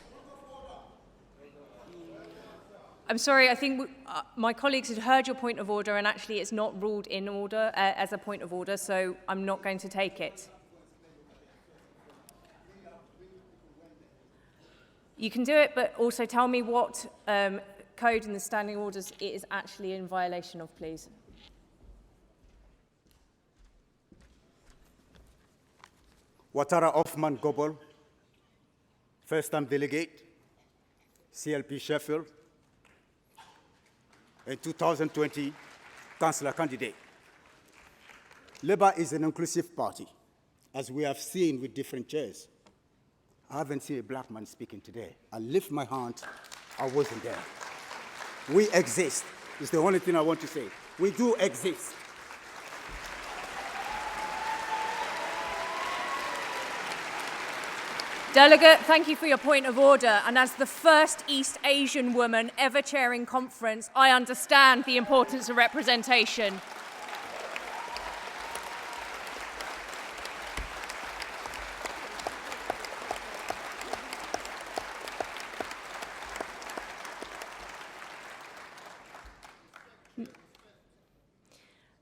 I'm sorry, I think my colleagues had heard your point of order, and actually it's not ruled in order as a point of order, so I'm not going to take it. You can do it, but also tell me what code in the standing orders it is actually in violation of, please. Watara Hoffman Gobel, first-time delegate, CLP Sheffield, a 2020 councillor candidate. Labour is an inclusive party, as we have seen with different chairs. I haven't seen a black man speaking today. I lift my hand, I wasn't there. We exist. It's the only thing I want to say. We do exist. Delegate, thank you for your point of order. And as the first East Asian woman ever chairing conference, I understand the importance of representation.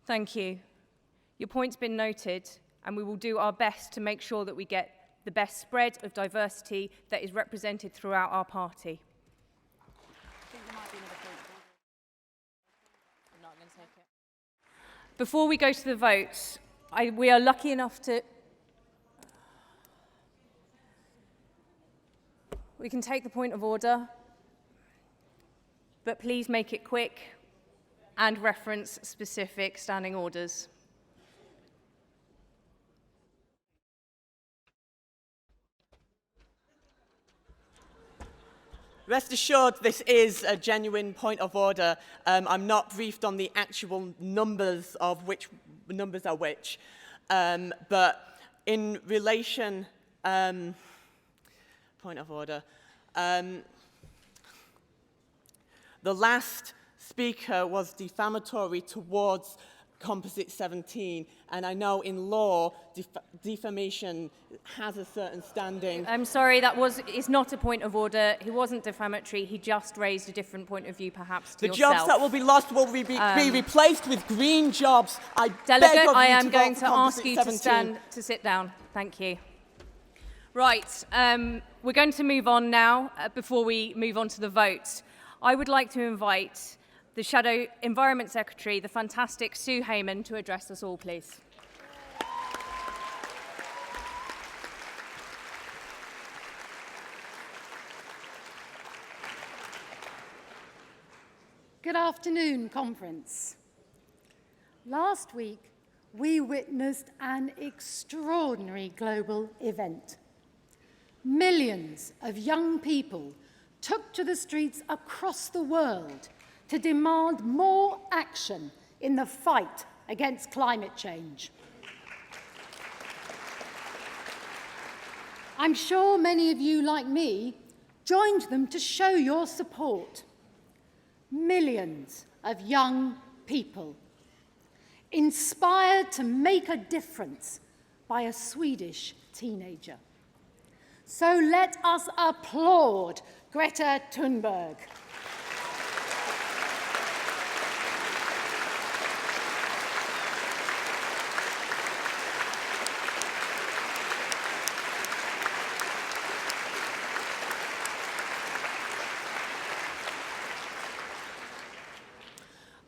Thank you. Your point's been noted, and we will do our best to make sure that we get the best spread of diversity that is represented throughout our party. Before we go to the votes, we are lucky enough to... We can take the point of order, but please make it quick and reference specific standing orders. Rest assured, this is a genuine point of order. I'm not briefed on the actual numbers of which numbers are which. But in relation, point of order, the last speaker was defamatory towards Composite 17, and I know in law defamation has a certain standing. I'm sorry, it's not a point of order. He wasn't defamatory. He just raised a different point of view, perhaps, to the yourself. Jobs that will be lost will be replaced with green jobs. Delegate, I am going to ask you to sit down. Thank you. Right, we're going to move on now. Before we move on to the votes, I would like to invite the Shadow Environment Secretary, the fantastic Sue Hayman, to address us all, please. Good afternoon, Conference. Last week, we witnessed an extraordinary global event. Millions of young people took to the streets across the world to demand more action in the fight against climate change. I'm sure many of you, like me, joined them to show your support. Millions of young people, inspired to make a difference by a Swedish teenager. So let us applaud Greta Thunberg.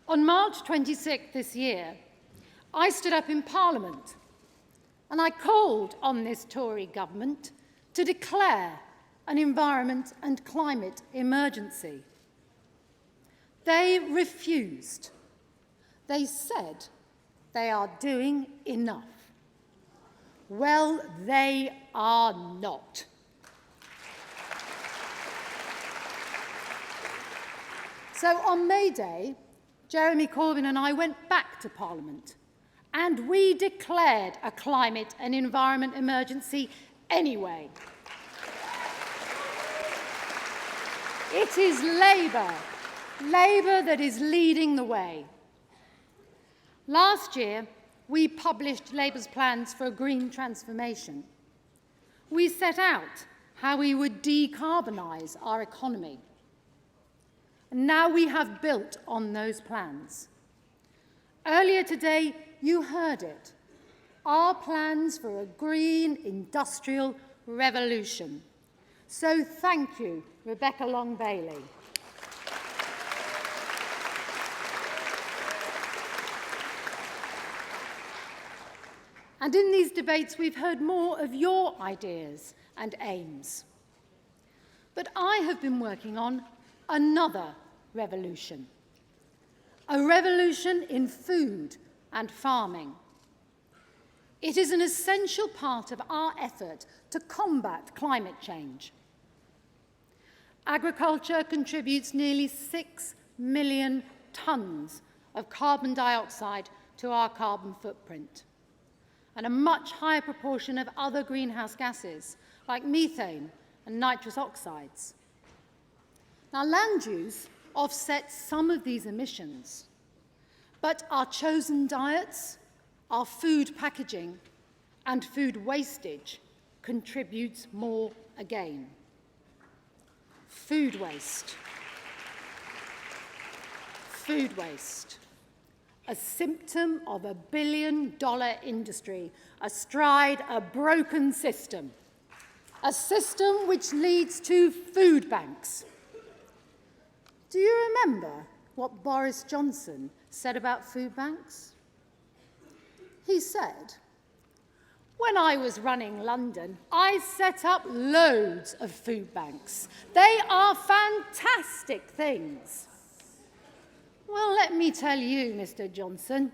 On March 26th this year, I stood up in Parliament and I called on this Tory government to declare an environment and climate emergency. They refused. They said they are doing enough. Well, they are not. So on May Day, Jeremy Corbyn and I went back to Parliament and we declared a climate and environment emergency anyway. It is Labour that is leading the way. Last year, we published Labour's plans for a green transformation. We set out how we would decarbonise our economy. And now we have built on those plans. Earlier today, you heard it. Our plans for a green industrial revolution. So thank you, Rebecca Long-Bailey. And in these debates, we've heard more of your ideas and aims. But I have been working on another revolution. A revolution in food and farming. It is an essential part of our effort to combat climate change. Agriculture contributes nearly 6 million tonnes of carbon dioxide to our carbon footprint, and a much higher proportion of other greenhouse gases, like methane and nitrous oxides. Now, land use offsets some of these emissions, but our chosen diets, our food packaging, and food wastage contributes more again. Food waste. Food waste. A symptom of a billion-dollar industry astride a broken system. A system which leads to food banks. Do you remember what Boris Johnson said about food banks? He said, "When I was running London, I set up loads of food banks. They are fantastic things." Well, let me tell you, Mr. Johnson,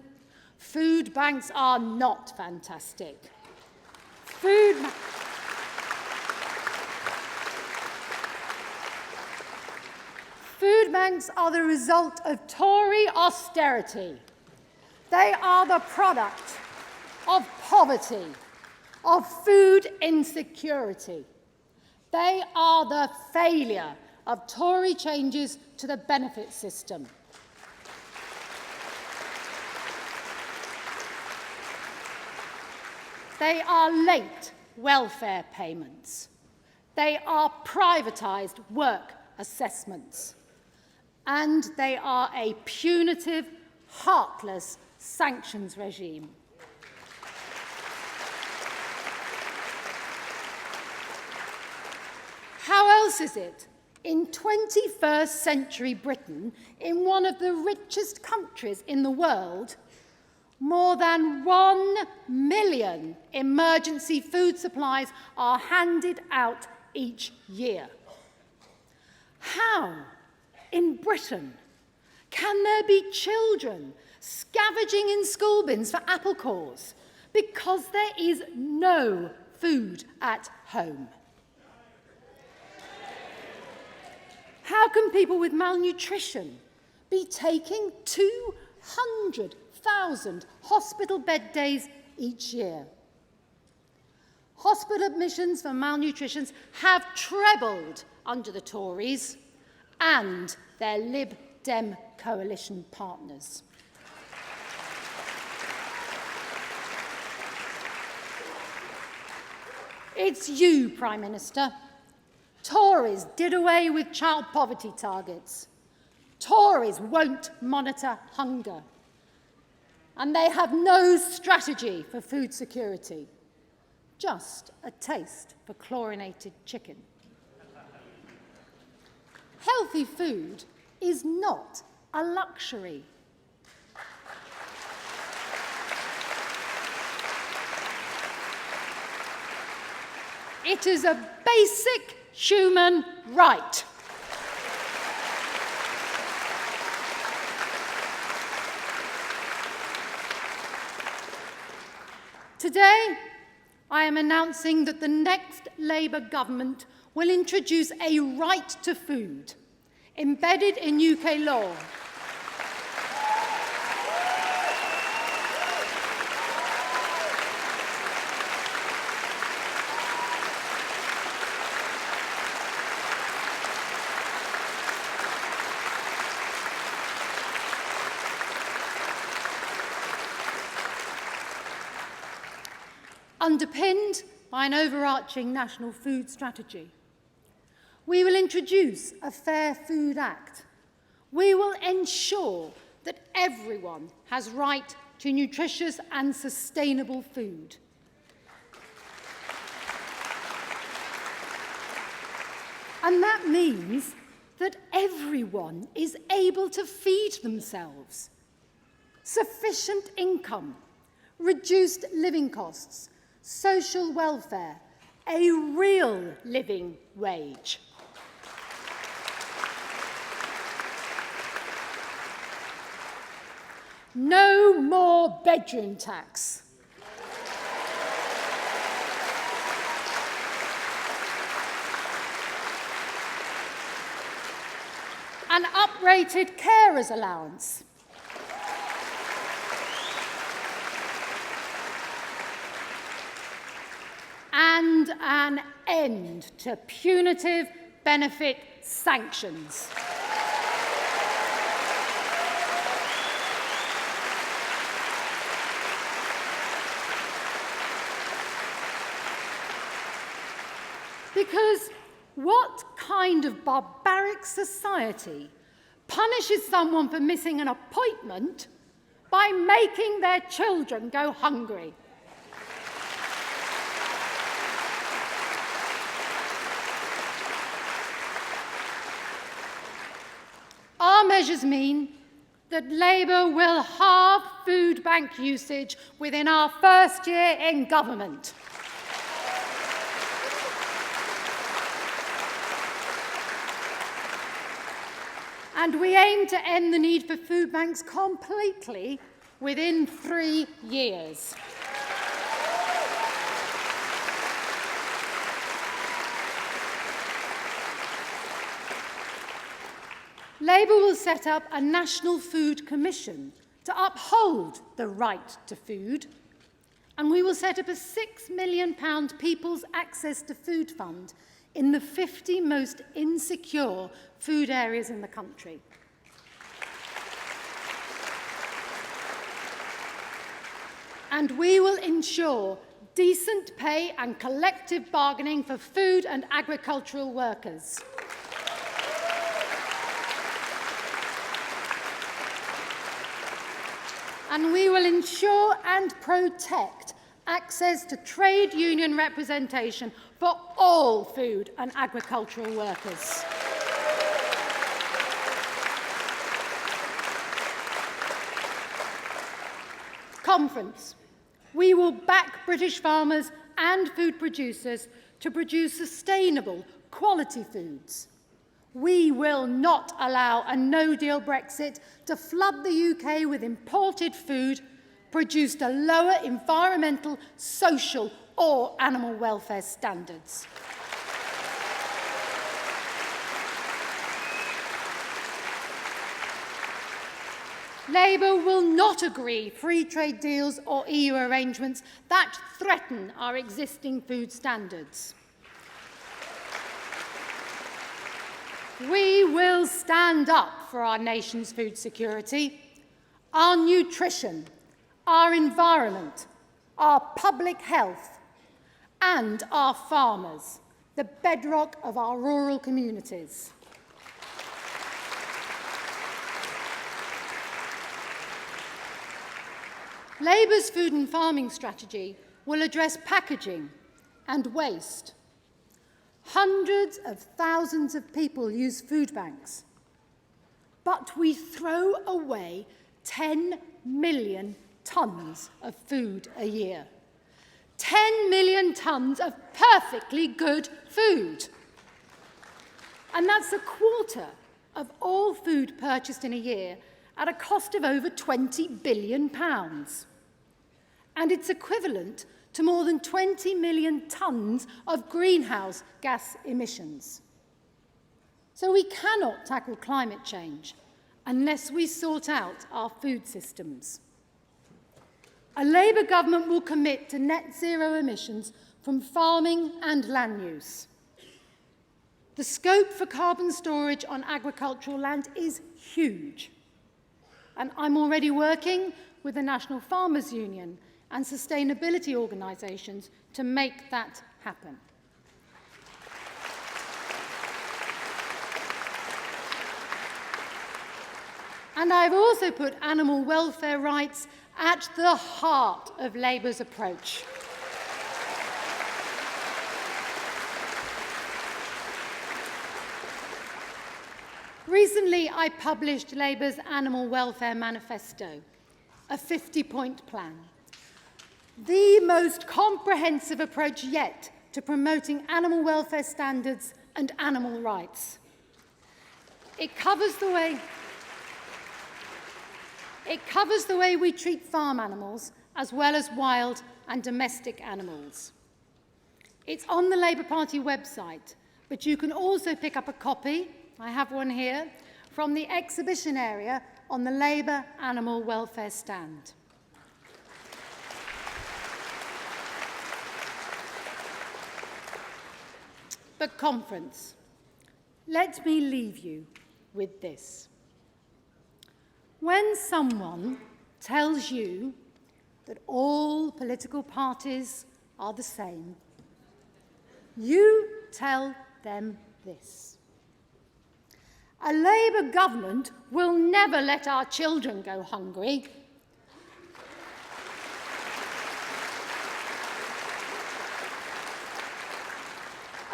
food banks are not fantastic. Food banks are the result of Tory austerity. They are the product of poverty, of food insecurity. They are the failure of Tory changes to the benefit system. They are late welfare payments. They are privatised work assessments. And they are a punitive, heartless sanctions regime. How else is it, in 21st century Britain, in one of the richest countries in the world, more than 1 million emergency food supplies are handed out each year? How, in Britain, can there be children scavenging in school bins for apple cores because there is no food at home? How can people with malnutrition be taking 200,000 hospital bed days each year? Hospital admissions for malnutrition have trebled under the Tories and their Lib Dem coalition partners. It's you, Prime Minister. Tories did away with child poverty targets. Tories won't monitor hunger. And they have no strategy for food security. Just a taste for chlorinated chicken. Healthy food is not a luxury. It is a basic human right. Today, I am announcing that the next Labour government will introduce a right to food embedded in UK law. Underpinned by an overarching national food strategy. We will introduce a Fair Food Act. We will ensure that everyone has right to nutritious and sustainable food. And that means that everyone is able to feed themselves. Sufficient income, reduced living costs, social welfare, a real living wage. No more bedroom tax. An uprated carers allowance. And an end to punitive benefit sanctions. Because what kind of barbaric society punishes someone for missing an appointment by making their children go hungry? Our measures mean that Labour will halve food bank usage within our first year in government. And we aim to end the need for food banks completely within 3 years. Labour will set up a National Food Commission to uphold the right to food, and we will set up a £6 million People's Access to Food Fund in the 50 most insecure food areas in the country. And we will ensure decent pay and collective bargaining for food and agricultural workers. And we will ensure and protect access to trade union representation for all food and agricultural workers. Conference. We will back British farmers and food producers to produce sustainable, quality foods. We will not allow a no-deal Brexit to flood the UK with imported food produced to lower environmental, social or animal welfare standards. Labour will not agree free trade deals or EU arrangements that threaten our existing food standards. We will stand up for our nation's food security, our nutrition, our environment, our public health, and our farmers, the bedrock of our rural communities. Labour's food and farming strategy will address packaging and waste. Hundreds of thousands of people use food banks, but we throw away 10 million tonnes of food a year. 10 million tonnes of perfectly good food. And that's a quarter of all food purchased in a year at a cost of over £20 billion. And it's equivalent to more than 20 million tonnes of greenhouse gas emissions. So we cannot tackle climate change unless we sort out our food systems. A Labour government will commit to net zero emissions from farming and land use. The scope for carbon storage on agricultural land is huge. And I'm already working with the National Farmers Union and sustainability organisations to make that happen. And I've also put animal welfare rights at the heart of Labour's approach. Recently, I published Labour's Animal Welfare Manifesto, a 50-point plan. The most comprehensive approach yet to promoting animal welfare standards and animal rights. It covers the way we treat farm animals as well as wild and domestic animals. It's on the Labour Party website, but you can also pick up a copy, I have one here, from the exhibition area on the Labour Animal Welfare stand. But conference, let me leave you with this. When someone tells you that all political parties are the same, you tell them this. A Labour government will never let our children go hungry.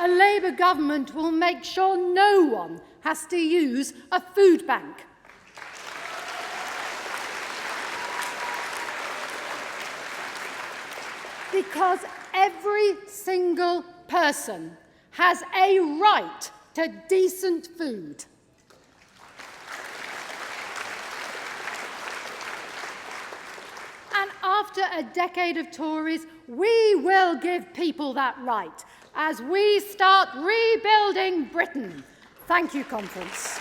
A Labour government will make sure no one has to use a food bank. Because every single person has a right to decent food. And after a decade of Tories, we will give people that right as we start rebuilding Britain. Thank you, conference.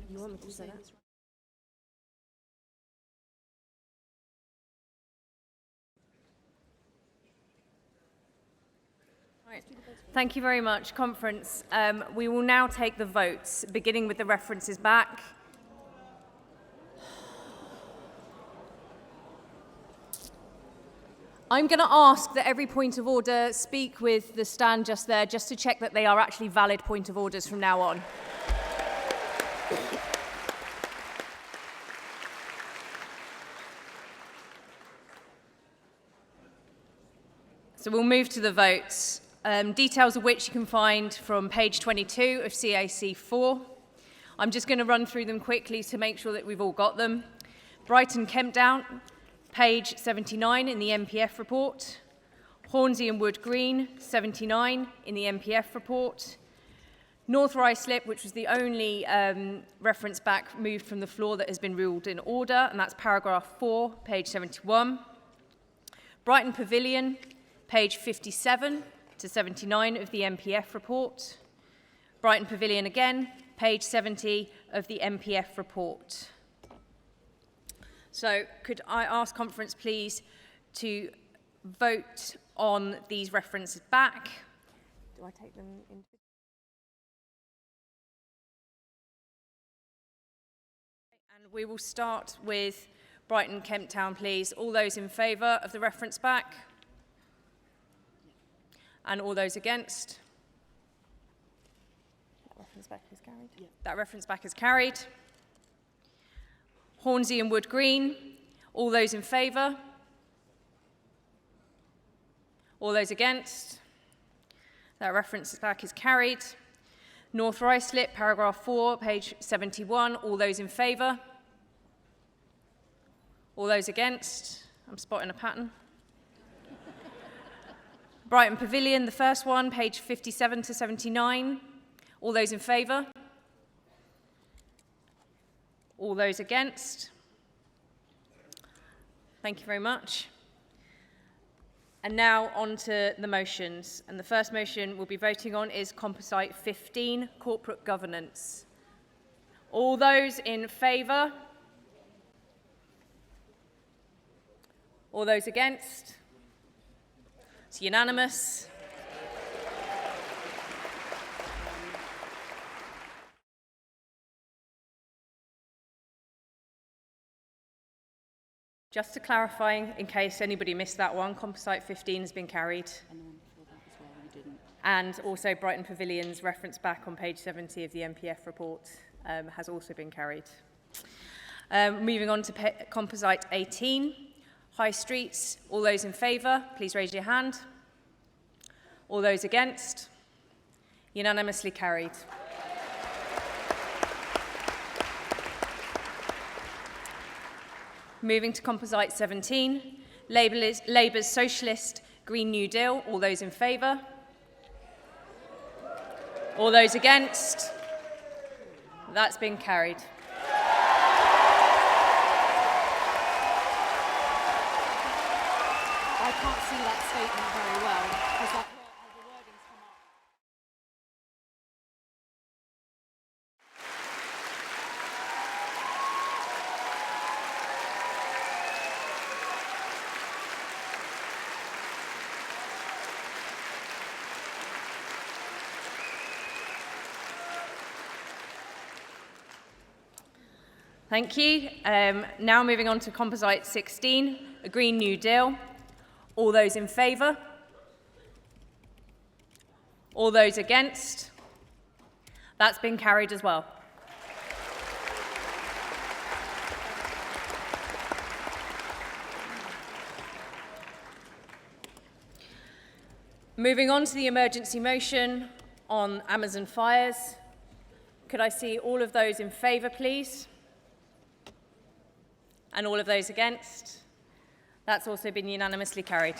You want me to say that? Right. Thank you very much, conference. We will now take the votes, beginning with the references back. I'm going to ask that every point of order speak with the stand just there, just to check that they are actually valid point of orders from now on. So we'll move to the votes, details of which you can find from page 22 of CAC 4. I'm just going to run through them quickly to make sure that we've all got them. Brighton Kempdown, page 79 in the MPF report. Hornsey and Wood Green, 79 in the MPF report. North Ruislip, which was the only reference back moved from the floor that has been ruled in order, and that's paragraph 4, page 71. Brighton Pavilion, page 57 to 79 of the MPF report. Brighton Pavilion again, page 70 of the MPF report. So could I ask conference, please, to vote on these references back? Do I take them in? We will start with Brighton Kent Town, please. All those in favour of the reference back? And all those against? That reference back is carried. Yeah. That reference back is carried. Hornsey and Wood Green. All those in favour? All those against? That reference back is carried. North Ruislip, paragraph 4, page 71. All those in favour? All those against? I'm spotting a pattern. Brighton Pavilion, the first one, page 57 to 79. All those in favour? All those against? Thank you very much. And now on to the motions. And the first motion we'll be voting on is Composite 15, Corporate Governance. All those in favour? All those against? It's unanimous. Just to clarify, in case anybody missed that one, Composite 15 has been carried. And also Brighton Pavilion's reference back on page 70 of the MPF report has also been carried. Moving on to Composite 18, High Streets. All those in favour, please raise your hand. All those against? Unanimously carried. Moving to Composite 17, Labour's Socialist Green New Deal. All those in favour? All those against? That's been carried. I can't see that statement very well. Has the wording's come up? Thank you. Now moving on to Composite 16, a Green New Deal. All those in favour? All those against? That's been carried as well. Moving on to the emergency motion on Amazon fires. Could I see all of those in favour, please? And all of those against? That's also been unanimously carried.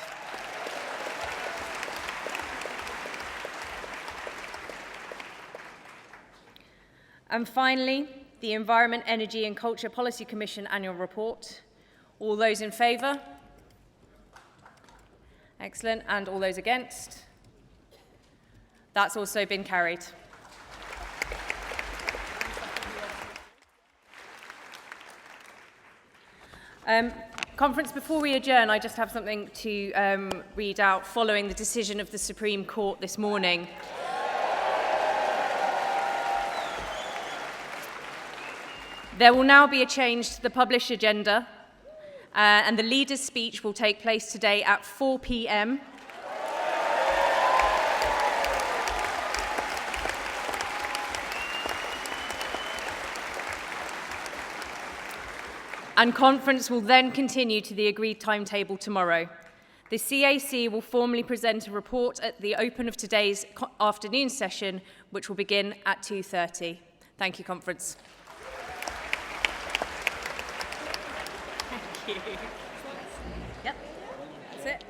And finally, the Environment, Energy and Culture Policy Commission Annual Report. All those in favour? Excellent. And all those against? That's also been carried. Conference, before we adjourn, I just have something to read out following the decision of the Supreme Court this morning. There will now be a change to the published agenda, and the leader's speech will take place today at 4 p.m. And conference will then continue to the agreed timetable tomorrow. The CAC will formally present a report at the open of today's afternoon session, which will begin at 2:30. Thank you, conference. Thank you. Yep, that's it.